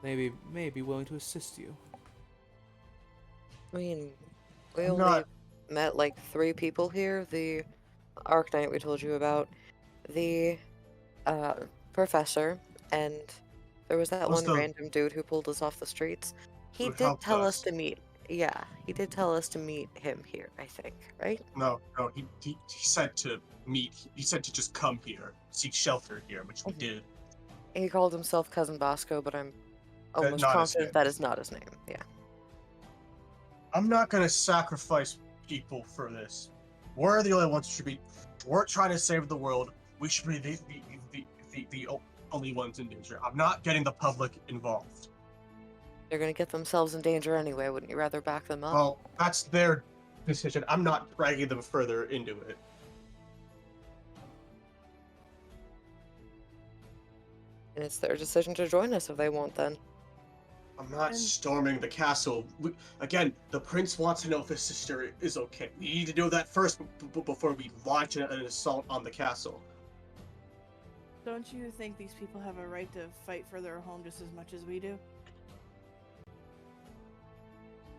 they may be willing to assist you. I mean, we I'm only not- met like 3 people here. The Arknight we told you about, the professor, and there was that Was one the- random dude who pulled us off the streets. He Who did helped tell us us. to meet. Yeah, he did tell us to meet him here, I think, right? No, he said to meet. He said to just come here, seek shelter here, which we did. He called himself Cousin Bosco, but I'm almost not his confident name. that is not his name. Yeah. I'm not gonna sacrifice people for this. We're the only ones who should be. We're trying to save the world. We should be the only ones in danger. I'm not getting the public involved. They're gonna get themselves in danger anyway. Wouldn't you rather back them up? Well, that's their decision. I'm not dragging them further into it. And it's their decision to join us if they won't then. I'm not And- storming the castle. Again, the prince wants to know if his sister is okay. We need to do that first before we launch an assault on the castle. Don't you think these people have a right to fight for their home just as much as we do?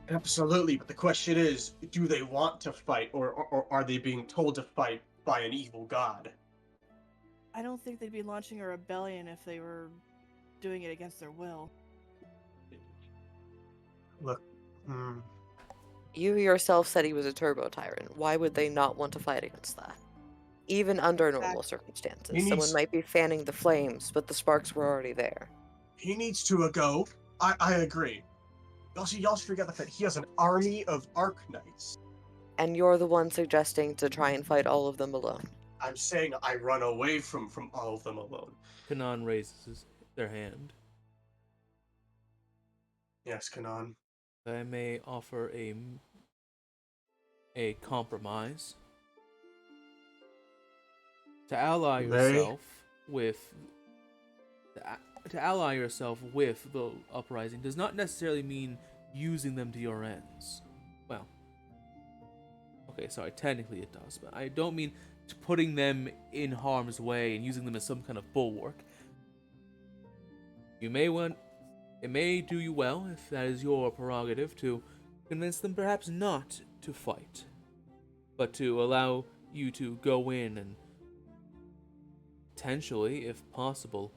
Absolutely, but the question is, do they want to fight, or are they being told to fight by an evil god? I don't think they'd be launching a rebellion if they were doing it against their will. Look, Hmm. You yourself said he was a turbo tyrant. Why would they not want to fight against that? Even under normal circumstances. He Someone needs might be fanning the flames, but the sparks were already there. he needs to go. I agree. Y'all should forget the fact he has an army of Arknights. And you're the one suggesting to try and fight all of them alone. I'm saying I run away from all of them alone. Kanan raises their hand. Yes, Kanan. I may offer a compromise. To ally yourself with the uprising does not necessarily mean using them to your ends. Well, okay, sorry, technically it does, but I don't mean putting them in harm's way and using them as some kind of bulwark. It may do you well, if that is your prerogative, to convince them perhaps not to fight, but to allow you to go in and potentially, if possible,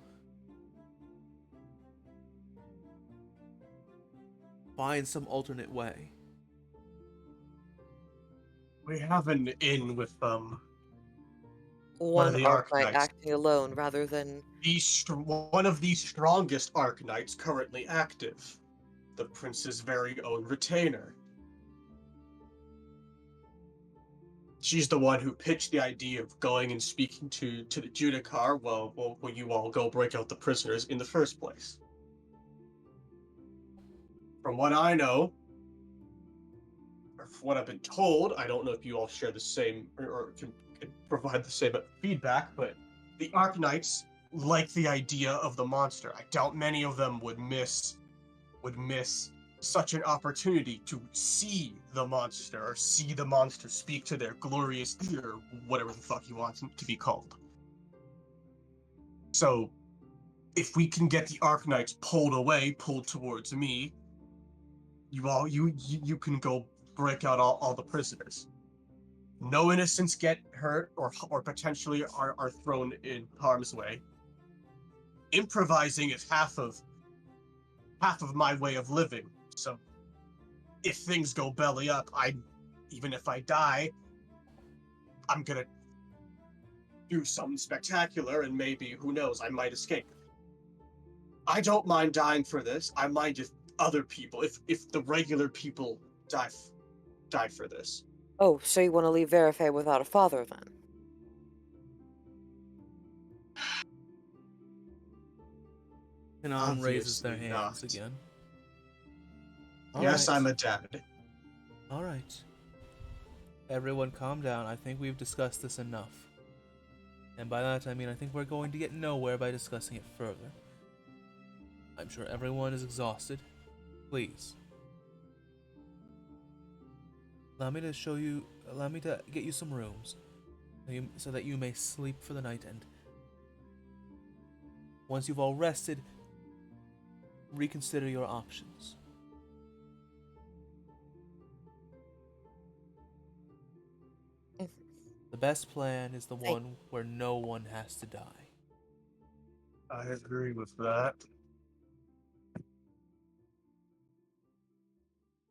find some alternate way. We have an in with One the Arknight Arknights. acting alone rather than... One of the strongest Arknights currently active. The prince's very own retainer. She's the one who pitched the idea of going and speaking to the Judicar while you all go break out the prisoners in the first place. From what I know, or from what I've been told, I don't know if you all share the same or can provide the same feedback, but the Arknights like the idea of the monster. I doubt many of them would miss such an opportunity to see the monster or see the monster speak to their glorious leader, whatever the fuck he wants him to be called. So, if we can get the Arknights pulled towards me, you can go break out all the prisoners. No innocents get hurt or potentially are thrown in harm's way. Improvising is half of my way of living. So if things go belly up, even if I die, I'm gonna do something spectacular and maybe, who knows, I might escape. I don't mind dying for this. I mind if other people, if the regular people die for this. Oh, so you want to leave Verifei without a father then? Kanan raises their Obviously hands not. again. Yes, Alright. I'm a dad. Alright. Everyone calm down. I think we've discussed this enough. And by that I mean I think we're going to get nowhere by discussing it further. I'm sure everyone is exhausted. Please. Allow me to get you some rooms. So that you may sleep for the night, and once you've all rested, reconsider your options. The best plan is the one where no one has to die. I agree with that.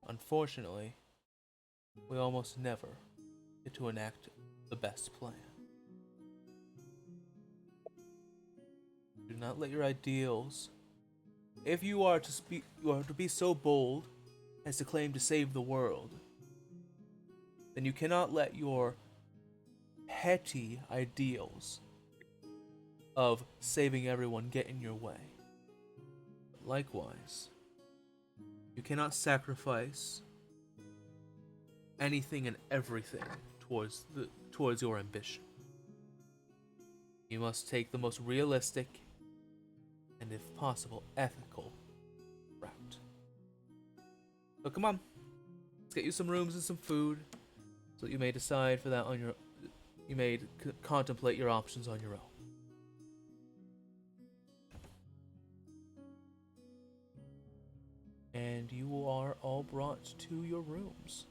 Unfortunately, we almost never get to enact the best plan. Do not let your ideals, if you are to be so bold as to claim to save the world, then you cannot let your petty ideals of saving everyone get in your way. Likewise, you cannot sacrifice anything and everything towards your ambition. You must take the most realistic and, if possible, ethical route. So come on, let's get you some rooms and some food, so that you may decide for that on your. You may contemplate your options on your own. And you are all brought to your rooms.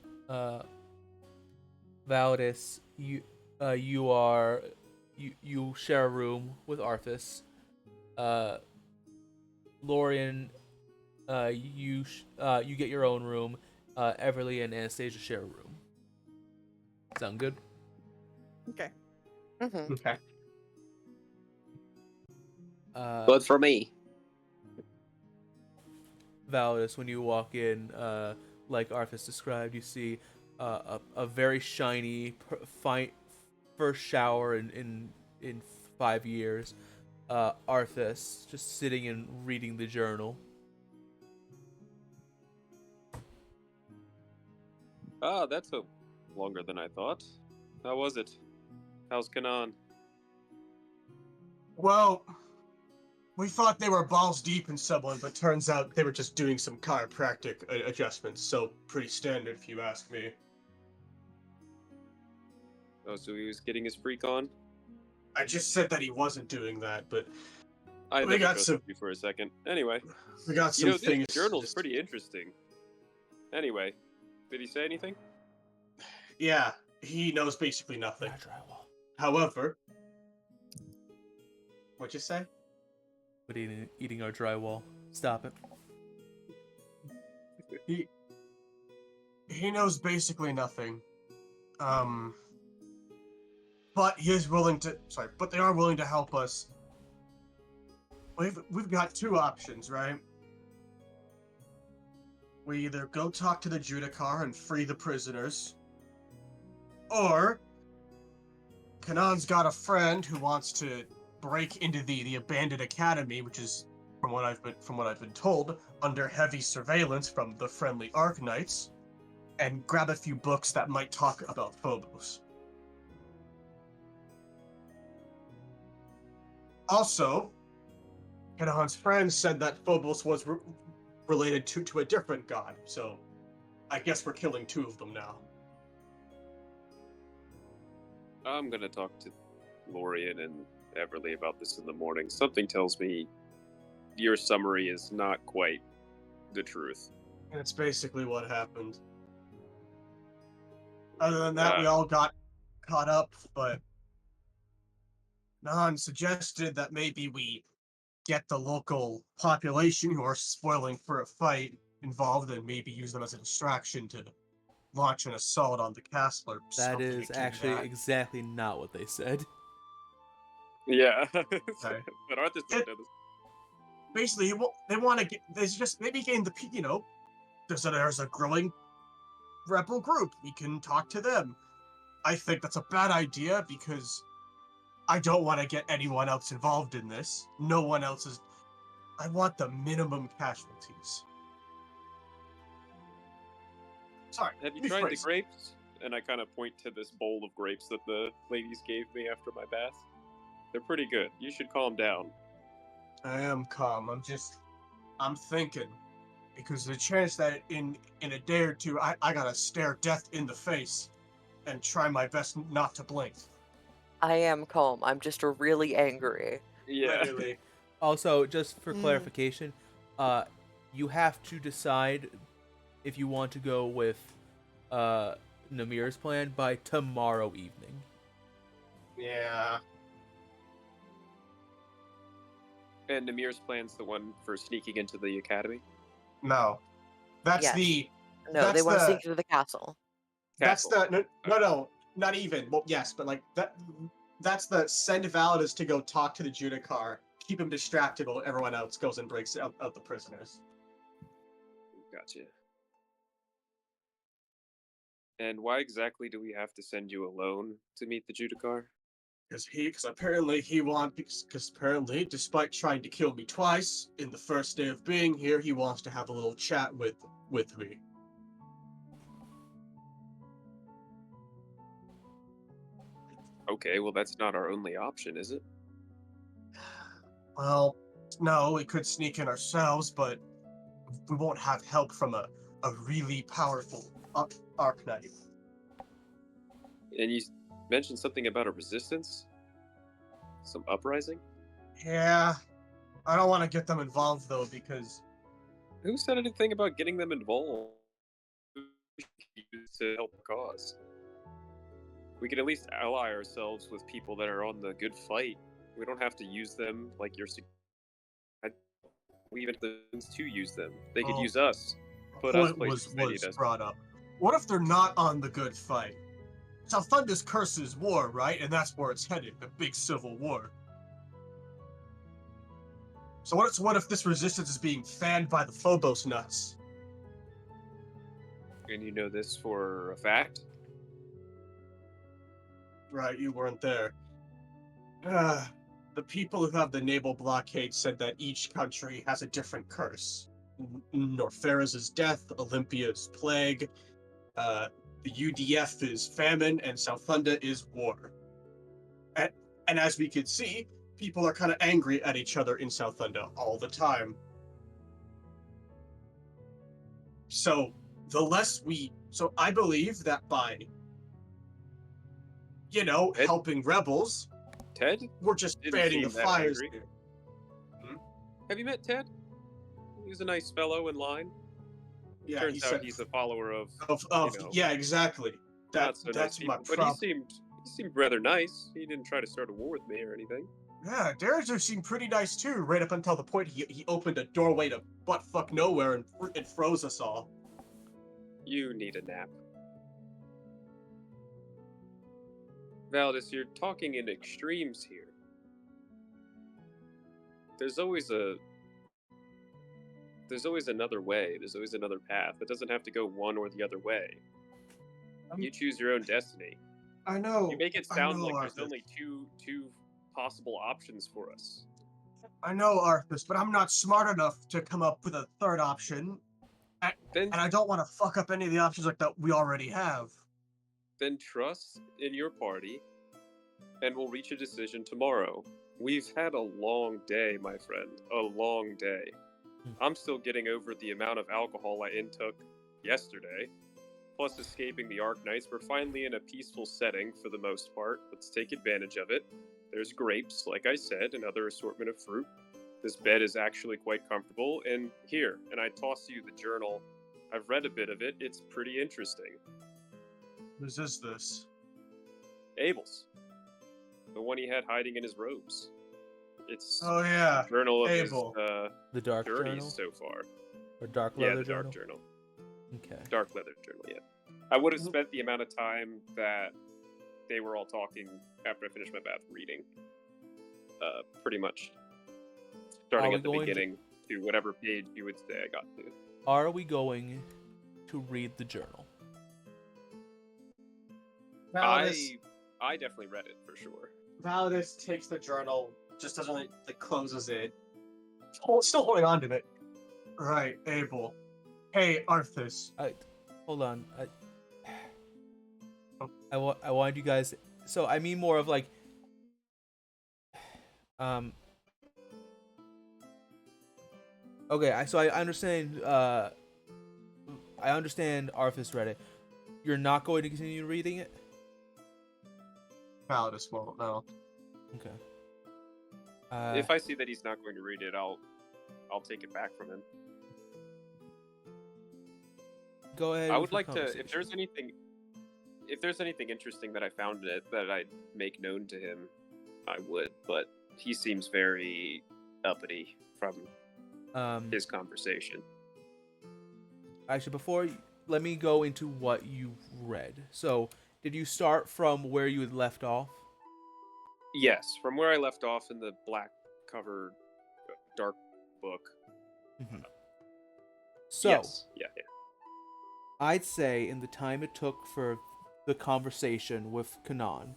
Valdis, you share a room with Arthas. Lorian, you get your own room, Everly and Anastasia share a room. Sound good? Okay. Mm-hmm. Okay. But for me. Validus, when you walk in, like Arthas described, you see a very shiny, fine first shower in 5 years. Arthas just sitting and reading the journal. Ah, that took longer than I thought. How was it? How's Kanan? Well, we thought they were balls deep in someone, but turns out they were just doing some chiropractic adjustments. So pretty standard, if you ask me. Oh, so he was getting his freak on? I just said that he wasn't doing that, but I We never got trusted some- you for a second. Anyway, we got some this things. journal's just- pretty interesting. Anyway, did he say anything? Yeah, he knows basically nothing. Drywall. However, what'd you say? But eating our drywall. Stop it. He knows basically nothing. But he is willing to. Sorry, but they are willing to help us. We've got two options, right? We either go talk to the Judicar and free the prisoners, or Kanan's got a friend who wants to break into the abandoned academy, which is, from what I've been told, under heavy surveillance from the friendly Arknights, and grab a few books that might talk about Phobos. Also, Kanan's friend said that Phobos was related to a different god, so I guess we're killing two of them now. I'm gonna talk to Lorian and Everly about this in the morning. Something tells me your summary is not quite the truth. And it's basically what happened. Other than that, we all got caught up, but Nan suggested that maybe we get the local population who are spoiling for a fight involved and maybe use them as a distraction to launch an assault on the castle or That something is akin to actually that. exactly not what they said. Yeah. Okay. But Arthas don't know this. Basically, they want to get. They just maybe gain the. There's a growing rebel group. We can talk to them. I think that's a bad idea because I don't want to get anyone else involved in this. No one else is. I want the minimum casualties. Sorry. Have you let me tried the phrase. grapes? And I kind of point to this bowl of grapes that the ladies gave me after my bath. They're pretty good. You should calm down. I am calm. I'm thinking. Because the chance that in a day or two, I gotta stare death in the face and try my best not to blink. I am calm. I'm just really angry. Yeah. Literally. Also, just for clarification, you have to decide if you want to go with Namir's plan by tomorrow evening. Yeah. And Namir's plan's the one for sneaking into the academy? No. That's Yes. the. No, That's they want to the- sneak into the castle. That's Castle. the. No, not even. Well, yes, but like that. That's the send Validus to go talk to the Judicar, keep him distracted while everyone else goes and breaks out the prisoners. Gotcha. And why exactly do we have to send you alone to meet the Judicar? Because apparently, despite trying to kill me twice in the first day of being here, he wants to have a little chat with me. Okay, well that's not our only option, is it? Well, no, we could sneak in ourselves, but we won't have help from a really powerful Arknight. And you mentioned something about a resistance? Some uprising? Yeah, I don't want to get them involved though, because Who said anything about getting them involved to help the cause? We can at least ally ourselves with people that are on the good fight. We don't have to use them like you're. We even have the means to use them. They could Oh. use us. put us point places was they need us. brought up. What if they're not on the good fight? Southlunda's curse is war, right? And that's where it's headed, the big civil war. So what if this resistance is being fanned by the Phobos nuts? And you know this for a fact? Right, you weren't there. The people who have the naval blockade said that each country has a different curse. Norfera's death, Olympia's plague, the UDF is famine, and Southlunda is war. And as we could see, people are kind of angry at each other in Southlunda all the time. So I believe that by, Ted? helping rebels, Ted? we're just Didn't fanning the seem that fires. angry. Have you met Ted? He's a nice fellow in line. Yeah, Turns out he's a follower of yeah, exactly. not so nice That's my people. But problem. he seemed rather nice. He didn't try to start a war with me or anything. Yeah, Derringer seemed pretty nice too, right up until the point he opened a doorway to buttfuck nowhere and froze us all. You need a nap. Valdis, you're talking in extremes here. There's always another way. There's always another path. It doesn't have to go one or the other way. You choose your own destiny. I know. You make it sound like Arthas. there's only two possible options for us. I know, Arthas, but I'm not smart enough to come up with a third option. Then And I don't want to fuck up any of the options like that we already have. then trust in your party, and we'll reach a decision tomorrow. We've had a long day, my friend. A long day. I'm still getting over the amount of alcohol I intook yesterday. Plus escaping the Ark Knights, we're finally in a peaceful setting for the most part. Let's take advantage of it. There's grapes, like I said, and other assortment of fruit. This bed is actually quite comfortable, and here, and I toss you the journal. I've read a bit of it. It's pretty interesting. Whose is this? Abel's. The one he had hiding in his robes. It's Oh yeah, a journal of Abel. his The dark journeys journal so far. or dark Yeah, leather the journal? dark journal. Okay. Dark leather journal, yeah. I would have spent the amount of time that they were all talking after I finished my bath reading. Pretty much starting we at the going to- beginning to whatever page you would say I got to. Are we going to read the journal? Valdis, I definitely read it for sure. Valdis takes the journal, just doesn't like closes it. Still holding on to it. Right, Abel. Hey, Arthas. Hold on. I wanted you guys. So I mean more of like. Okay, so I understand. I understand. Arthas read it. You're not going to continue reading it. Valdis won't, no. Okay. If I see that he's not going to read it, I'll take it back from him. Go ahead. I with would the like to, conversation. if there's anything interesting that I found in it that I'd make known to him, I would. But he seems very uppity from his conversation. Actually, let me go into what you read. So, did you start from where you had left off? Yes, from where I left off in the black covered dark book. Mm-hmm. So, yes. Yeah. I'd say in the time it took for the conversation with Kanan,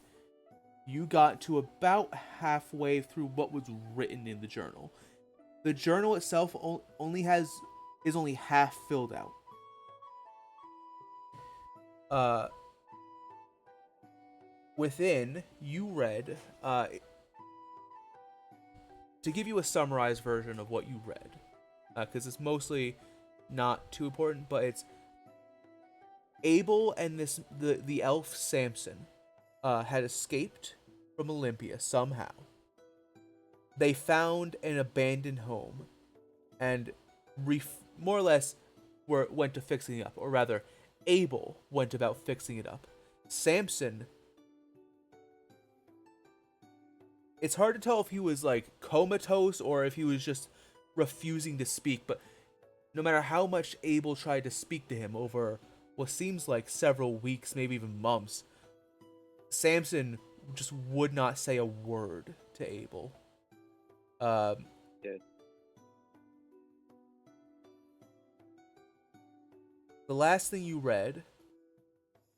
you got to about halfway through what was written in the journal. The journal itself is only half filled out. Within, you read, to give you a summarized version of what you read, because it's mostly not too important, but it's Abel and the elf Samson had escaped from Olympia somehow. They found an abandoned home and more or less went to fixing it up, or rather, Abel went about fixing it up. Samson, it's hard to tell if he was like comatose or if he was just refusing to speak, but no matter how much Abel tried to speak to him over what seems like several weeks, maybe even months, Samson just would not say a word to Abel. Good. The last thing you read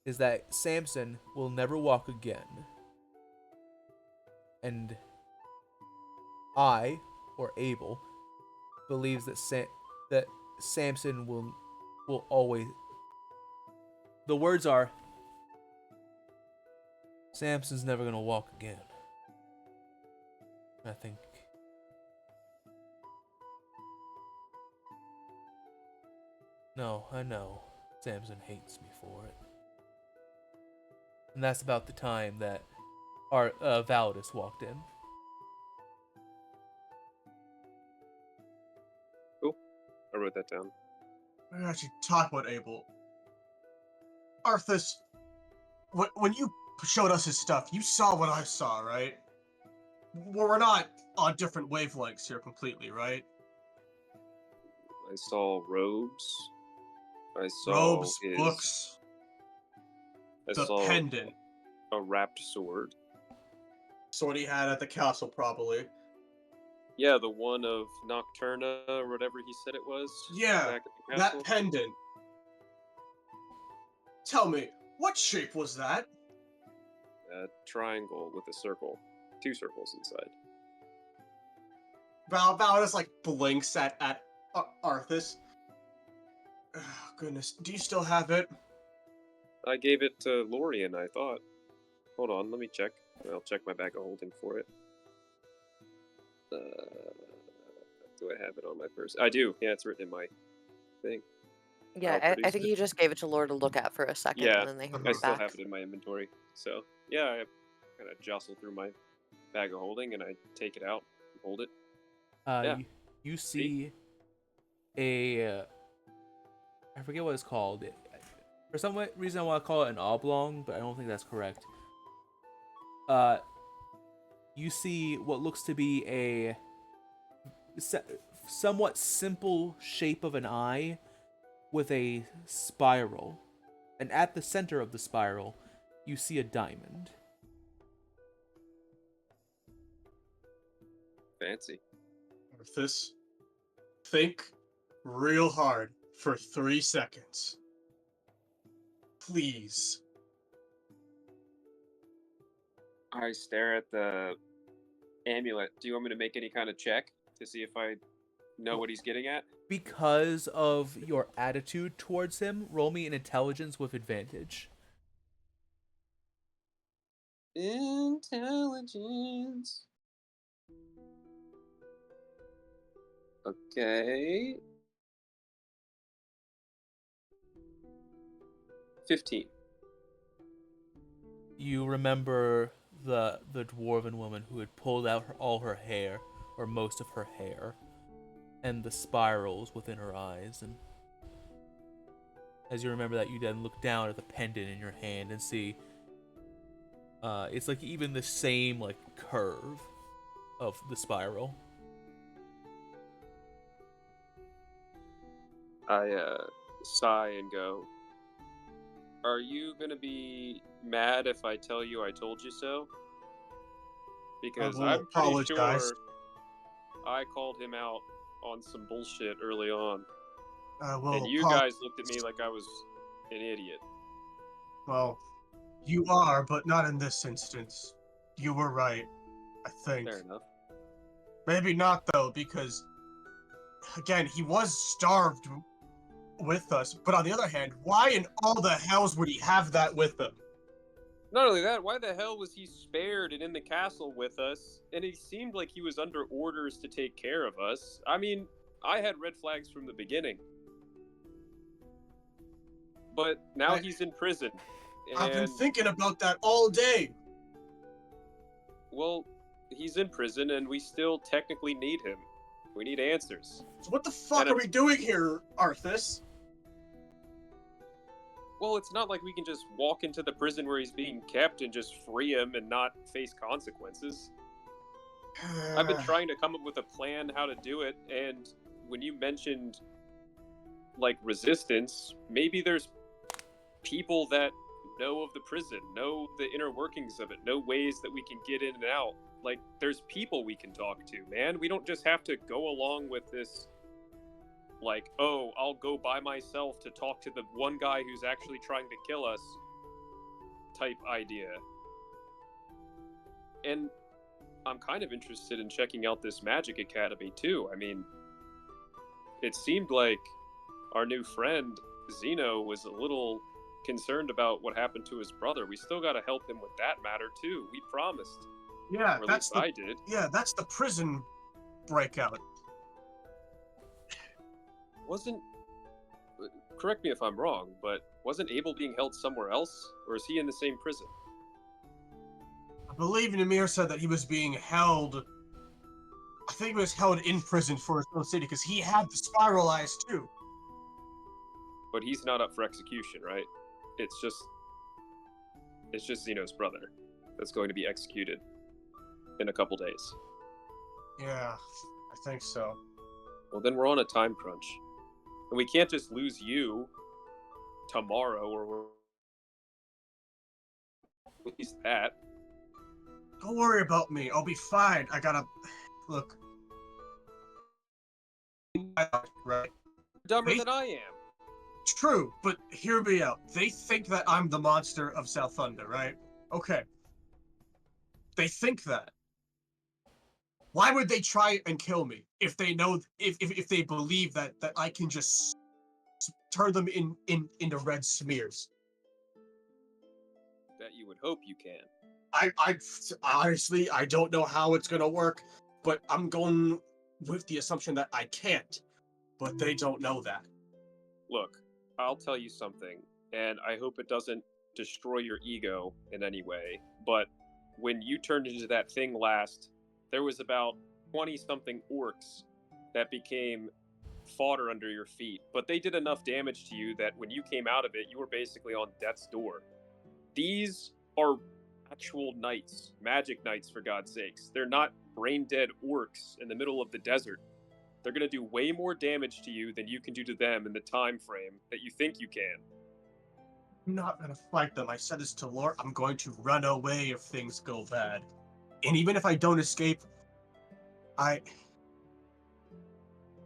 is that Samson will never walk again. And I, or Abel, believes that Samson will always. The words are, Samson's never gonna walk again. I think. No, I know. Samson hates me for it. And that's about the time that our Validus walked in. Cool. I wrote that down. We're actually talk about Abel. Arthas, when you showed us his stuff, you saw what I saw, right? We're not on different wavelengths here completely, right? I saw robes. I saw Robes, his, books, I the saw pendant. a wrapped sword. Sword he had at the castle, probably. Yeah, the one of Nocturna or whatever he said it was. Yeah, back at the castle. that pendant. Tell me, what shape was that? A triangle with a circle. 2 circles inside. Validus like blinks at Arthas. Oh, goodness, do you still have it? I gave it to Lorien, I thought. Hold on, let me check. I'll check my bag of holding for it. Do I have it on my person? I do. Yeah, it's written in my thing. Yeah, I produce think it. you just gave it to Laura to look at for a second, Yeah, and then they handed I it still back. have it in my inventory. So, yeah, I kind of jostle through my bag of holding, and I take it out and hold it. Yeah. You see a I forget what it's called. For some reason, I want to call it an oblong, but I don't think that's correct. You see what looks to be a somewhat simple shape of an eye with a spiral, and at the center of the spiral, you see a diamond. Fancy. Arthas, think real hard for 3 seconds. Please. I stare at the amulet. Do you want me to make any kind of check to see if I know what he's getting at? Because of your attitude towards him, roll me an intelligence with advantage. Intelligence. Okay. 15. You remember the dwarven woman who had pulled out all her hair, or most of her hair, and the spirals within her eyes. And as you remember that, you then look down at the pendant in your hand and see it's like even the same like curve of the spiral. I sigh and go, are you gonna be mad if I tell you I told you so? Because will I'm pretty sure apologize. I called him out on some bullshit early on. Well, And you guys looked at me like I was an idiot. Well, you are, but not in this instance. You were right, I think. Fair enough. Maybe not, though, because, again, he was starved with us. But on the other hand, why in all the hells would he have that with him? Not only that, why the hell was he spared and in the castle with us? And he seemed like he was under orders to take care of us. I mean, I had red flags from the beginning. But now he's in prison. I've been And, thinking about that all day. well, he's in prison and we still technically need him. We need answers. So what the fuck And are we doing here, Arthas? Well, it's not like we can just walk into the prison where he's being kept and just free him and not face consequences. I've been trying to come up with a plan how to do it, and when you mentioned like resistance, maybe there's people that know of the prison, know the inner workings of it, know ways that we can get in and out. Like, there's people we can talk to, man. We don't just have to go along with this, like, oh, I'll go by myself to talk to the one guy who's actually trying to kill us type idea. And I'm kind of interested in checking out this magic academy too. I mean, it seemed like our new friend Zeno was a little concerned about what happened to his brother. We still got to help him with that matter too. We promised. Yeah, Or at that's least I did. Yeah, that's the prison breakout. Wasn't, correct me if I'm wrong, but wasn't Abel being held somewhere else, or is he in the same prison? I believe Namir said that he was being held. I think he was held in prison for his own city because he had the spiral eyes too. But he's not up for execution, right? It's just Zeno's brother that's going to be executed in a couple days. Yeah, I think so. Well, then we're on a time crunch. And we can't just lose you tomorrow, or we're... at least that. Don't worry about me. I'll be fine. I gotta... Look. Right? Dumber They- than I am. True, but hear me out. They think that I'm the monster of South Thunder, right? Okay. They think that. Why would they try and kill me if they know, if they believe that I can just turn them into red smears? That you would hope you can. I honestly, I don't know how it's gonna work, but I'm going with the assumption that I can't. But they don't know that. Look, I'll tell you something, and I hope it doesn't destroy your ego in any way, but when you turned into that thing last, there was about 20-something orcs that became fodder under your feet, but they did enough damage to you that when you came out of it, you were basically on death's door. These are actual knights, magic knights, for God's sakes. They're not brain-dead orcs in the middle of the desert. They're going to do way more damage to you than you can do to them in the time frame that you think you can. I'm not gonna fight them. I said this to Lord. I'm going to run away if things go bad. And even if I don't escape,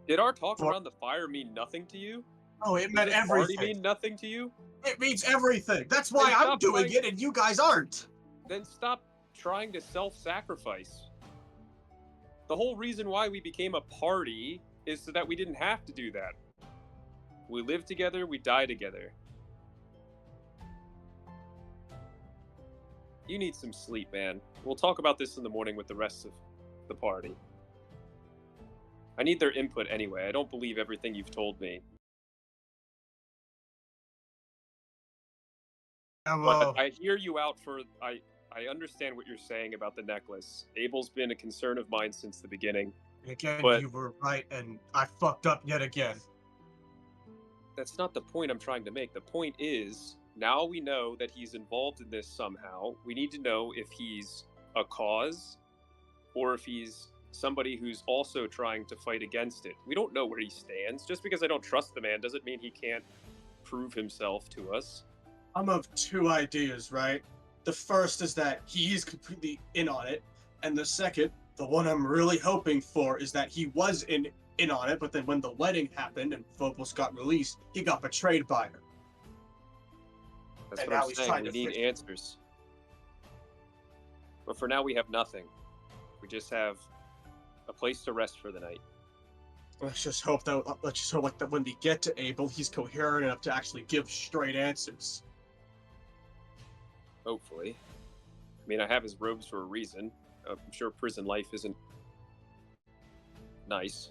Did our talk For- around the fire mean nothing to you? Oh, it meant Does this party everything. mean nothing to you? It means everything. That's why Then I'm stop doing trying- it and you guys aren't. Then stop trying to self-sacrifice. The whole reason why we became a party is so that we didn't have to do that. We live together, we die together. You need some sleep, man. We'll talk about this in the morning with the rest of the party. I need their input anyway. I don't believe everything you've told me. But I hear you out for... I understand what you're saying about the necklace. Abel's been a concern of mine since the beginning. Again, but- you were right, and I fucked up yet again. That's not the point I'm trying to make. The point is, now we know that he's involved in this somehow. We need to know if he's a cause or if he's somebody who's also trying to fight against it. We don't know where he stands. Just because I don't trust the man doesn't mean he can't prove himself to us. I'm of two ideas, right? The first is that he is completely in on it, and the second, the one I'm really hoping for, is that he was in on it, but then when the wedding happened and Phobos got released, he got betrayed by her. That's And what now I'm he's saying. trying We to need fix- answers. But for now, we have nothing. We just have a place to rest for the night. Let's just hope that when we get to Abel, he's coherent enough to actually give straight answers. Hopefully. I mean, I have his robes for a reason. I'm sure prison life isn't nice.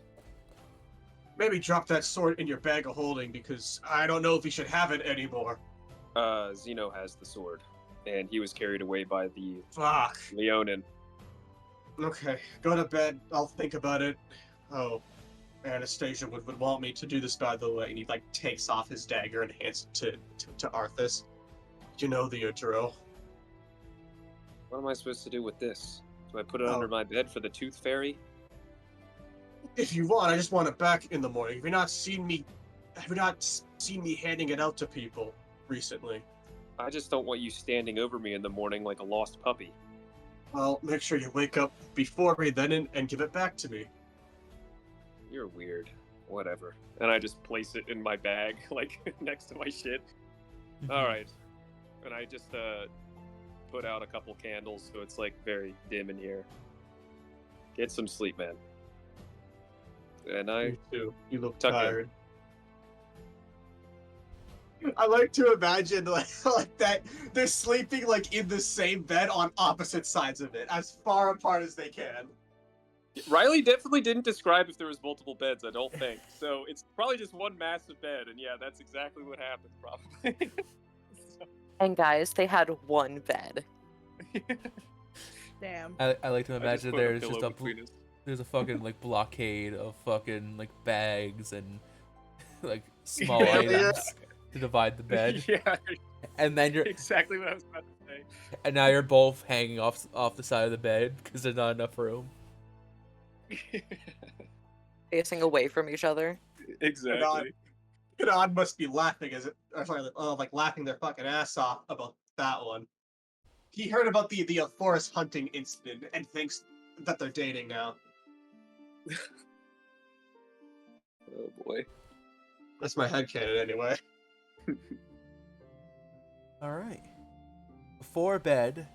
Maybe drop that sword in your bag of holding, because I don't know if he should have it anymore. Zeno has the sword, and he was carried away by the Fuck. Leonin. Okay, go to bed. I'll think about it. Oh, Anastasia would want me to do this, by the way. And he, takes off his dagger and hands it to Arthas. You know the drill. What am I supposed to do with this? Do I put it Oh. under my bed for the Tooth Fairy? If you want, I just want it back in the morning. If you're not seeing me have you not seen me handing it out to people recently? I just don't want you standing over me in the morning like a lost puppy. Well, make sure you wake up before me then and give it back to me. You're weird. Whatever. And I just place it in my bag, like, next to my shit. Alright. And I just, put out a couple candles so it's, like, very dim in here. Get some sleep, man. And I You too. You look tuck in. tired. I like to imagine like that they're sleeping like in the same bed on opposite sides of it, as far apart as they can. Riley definitely didn't describe if there was multiple beds, I don't think. So it's probably just one massive bed, and yeah, that's exactly what happened, probably. And guys, they had one bed. Damn. I like to I just imagine put there's pillow just a between us. there's a fucking like blockade of fucking like bags and like small Yeah, items to divide the bed, Yeah, and then you're exactly what I was about to say. and now you're both hanging off the side of the bed because there's not enough room. Facing away from each other. Exactly. Kanad must be laughing like laughing their fucking ass off about that one. He heard about the forest hunting incident and thinks that they're dating now. Oh boy. That's my headcanon anyway. All right. Before bed,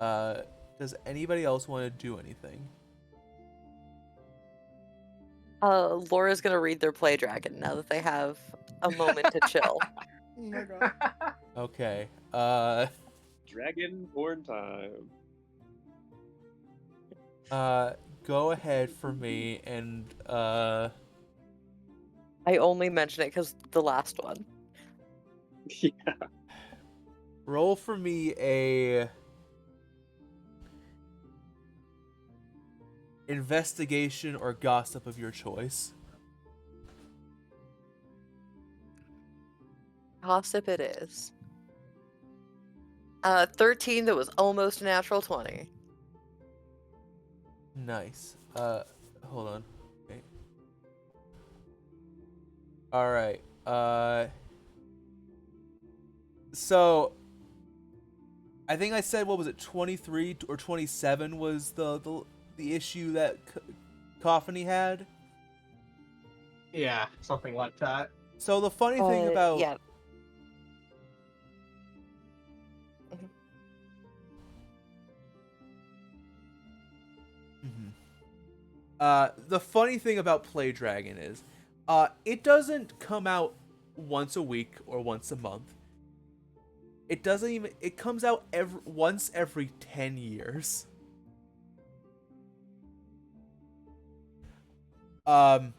does anybody else want to do anything? Laura's gonna read their play dragon now that they have a moment to chill. Oh my god. Okay. Dragonborn time. Go ahead for me and I only mention it because the last one. Yeah. roll for me a investigation or gossip of your choice. Gossip it is. 13, that was almost a natural 20. Nice. Hold on. Okay. All right. So I think I said, what was it, 23 or 27 was the issue that Coffany had. Yeah, something like that. So the funny thing about Yeah. the funny thing about Play Dragon is, it doesn't come out once a week or once a month. It doesn't even. It comes out once every 10 years. And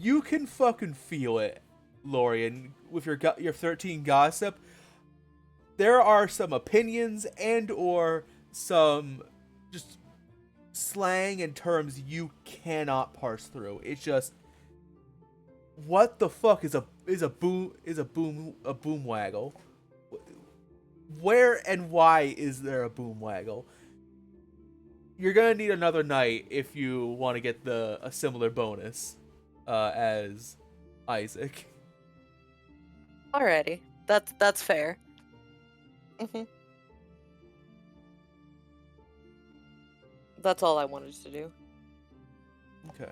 you can fucking feel it, Lorian, with your 13 gossip. There are some opinions and or some just slang and terms you cannot parse through. It's just, what the fuck is a boom waggle? Where and why is there a boom waggle? You're gonna need another night if you want to get a similar bonus as Isaac. Alrighty. That's fair. That's all I wanted to do. Okay.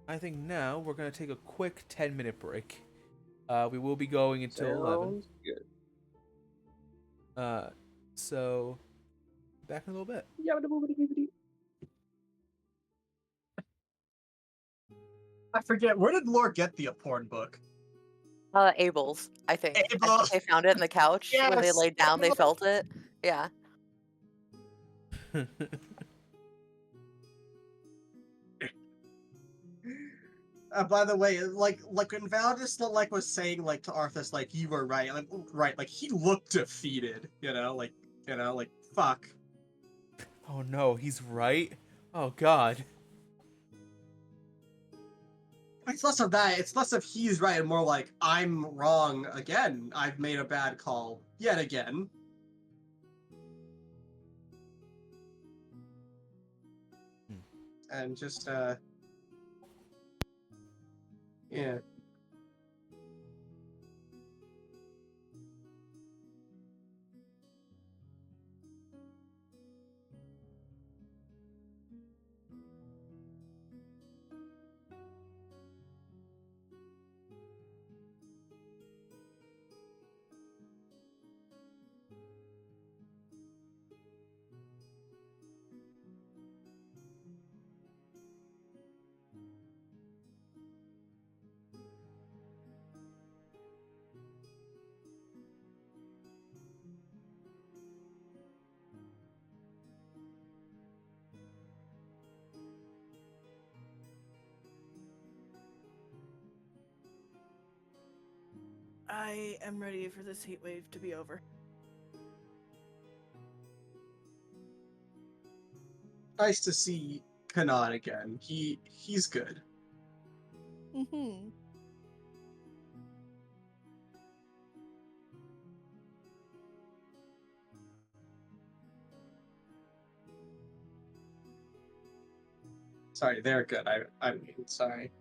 I think now we're going to take a quick 10-minute break. We will be going until 11. Sounds good. So, back in a little bit. I forget, where did Lore get the porn book? Abel's, I think. I Abel's. think they found it in the couch. When they Yes, laid down, they Abel's. felt it. Yeah. By the way, like when Validus was saying like to Arthas, like, you were right, like he looked defeated, like fuck. Oh no, he's right. Oh god. It's less of that. It's less of he's right and more like I'm wrong again. I've made a bad call yet again. And just yeah. I am ready for this heat wave to be over. Nice to see Kanan again. He's good. Mm-hmm. Sorry, they're good. I mean, sorry.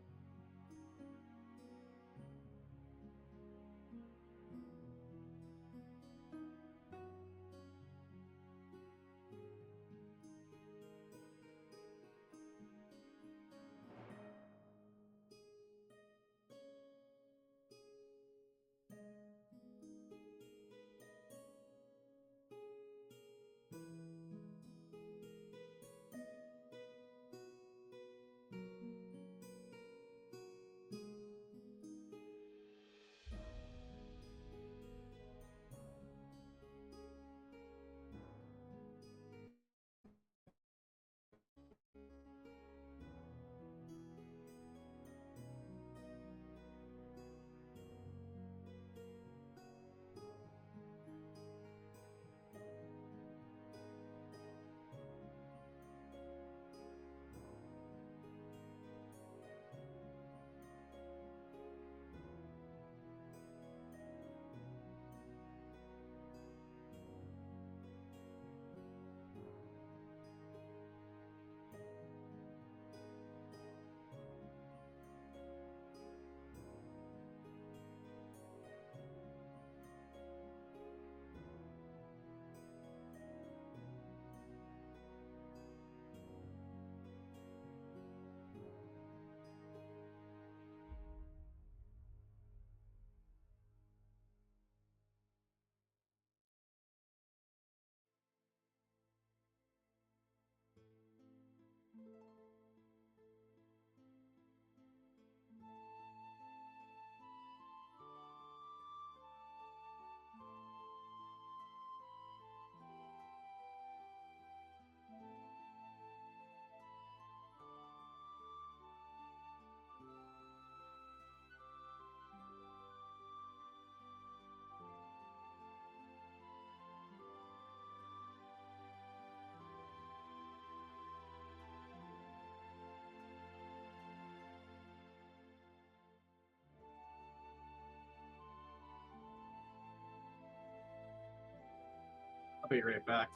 I'll be right back.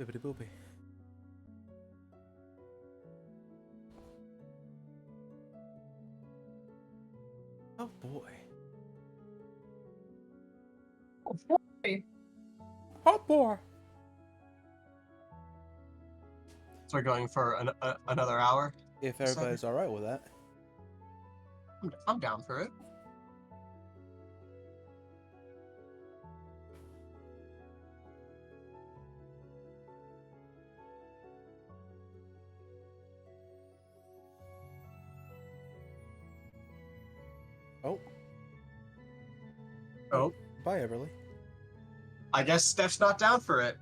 Bibbidi boopy. Oh boy. Oh, boy. Oh boy. So we're going for another hour. If You said? everybody's alright with that. I'm down for it. Oh. Oh, Bye, Everly. I guess Steph's not down for it.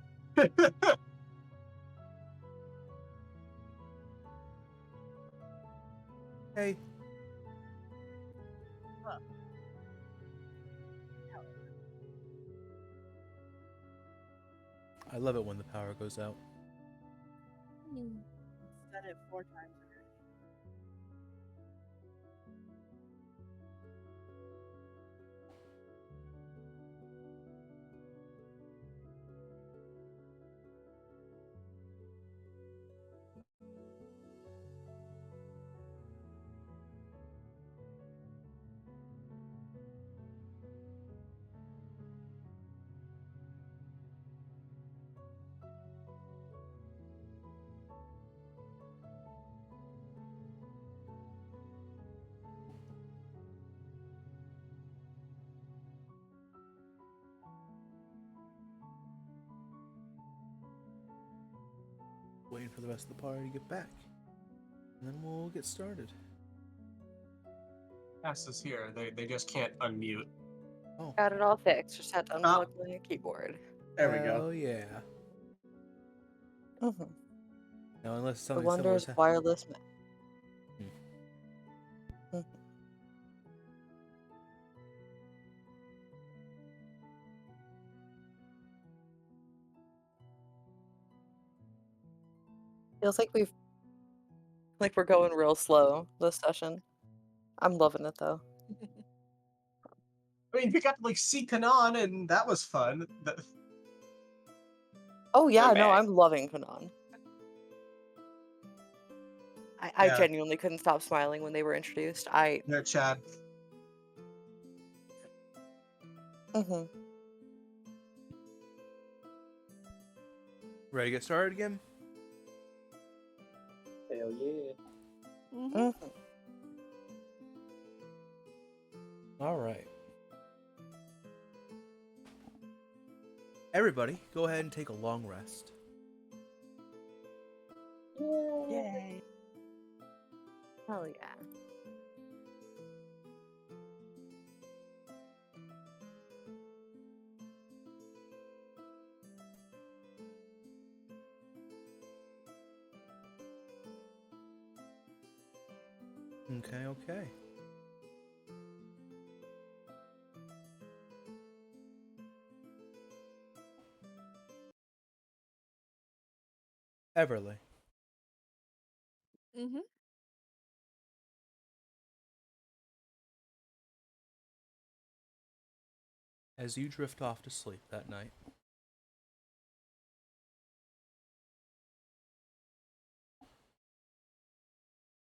Hey. I love it when the power goes out. Said it 4 times already. Waiting for the rest of the party to get back. And then we'll get started. Cass is here. They just can't unmute. Oh. Got it all fixed. Just had to unplug my keyboard. There we go. Oh yeah. Mm-hmm. Now unless The something similar wonders is of wireless. Feels like we're going real slow this session. I'm loving it though. I mean, we got to like see Kanan, and that was fun. Oh yeah, Okay. no, I'm loving Kanan. I Yeah. genuinely couldn't stop smiling when they were introduced. Yeah, Chad. Mm-hmm. Ready to get started again? Hell yeah. Mm-hmm. Alright. Everybody, go ahead and take a long rest. Yay. Hell yeah. Okay. Everly. Mm-hmm. As you drift off to sleep that night,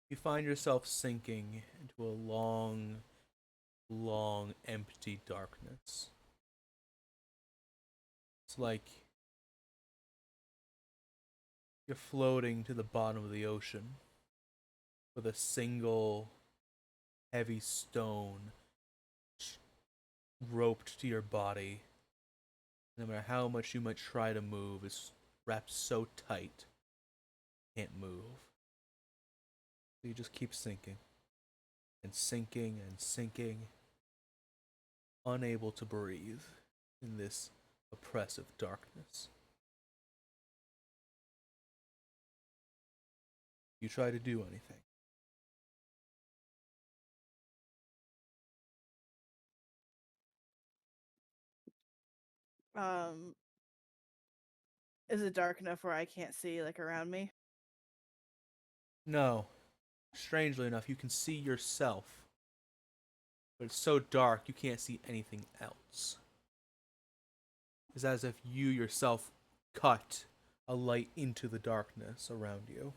you find yourself sinking into a long, empty darkness. It's like you're floating to the bottom of the ocean with a single heavy stone roped to your body. No matter how much you might try to move, it's wrapped so tight, you can't move. So you just keep sinking, and sinking, and sinking, unable to breathe in this oppressive darkness. You try to do anything. Is it dark enough where I can't see like around me? No. Strangely enough, you can see yourself. But it's so dark you can't see anything else. It's as if you yourself cut a light into the darkness around you.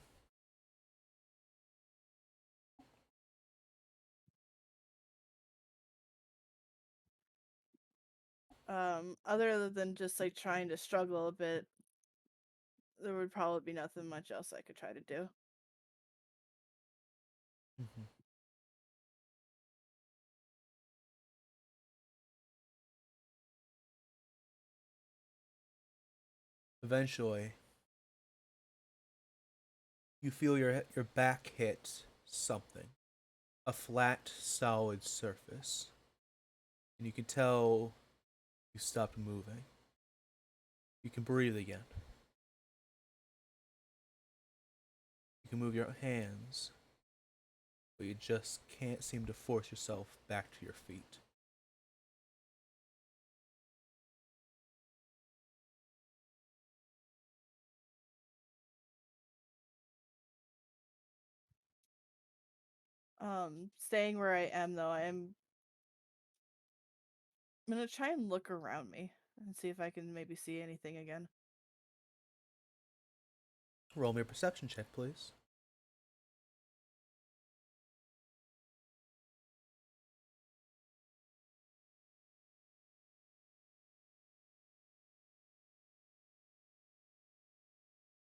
Other than just like trying to struggle a bit, there would probably be nothing much else I could try to do. Mm-hmm. Eventually, you feel your back hit something, a flat, solid surface, and you can tell you stopped moving. You can breathe again. You can move your hands, but you just can't seem to force yourself back to your feet. Staying where I am though, I'm gonna try and look around me and see if I can maybe see anything again. Roll me a perception check, please.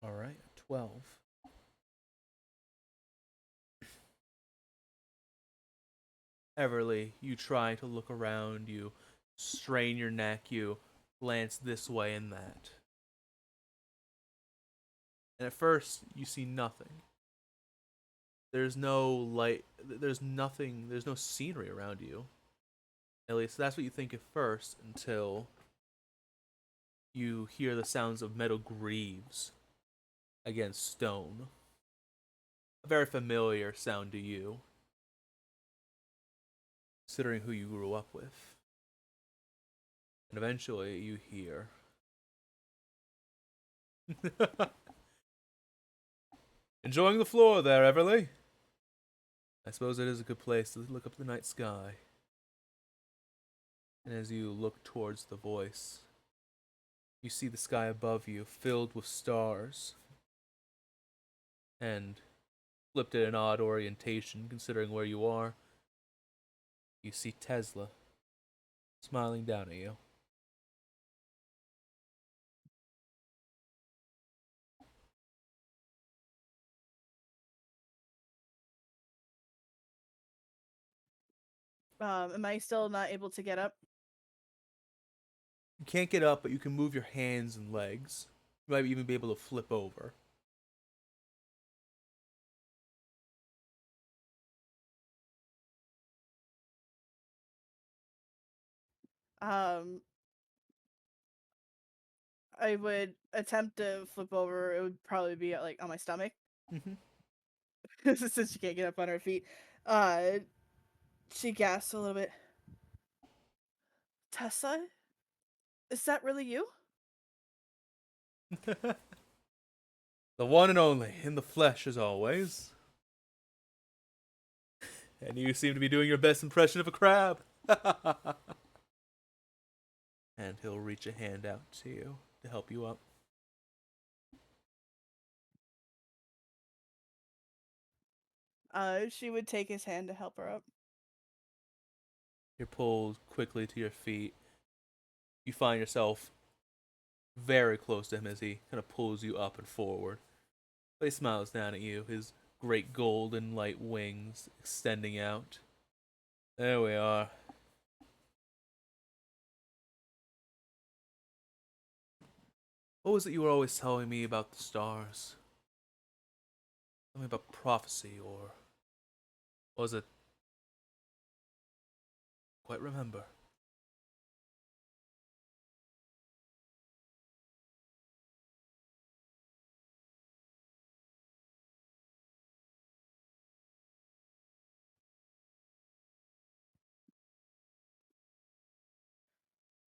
All right, 12. Everly, you try to look around, you strain your neck, you glance this way and that. And at first, you see nothing. There's no light, there's nothing, there's no scenery around you. At least that's what you think at first, until you hear the sounds of metal greaves against stone. A very familiar sound to you, considering who you grew up with. And eventually you hear enjoying the floor there, Everly? I suppose it is a good place to look up the night sky. And as you look towards the voice, you see the sky above you filled with stars. And flipped at an odd orientation considering where you are, you see Tesla smiling down at you. Am I still not able to get up? You can't get up, but you can move your hands and legs. You might even be able to flip over. Um, I would attempt to flip over. It would probably be like on my stomach, since she can't get up on her feet. Uh, she gasps a little bit. Tessa, is that really you? The one and only, in the flesh as always. And you seem to be doing your best impression of a crab. And he'll reach a hand out to you to help you up. She would take his hand to help her up. You're pulled quickly to your feet. You find yourself very close to him as he kind of pulls you up and forward. But he smiles down at you, his great golden light wings extending out. There we are. What was it you were always telling me about the stars? Tell me about prophecy, or was it? Quite remember.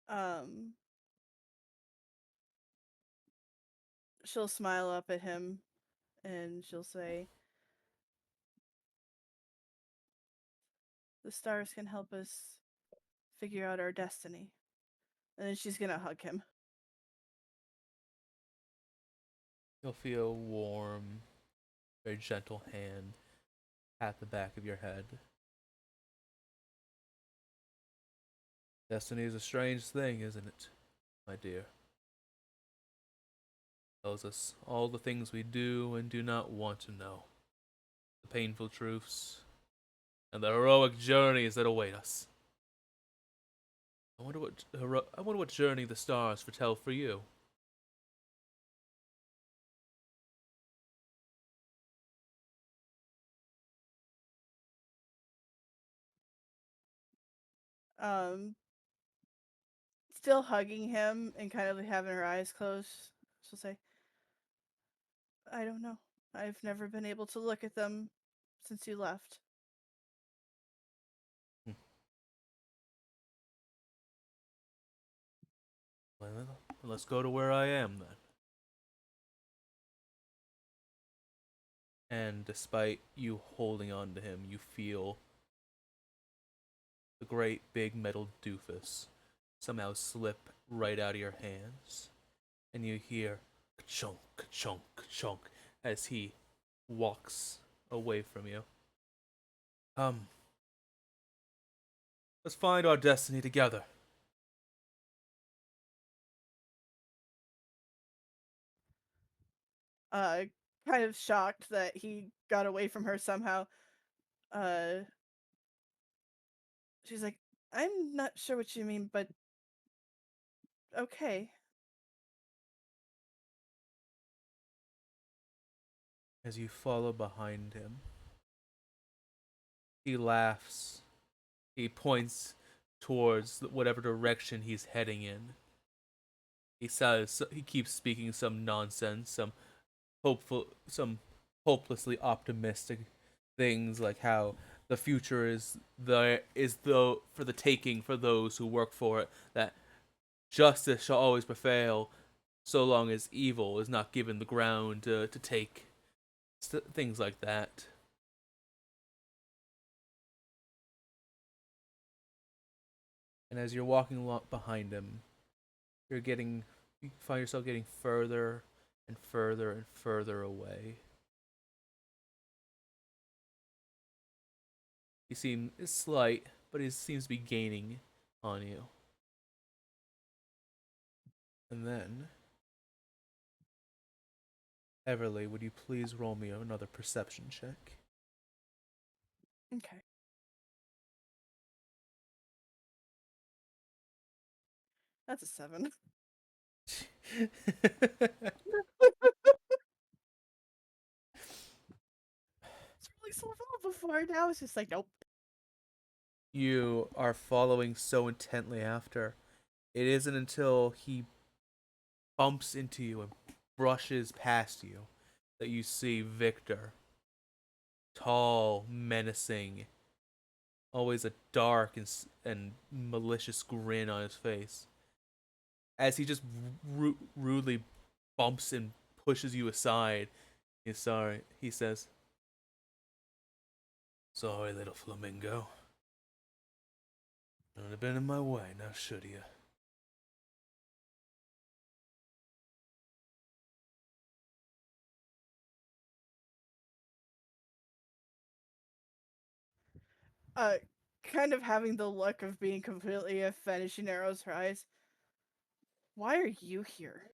Um, she'll smile up at him and she'll say, "The stars can help us figure out our destiny." And then she's gonna hug him. You'll feel a warm, very gentle hand at the back of your head. Destiny is a strange thing, isn't it, my dear? It tells us all the things we do and do not want to know, the painful truths, and the heroic journeys that await us. I wonder what journey the stars foretell for you. Um, Still hugging him and kind of having her eyes closed, she'll say, I don't know. I've never been able to look at them since you left. Well, let's go to where I am then. And despite you holding on to him, you feel the great big metal doofus somehow slip right out of your hands. And you hear ka-chunk, ka-chunk, ka-chunk as he walks away from you. Let's find our destiny together. Uh, Kind of shocked that he got away from her somehow. Uh, she's like, I'm not sure what you mean, but okay. As you follow behind him, he laughs. He points towards whatever direction he's heading in. He keeps speaking some nonsense, some hopelessly optimistic things like how the future is for the taking for those who work for it. That justice shall always prevail, so long as evil is not given the ground to take. Things like that. And as you're walking along behind him, you find yourself getting further and further and further away. He seems slight, but he seems to be gaining on you. And then, Everly, would you please roll me another perception check? Okay. That's a 7. It's really so well before. Now it's just like, nope. You are following so intently after. It isn't until he bumps into you and brushes past you that you see Victor. Tall, menacing, always a dark and malicious grin on his face. As he just rudely bumps and pushes you aside, he's sorry. He says, "Sorry, little flamingo. Don't have been in my way, now should you?" Uh, Kind of having the look of being completely offended, she narrows her eyes. Why are you here?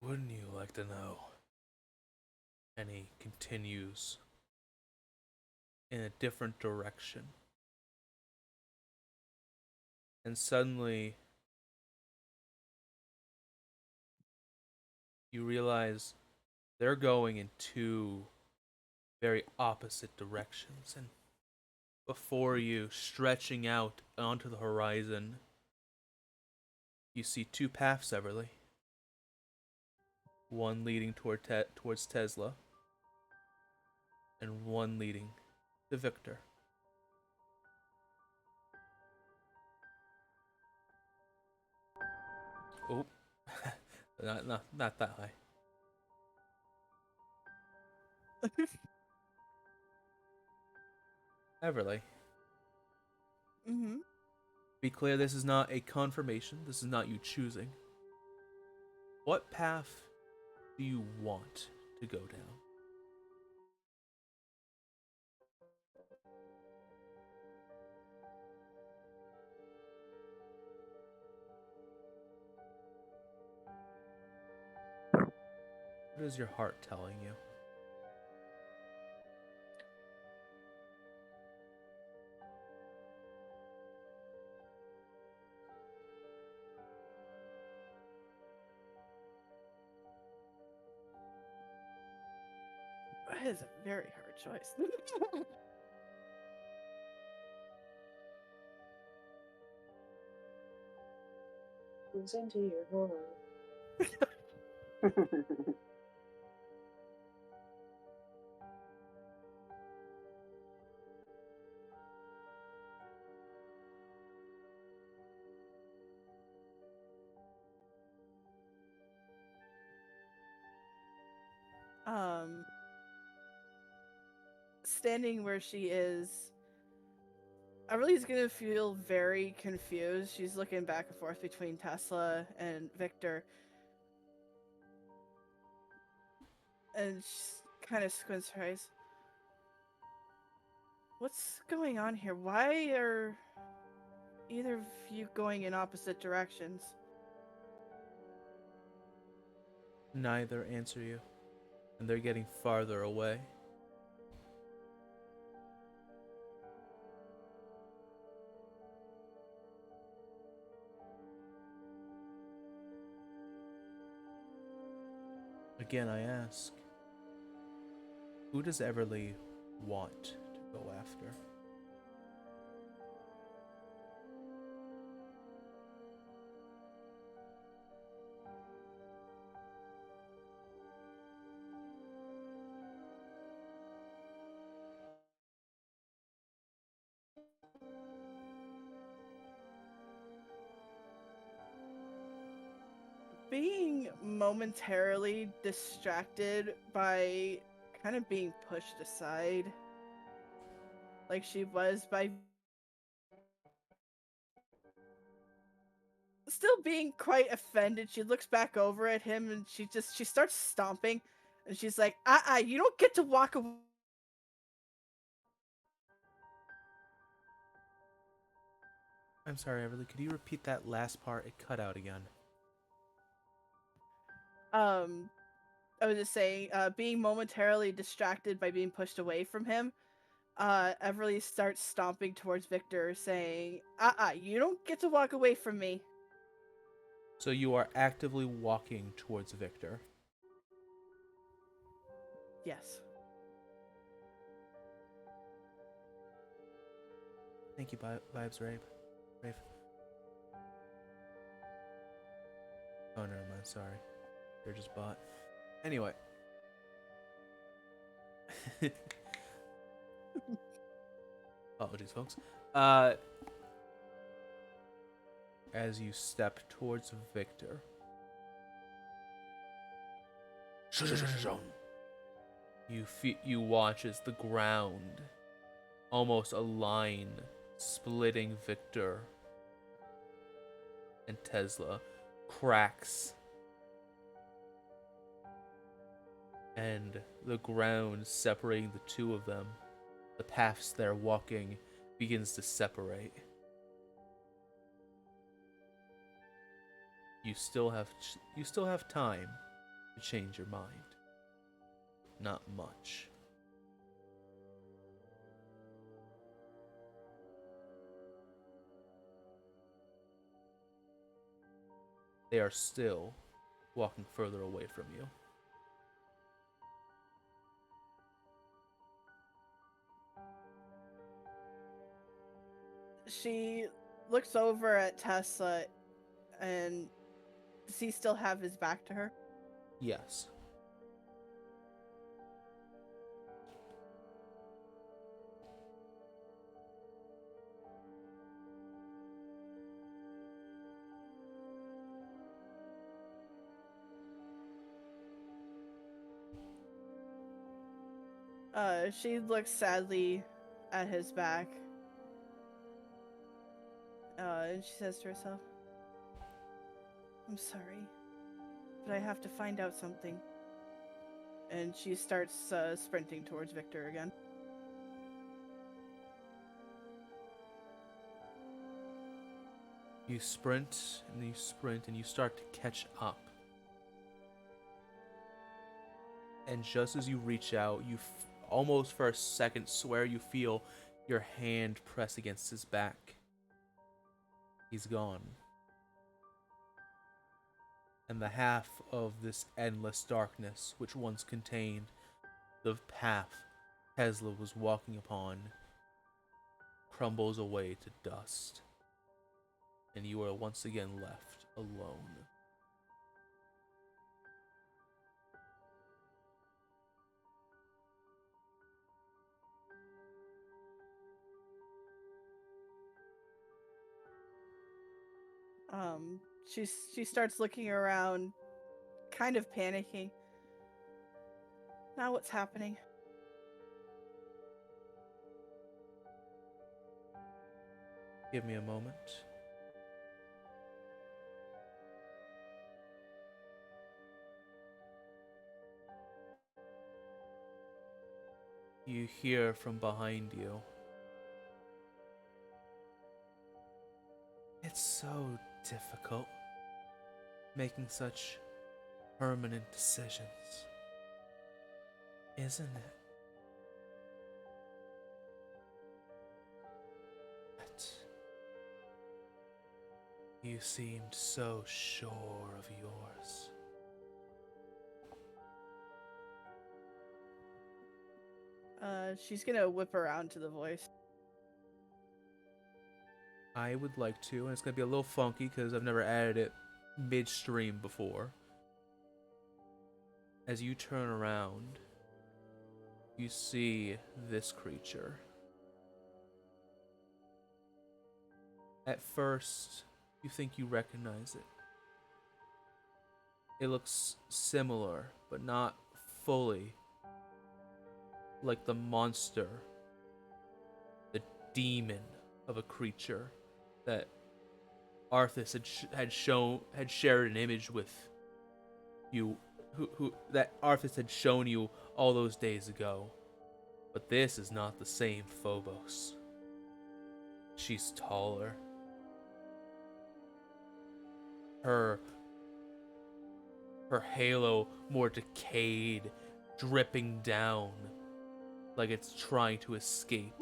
Wouldn't you like to know? And he continues in a different direction. And suddenly, you realize they're going in two very opposite directions. And before you, stretching out onto the horizon, you see two paths, Everly. One leading towards Tesla, and one leading to Victor. Oh, not that high. Everly, Mm-hmm. Be clear, this is not a confirmation. This is not you choosing. What path do you want to go down? What is your heart telling you? That is a very hard choice. Listen to your heart. Standing where she is, Everly's gonna feel very confused. She's looking back and forth between Tesla and Victor. And she kind of squints her eyes. What's going on here? Why are either of you going in opposite directions? Neither answer you, and they're getting farther away. Again, I ask, who does Everly want to go after? Being momentarily distracted by kind of being pushed aside, like she was by still being quite offended. She looks back over at him and she starts stomping, and she's like, you don't get to walk away. I'm sorry, Everly, could you repeat that last part? It cut out again. I was just saying, being momentarily distracted by being pushed away from him, Everly starts stomping towards Victor, saying, you don't get to walk away from me. So you are actively walking towards Victor. Yes. Thank you, Vibes Rave. Oh, never mind, sorry. They're just bought. Anyway. Apologies, folks. As you step towards Victor, you watch as the ground, almost a line splitting Victor and Tesla, cracks, and the ground separating the two of them, the paths they're walking, begins to separate. You still have time to change your mind. Not much. They are still walking further away from you. She looks over at Tesla, and does he still have his back to her? Yes. She looks sadly at his back. And she says to herself, I'm sorry, but I have to find out something. And she starts sprinting towards Victor again. You sprint and you sprint and you start to catch up. And just as you reach out, you almost for a second swear you feel your hand press against his back. He's gone. And the half of this endless darkness which once contained the path Tesla was walking upon crumbles away to dust. And you are once again left alone. She starts looking around, kind of panicking. Now what's happening? Give me a moment. You hear from behind you. It's so difficult making such permanent decisions, isn't it? But you seemed so sure of yours. She's gonna whip around to the voice. I would like to, and it's going to be a little funky because I've never added it midstream before. As you turn around, you see this creature. At first, you think you recognize it. It looks similar, but not fully like the monster, the demon of a creature that Arthas had shared an image with you, that Arthas had shown you all those days ago. But this is not the same Phobos. She's taller. Her halo more decayed, dripping down like it's trying to escape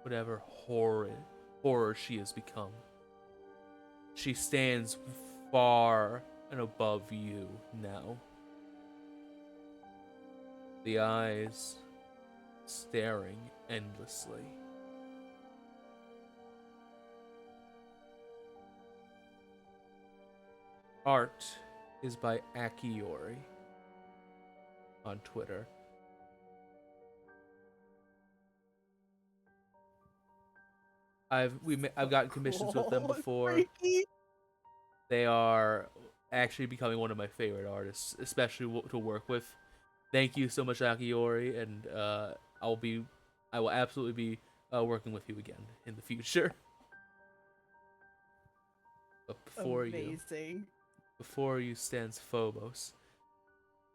whatever horror she has become. She stands far and above you now. The eyes staring endlessly. Art is by Akiori on Twitter. I've gotten commissions with them before. Freaky. They are actually becoming one of my favorite artists, especially to work with. Thank you so much, Akiori, and I will absolutely be working with you again in the future. But before you stands Phobos,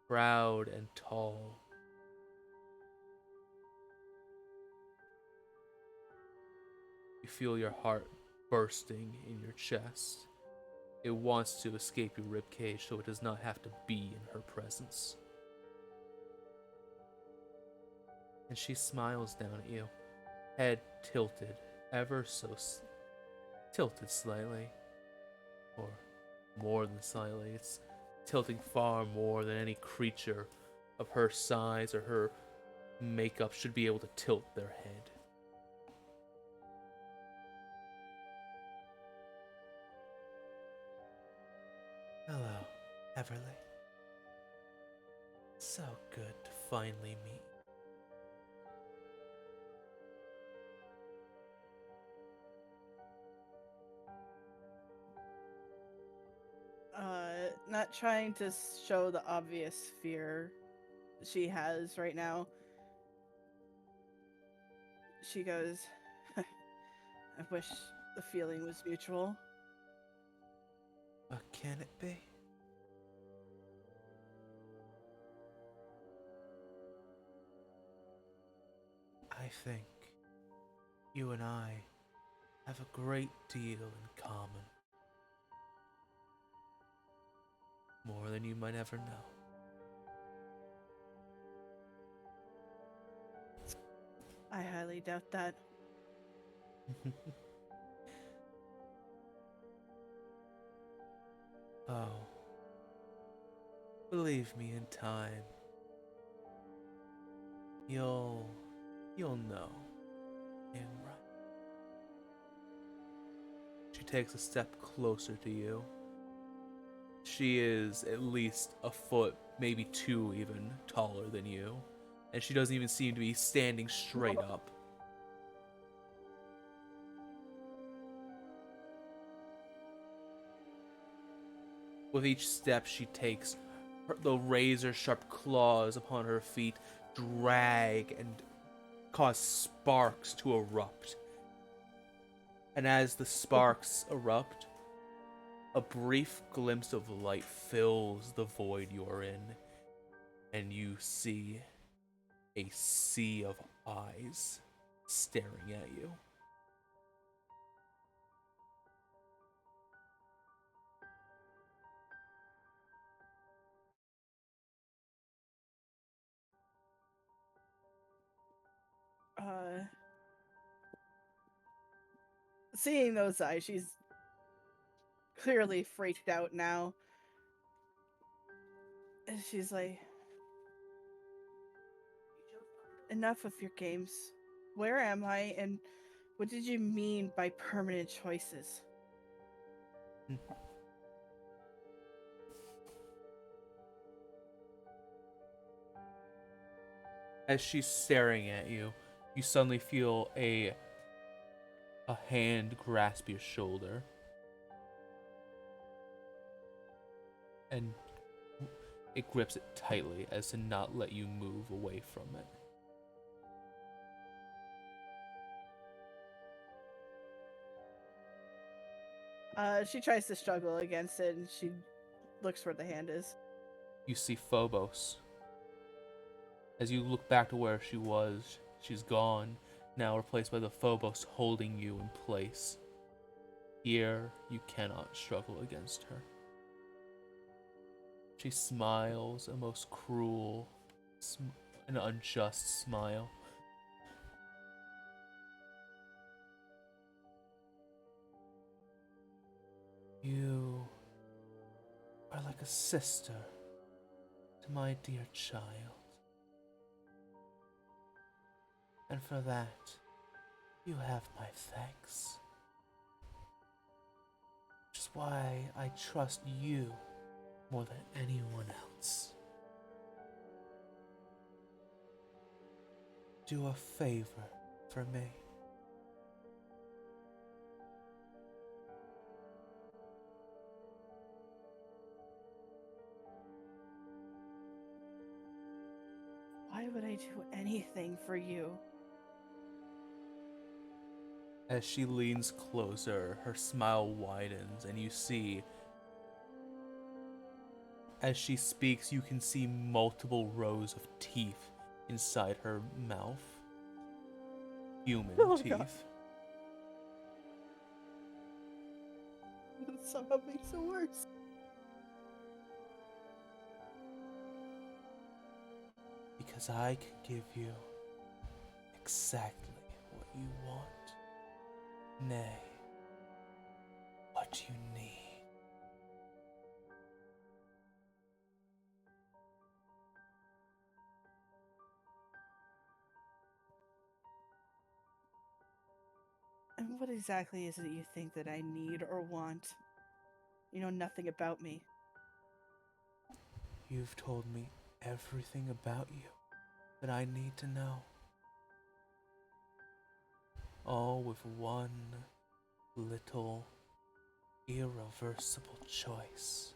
proud and tall. You feel your heart bursting in your chest. It wants to escape your ribcage so it does not have to be in her presence. And she smiles down at you, head tilted, ever so tilted slightly. Or more than slightly. It's tilting far more than any creature of her size or her makeup should be able to tilt their head. Hello, Everly. So good to finally meet. Not trying to show the obvious fear she has right now. She goes, I wish the feeling was mutual. can it be? I think you and I have a great deal in common. More than you might ever know. I highly doubt that. Oh. Believe me, in time, you'll know. And right. She takes a step closer to you. She is at least a foot, maybe 2 even, taller than you. And she doesn't even seem to be standing straight up. With each step she takes, the razor-sharp claws upon her feet drag and cause sparks to erupt. And as the sparks erupt, a brief glimpse of light fills the void you're in, and you see a sea of eyes staring at you. Seeing those eyes, she's clearly freaked out now. And she's like, enough of your games. Where am I, and what did you mean by permanent choices? As she's staring at you, you suddenly feel a hand grasp your shoulder. And it grips it tightly as to not let you move away from it. She tries to struggle against it, and she looks where the hand is. You see Phobos. As you look back to where she was, she's gone, now replaced by the Phobos holding you in place. Here, you cannot struggle against her. She smiles a most cruel and unjust smile. You are like a sister to my dear child. And for that, you have my thanks. Which is why I trust you more than anyone else. Do a favor for me. Why would I do anything for you? As she leans closer, her smile widens, and you see, as she speaks, you can see multiple rows of teeth inside her mouth. Human teeth. God. It somehow makes it worse. Because I can give you exactly what you want. Nay, what you need. And what exactly is it you think that I need or want? You know nothing about me. You've told me everything about you that I need to know. All with one little irreversible choice.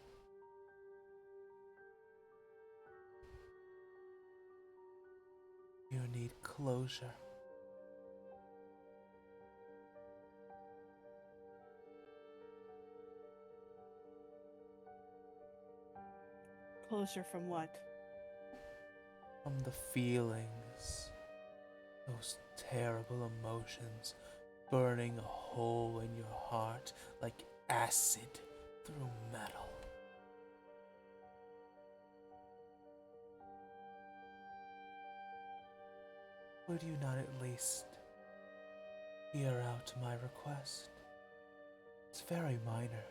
You need closure. Closure from what? From the feelings, those terrible emotions burning a hole in your heart like acid through metal. Would you not at least hear out my request? It's very minor.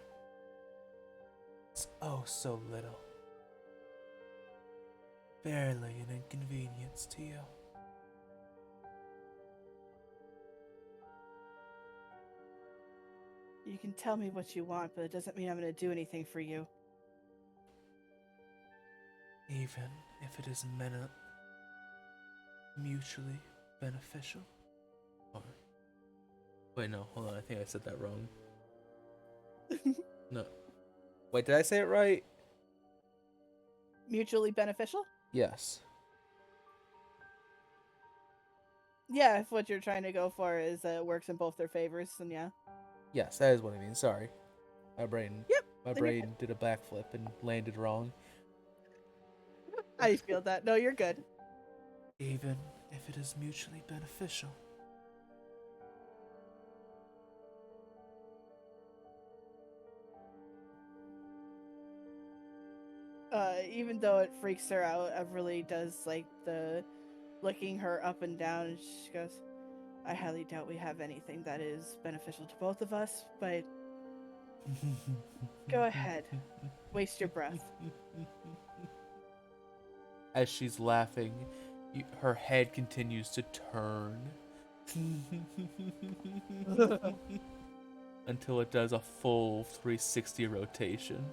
It's oh so little. Barely an inconvenience to you. You can tell me what you want, but it doesn't mean I'm going to do anything for you. Even if it is mutually beneficial? Or... Wait, no, hold on, I think I said that wrong. No. Wait, did I say it right? Mutually beneficial? Yes. Yeah, if what you're trying to go for is works in both their favors, then yeah. Yes, that is what I mean, sorry. My brain Yep. brain did a backflip and landed wrong. I feel that. No, you're good. Even if it is mutually beneficial. Even though it freaks her out, Everly does like the looking her up and down, and she goes, I highly doubt we have anything that is beneficial to both of us, but go ahead. Waste your breath. As she's laughing, her head continues to turn until it does a full 360 rotation.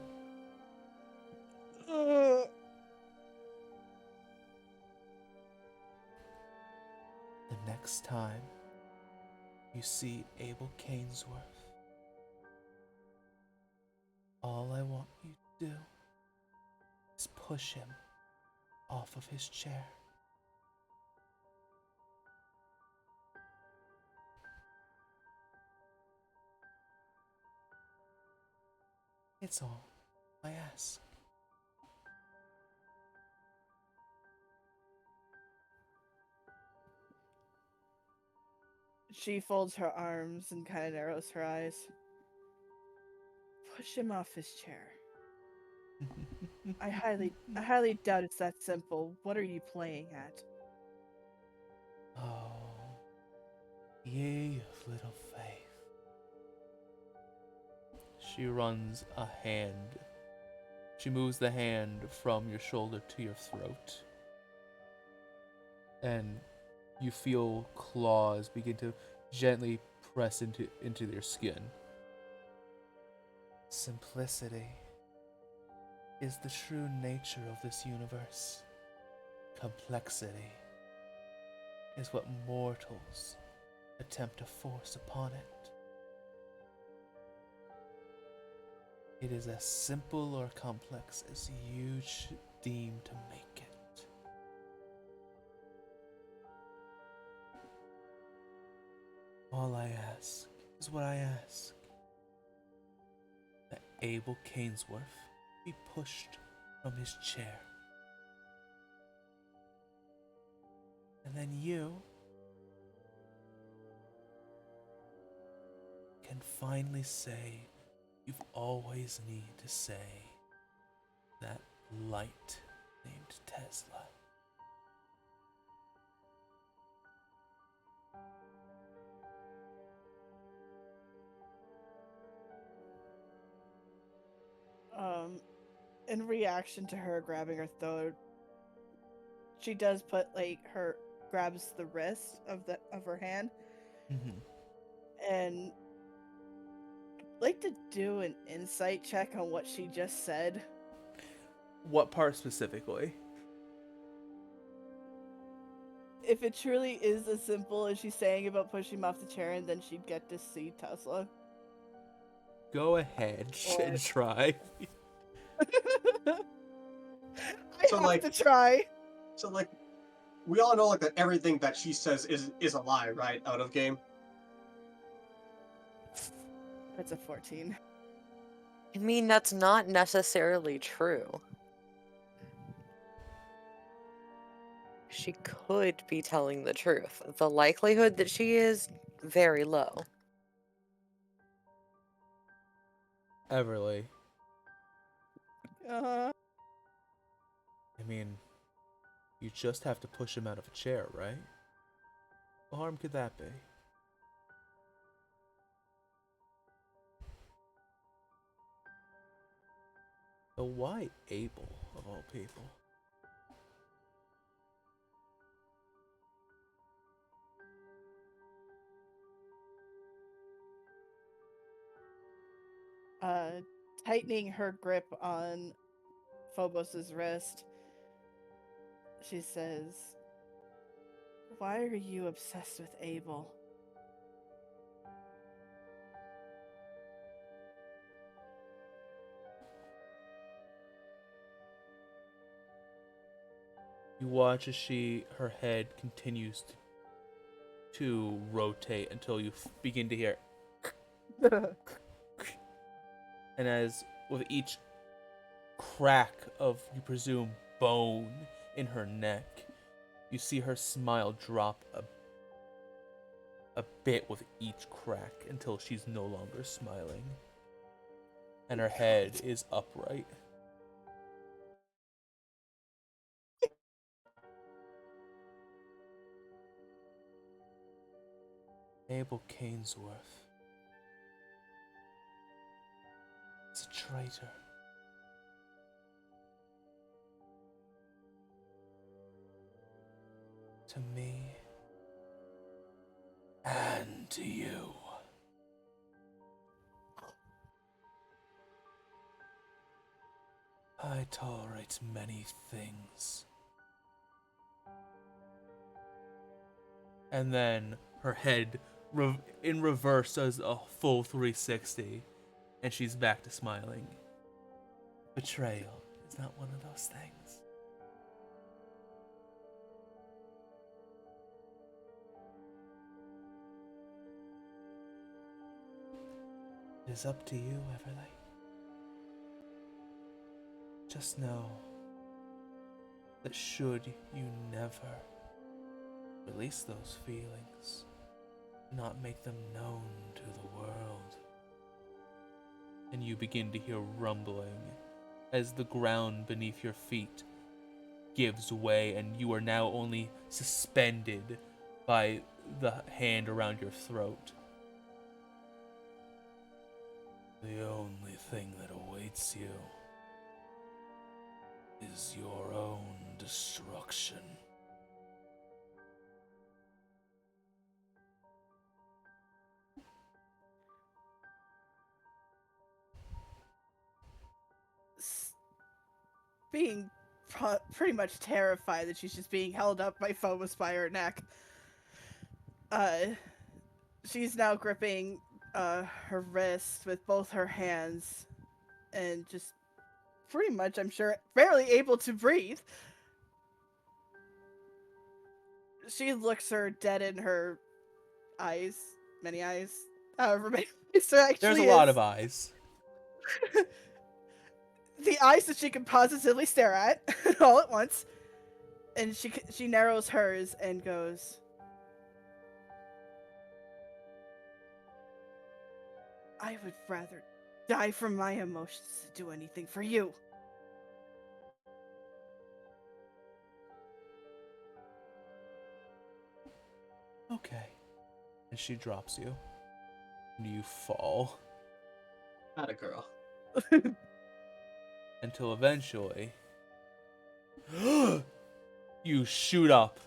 The next time you see Abel Canesworth, all I want you to do is push him off of his chair. It's all I ask. She folds her arms and kind of narrows her eyes. Push him off his chair. I highly doubt it's that simple. What are you playing at? Oh, ye of little faith. She runs a hand. She moves the hand from your shoulder to your throat. And you feel claws begin to gently press into their skin. Simplicity is the true nature of this universe. Complexity is what mortals attempt to force upon it. It is as simple or complex as you should deem to make it. All I ask is what I ask. That Abel Canesworth be pushed from his chair. And then you can finally say you've always needed to say, that light named Tesla. In reaction to her grabbing her throat, she does put grabs the wrist of her hand, and like to do an insight check on what she just said. What part specifically? If it truly is as simple as she's saying about pushing him off the chair, and then she'd get to see Tesla. Go ahead and try. I have to try. So like, we all know like that everything that she says is a lie, right? Out of game. That's a 14. I mean, that's not necessarily true. she could be telling the truth. The likelihood that she is very low. Everly, Uh, I mean, you just have to push him out of a chair, right? What harm could that be? But why Abel, of all people? tightening her grip on Phobos's wrist, she says, "Why are you obsessed with Abel?" You watch as her head continues to rotate until you begin to hear. And as with each crack of, you presume, bone in her neck, you see her smile drop a bit with each crack until she's no longer smiling. And her head is upright. Abel Cainsworth is a traitor. To me and to you. I tolerate many things. And then her head in reverse does a full 360, and she's back to smiling. Betrayal is not one of those things. It is up to you, Everly. Just know that should you never release those feelings, do not make them known to the world. And you begin to hear rumbling as the ground beneath your feet gives way, and you are now only suspended by the hand around your throat. The only thing that awaits you is your own destruction. Being pretty much terrified that she's just being held up by Phobos by her neck. She's now gripping her wrist with both her hands and just pretty much, I'm sure, barely able to breathe. She looks her dead in her eyes, many eyes, however many eyes there actually There's a is. lot of eyes. The eyes that she can positively stare at all at once, and she narrows hers and goes, "I would rather die from my emotions than do anything for you." Okay. And she drops you. And you fall. Not a girl. Until eventually you shoot up,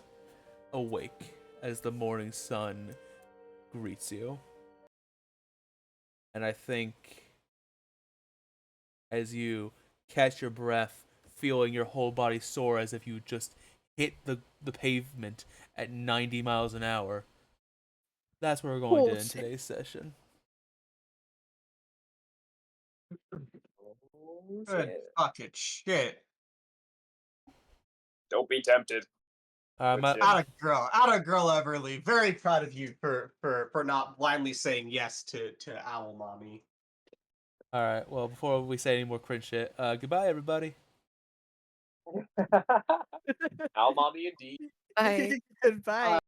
awake, as the morning sun greets you. And I think as you catch your breath, feeling your whole body sore as if you just hit the pavement at 90 miles an hour, that's where we're going to end today's session. Good fucking shit. Don't be tempted. Good shit. Out of girl, Everly. Very proud of you for not blindly saying yes to Owl Mommy. All right. Well, before we say any more cringe shit, goodbye, everybody. Owl mommy indeed. Bye. Goodbye.